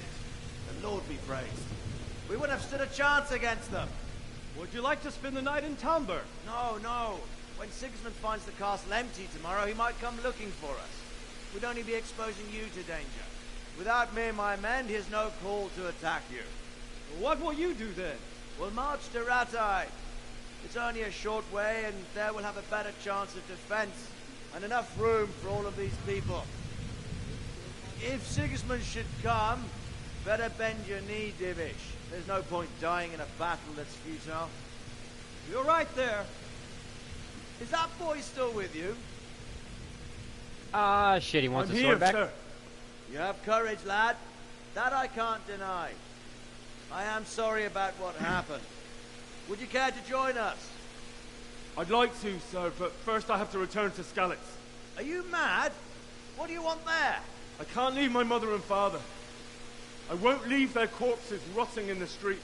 The Lord be praised. We wouldn't have stood a chance against them. Would you like to spend the night in Talmberg? No. When Sigismund finds the castle empty tomorrow, he might come looking for us. We'd only be exposing you to danger. Without me and my men, he has no call to attack you. What will you do then? We'll march to Ratai. It's only a short way, and there we'll have a better chance of defense, and enough room for all of these people. If Sigismund should come, better bend your knee, Divish. There's no point dying in a battle that's futile. You're right there. Is that boy still with you? Ah, shit, he wants I'm his here, sword back? sir. You have courage, lad. That I can't deny. I am sorry about what happened. Would you care to join us? I'd like to, sir, but first I have to return to Skalitz. Are you mad? What do you want there? I can't leave my mother and father. I won't leave their corpses rotting in the street.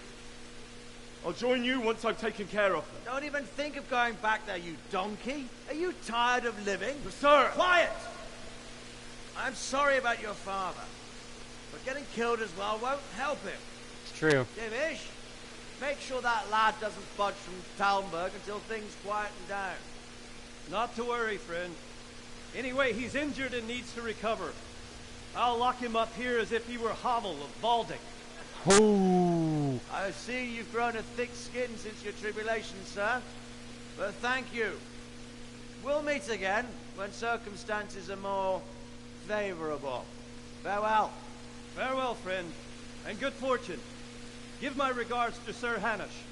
I'll join you once I've taken care of them. Don't even think of going back there, you donkey. Are you tired of living? Sir! Quiet! I'm sorry about your father, but getting killed as well won't help him. It's true. Divish, make sure that lad doesn't budge from Talmberg until things quieten down. Not to worry, friend. Anyway, he's injured and needs to recover. I'll lock him up here as if he were Havel of Balding. Oh. I see you've grown a thick skin since your tribulation, sir. But thank you. We'll meet again when circumstances are more favorable. Farewell. Farewell, friend, and good fortune. Give my regards to Sir Hanush.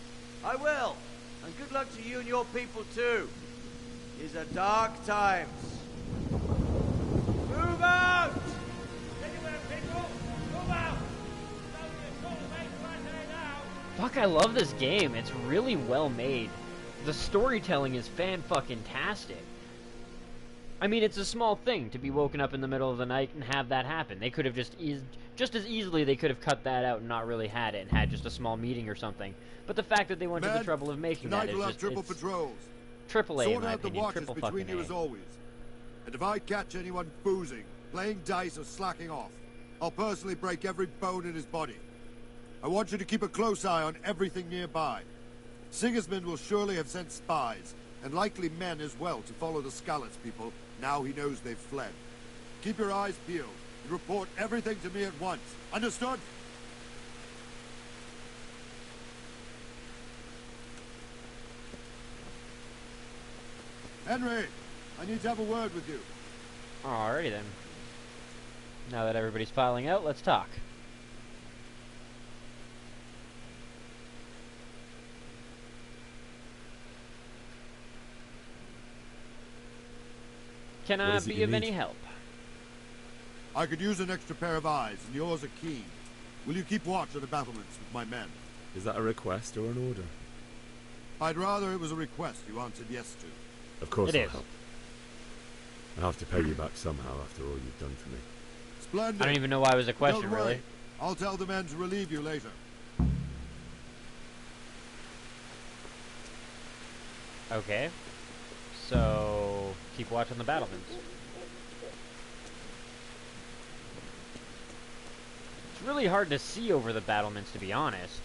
I will, and good luck to you and your people too. These are dark times. Move out! Anywhere, people! Move out! Fuck, I love this game. It's really well made. The storytelling is fan-fucking-tastic. I mean, it's a small thing to be woken up in the middle of the night and have that happen. They could have just as easily they could have cut that out and not really had it and had just a small meeting or something. But the fact that they went to the trouble of making that is just triple patrols. Triple A, in my Sort out the opinion. watches Triple between fucking you A. as always. And if I catch anyone boozing, playing dice, or slacking off, I'll personally break every bone in his body. I want you to keep a close eye on everything nearby. Sigismund will surely have sent spies, and likely men as well, to follow the Skalitz people, now he knows they've fled. Keep your eyes peeled, and report everything to me at once. Understood? Henry, I need to have a word with you. Alrighty then. Now that everybody's filing out, let's talk. Can I be of any help? I could use an extra pair of eyes, and yours are keen. Will you keep watch on the battlements with my men? Is that a request or an order? I'd rather it was a request you answered yes to. Of course I'll help. I'll have to pay you back somehow after all you've done for me. Splendid. I don't even know why it was a question, Don't worry. really. I'll tell the men to relieve you later. Okay. So, keep watch on the battlements. It's really hard to see over the battlements, to be honest.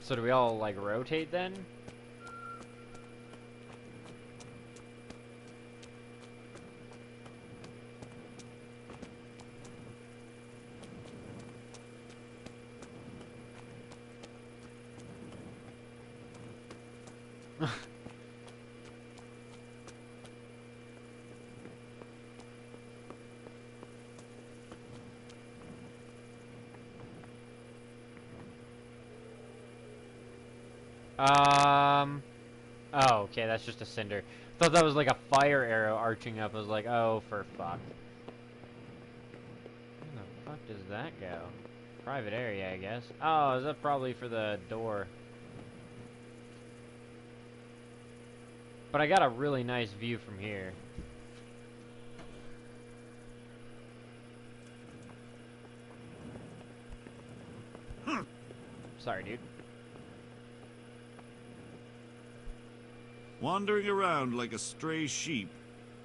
So do we all, like, rotate then? Oh, okay, that's just a cinder. Thought that was like a fire arrow arching up. I was like, oh, for fuck. Where the fuck does that go? Private area, I guess. Oh, is that probably for the door? But I got a really nice view from here. Sorry, dude. Wandering around like a stray sheep.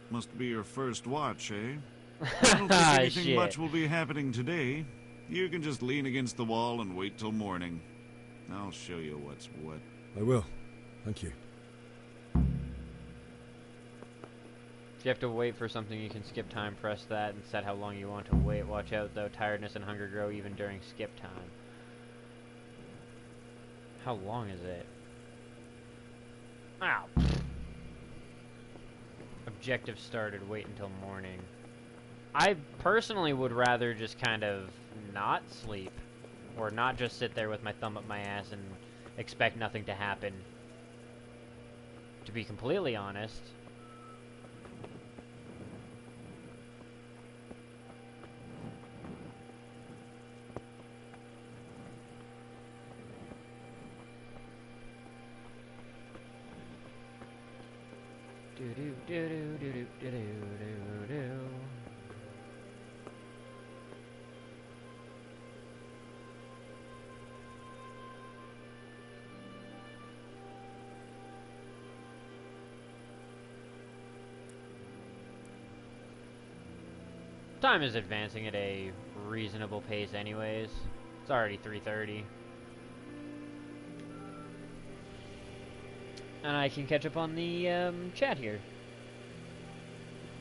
Must be your first watch, eh? I don't think anything much will be happening today. You can just lean against the wall and wait till morning. I'll show you what's what. I will. Thank you. If you have to wait for something, you can skip time, press that, and set how long you want to wait. Watch out, though. Tiredness and hunger grow even during skip time. How long is it? Ow. Objective started. Wait until morning. I personally would rather just kind of not sleep. Or not just sit there with my thumb up my ass and expect nothing to happen. To be completely honest. Time is advancing at a reasonable pace anyways. It's already 3:30. And I can catch up on the chat here.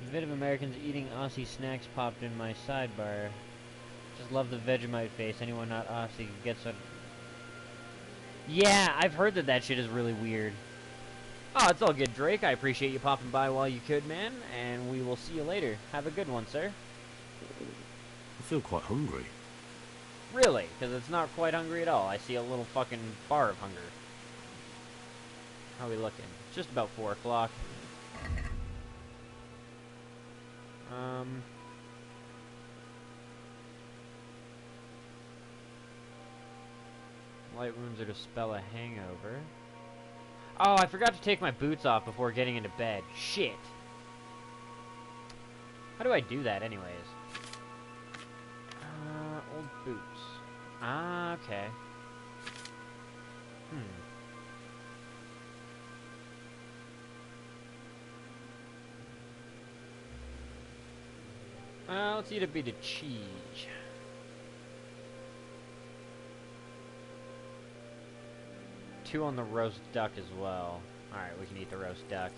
A bit of Americans eating Aussie snacks popped in my sidebar. Just love the Vegemite face. Anyone not Aussie gets what... Yeah, I've heard that that shit is really weird. Oh, it's all good, Drake. I appreciate you popping by while you could, man. And we will see you later. Have a good one, sir. I feel quite hungry. Really? Because it's not quite hungry at all. I see a little fucking bar of hunger. How are we looking? Just about 4 o'clock. Light wounds are to spell a hangover. Oh, I forgot to take my boots off before getting into bed. Shit. How do I do that anyways? Old boots. Ah, okay. Let's eat a bit of cheese. Two on the roast duck as well. Alright, we can eat the roast duck.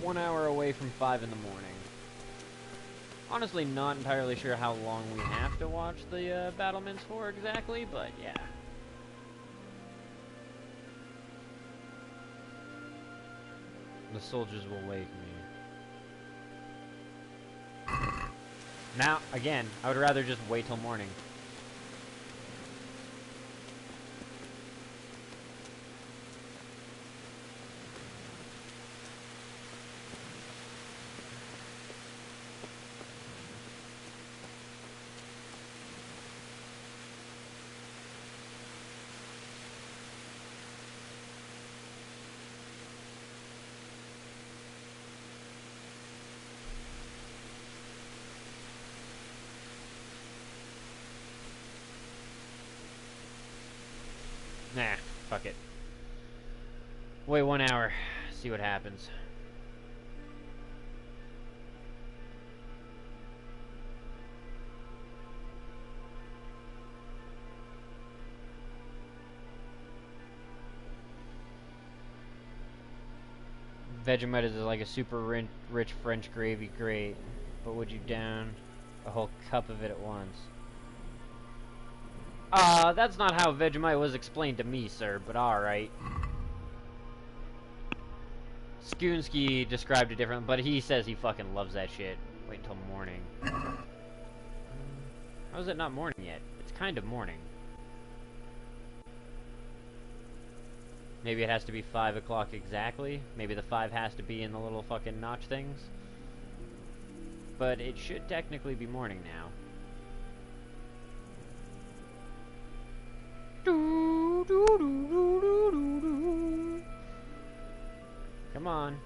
One hour away from 5 in the morning. Honestly, not entirely sure how long we have to watch the battlements for exactly, but yeah. The soldiers will wake me. Now, again, I would rather just wait till morning. Nah, fuck it. Wait 1 hour, see what happens. Vegemite is like a super rich French gravy, great. But would you down a whole cup of it at once? That's not how Vegemite was explained to me, sir, but alright. Skoonsky described it different, but he says he fucking loves that shit. Wait until morning. How is it not morning yet? It's kind of morning. Maybe it has to be 5 o'clock exactly. Maybe the 5 has to be in the little fucking notch things. But it should technically be morning now. Come on.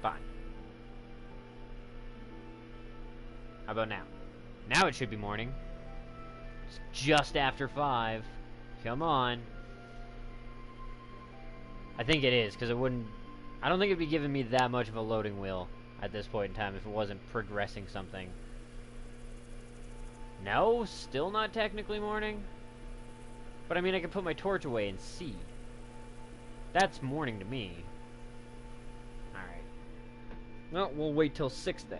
Fine. How about now? Now it should be morning. It's just after 5. Come on. I think it is, because it wouldn't... I don't think it'd be giving me that much of a loading wheel at this point in time if it wasn't progressing something. No? Still not technically morning? But I mean, I can put my torch away and see. That's morning to me. Alright. Well, we'll wait till 6 then.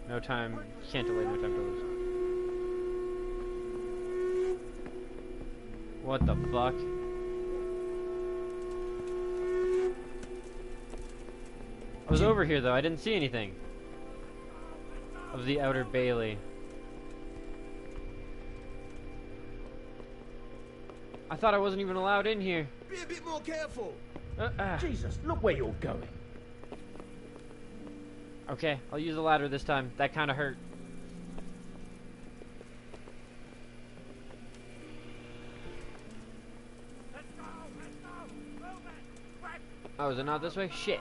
No time. Can't delay. No time to lose. What the fuck? I was over here though. I didn't see anything of the outer bailey. I thought I wasn't even allowed in here. Be a bit more careful. Jesus, look where you're going. Okay, I'll use the ladder this time. That kind of hurt. Oh, is it not this way? Shit.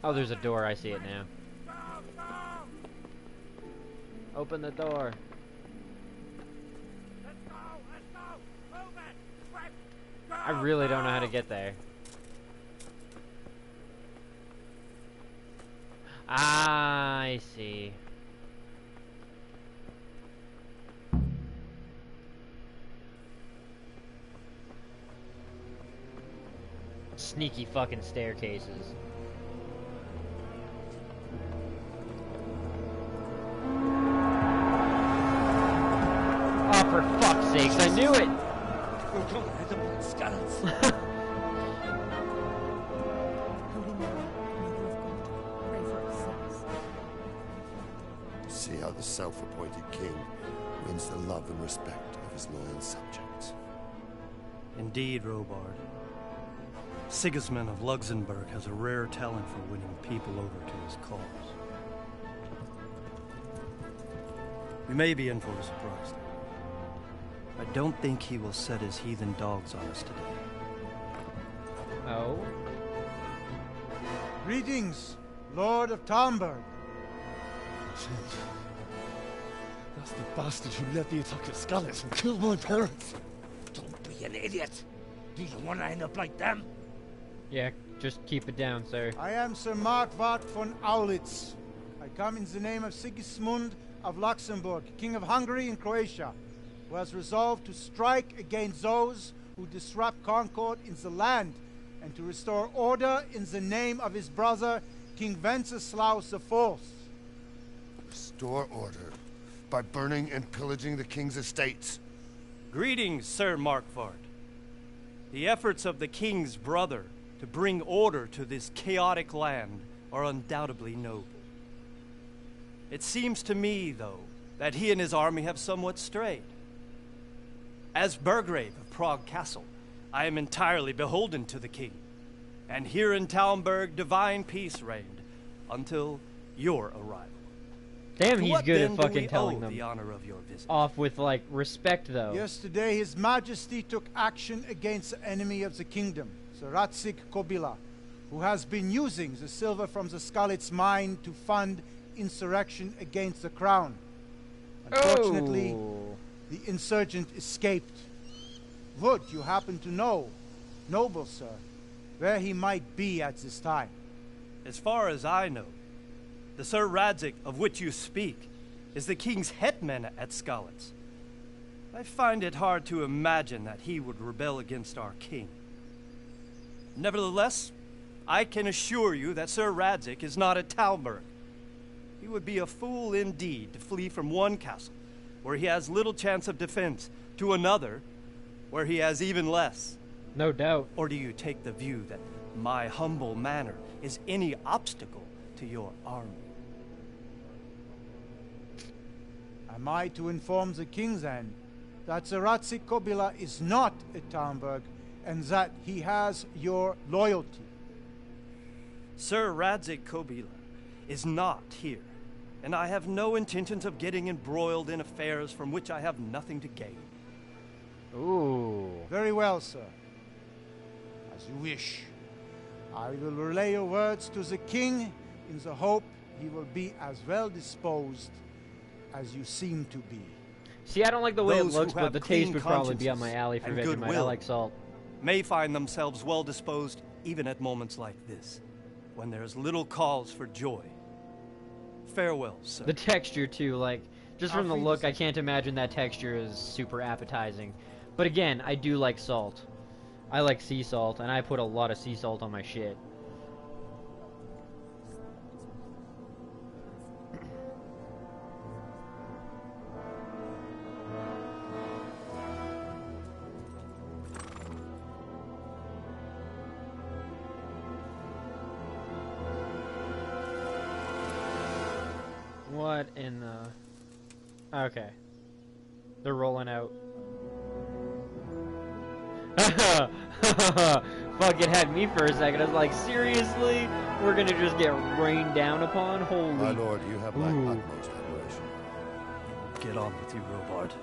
Oh, there's a door. I see it now. Open the door. I really don't know how to get there. I see. Sneaky fucking staircases. Oh, for fuck's sakes, I knew it! See how the self-appointed king wins the love and respect of his loyal subjects. Indeed, Robard. Sigismund of Luxembourg has a rare talent for winning people over to his cause. We may be in for a surprise. I don't think he will set his heathen dogs on us today. Oh? Greetings, Lord of Talmberg. That's the bastard who led the attack at Skalitz and killed my parents. Don't be an idiot. Do you want to end up like them? Yeah, just keep it down, sir. I am Sir Markvart von Aulitz. I come in the name of Sigismund of Luxembourg, King of Hungary and Croatia, who has resolved to strike against those who disrupt concord in the land and to restore order in the name of his brother, King Wenceslaus IV. Restore order by burning and pillaging the king's estates. Greetings, Sir Markvart. The efforts of the king's brother to bring order to this chaotic land are undoubtedly noble. It seems to me, though, that he and his army have somewhat strayed. As Burgrave of Prague Castle, I am entirely beholden to the king, and here in Talmberg divine peace reigned until your arrival. Damn, he's good at fucking telling them them the honor of your visit. off with, like, respect, though. Yesterday, His Majesty took action against the enemy of the kingdom, Sir Ratzik Kobila, who has been using the silver from the Skalitz mine to fund insurrection against the crown. Unfortunately, the insurgent escaped. Would you happen to know, noble sir, where he might be at this time? As far as I know, the Sir Radzik of which you speak is the king's hetman at Skalitz. I find it hard to imagine that he would rebel against our king. Nevertheless, I can assure you that Sir Radzik is not at Talmberg. He would be a fool indeed to flee from one castle, where he has little chance of defense, to another, where he has even less. No doubt. Or do you take the view that my humble manner is any obstacle to your army? Am I to inform the king, then, that Sir Ratzik Kobila is not at Talmberg, and that he has your loyalty? Sir Radzik Kobila is not here, and I have no intentions of getting embroiled in affairs from which I have nothing to gain. Ooh. Very well, sir. As you wish. I will relay your words to the king in the hope he will be as well disposed as you seem to be. See, I don't like the way Those it looks, who but have the taste would clean probably be on my alley for and Vegemite. I goodwill like salt. May find themselves well disposed even at moments like this, when there is little cause for joy. Farewell, sir. The texture, too, like, just from the Auf look, I can't imagine that texture is super appetizing. But again, I do like salt. I like sea salt, and I put a lot of sea salt on my shit. What in the... Okay. They're rolling out. Fucking had me for a second. I was like, seriously? We're gonna just get rained down upon? Holy... My lord, you have my utmost admiration. Get on with you, Robard.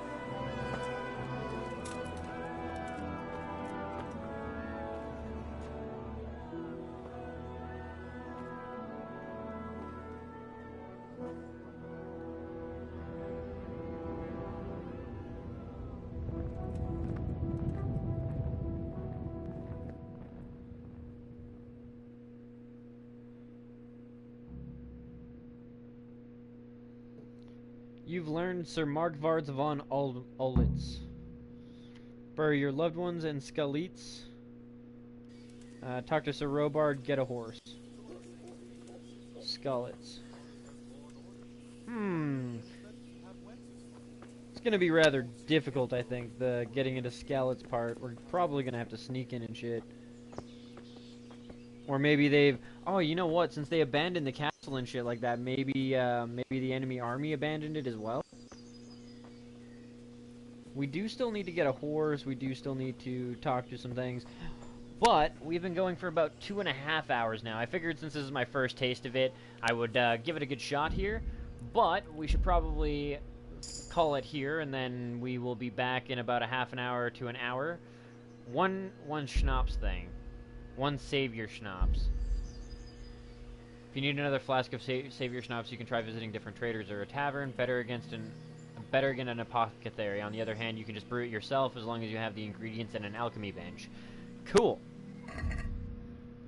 You've learned Sir Markvard's von Olitz. Bury your loved ones in Skalitz. Talk to Sir Robard, get a horse. Skalitz. It's gonna be rather difficult, I think, the getting into Skalitz part. We're probably gonna have to sneak in and shit. Or maybe they've... Oh, you know what? Since they abandoned the castle and shit like that, maybe the enemy army abandoned it as well? We do still need to get a horse. We do still need to talk to some things. But we've been going for about 2.5 hours now. I figured since this is my first taste of it, I would give it a good shot here. But we should probably call it here, and then we will be back in about a half an hour to an hour. One schnapps thing. One savior schnapps. If you need another flask of savior schnapps, you can try visiting different traders or a tavern. Better against an apothecary. On the other hand, you can just brew it yourself as long as you have the ingredients and an alchemy bench. Cool.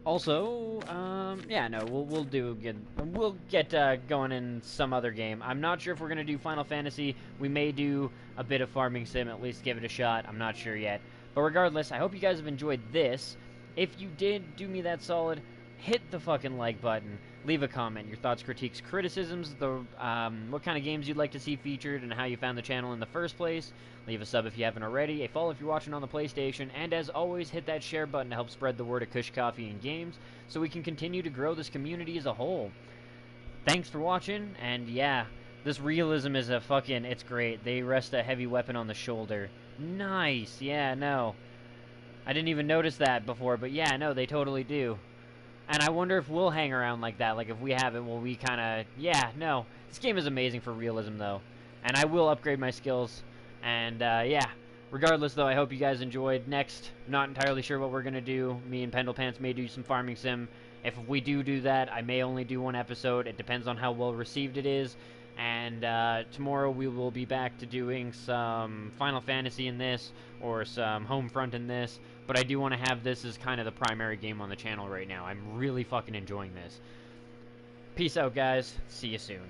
Also, yeah, no, we'll get going in some other game. I'm not sure if we're gonna do Final Fantasy. We may do a bit of farming sim, at least give it a shot. I'm not sure yet. But regardless, I hope you guys have enjoyed this. If you did, do me that solid. Hit the fucking like button. Leave a comment. Your thoughts, critiques, criticisms, what kind of games you'd like to see featured, and how you found the channel in the first place. Leave a sub if you haven't already, a follow if you're watching on the PlayStation, and as always, hit that share button to help spread the word of Kush Coffee and Games, so we can continue to grow this community as a whole. Thanks for watching, and yeah, this realism is it's great. They rest a heavy weapon on the shoulder. Nice, yeah, no. I didn't even notice that before, but yeah, no, they totally do. And I wonder if we'll hang around like that. Like, if we have it, will we kind of... Yeah, no. This game is amazing for realism, though. And I will upgrade my skills. And, yeah. Regardless, though, I hope you guys enjoyed. Next, not entirely sure what we're going to do. Me and Pendlepants may do some farming sim. If we do that, I may only do one episode. It depends on how well received it is. And tomorrow we will be back to doing some Final Fantasy in this, or some Homefront in this. But I do want to have this as kind of the primary game on the channel right now. I'm really fucking enjoying this. Peace out, guys. See you soon.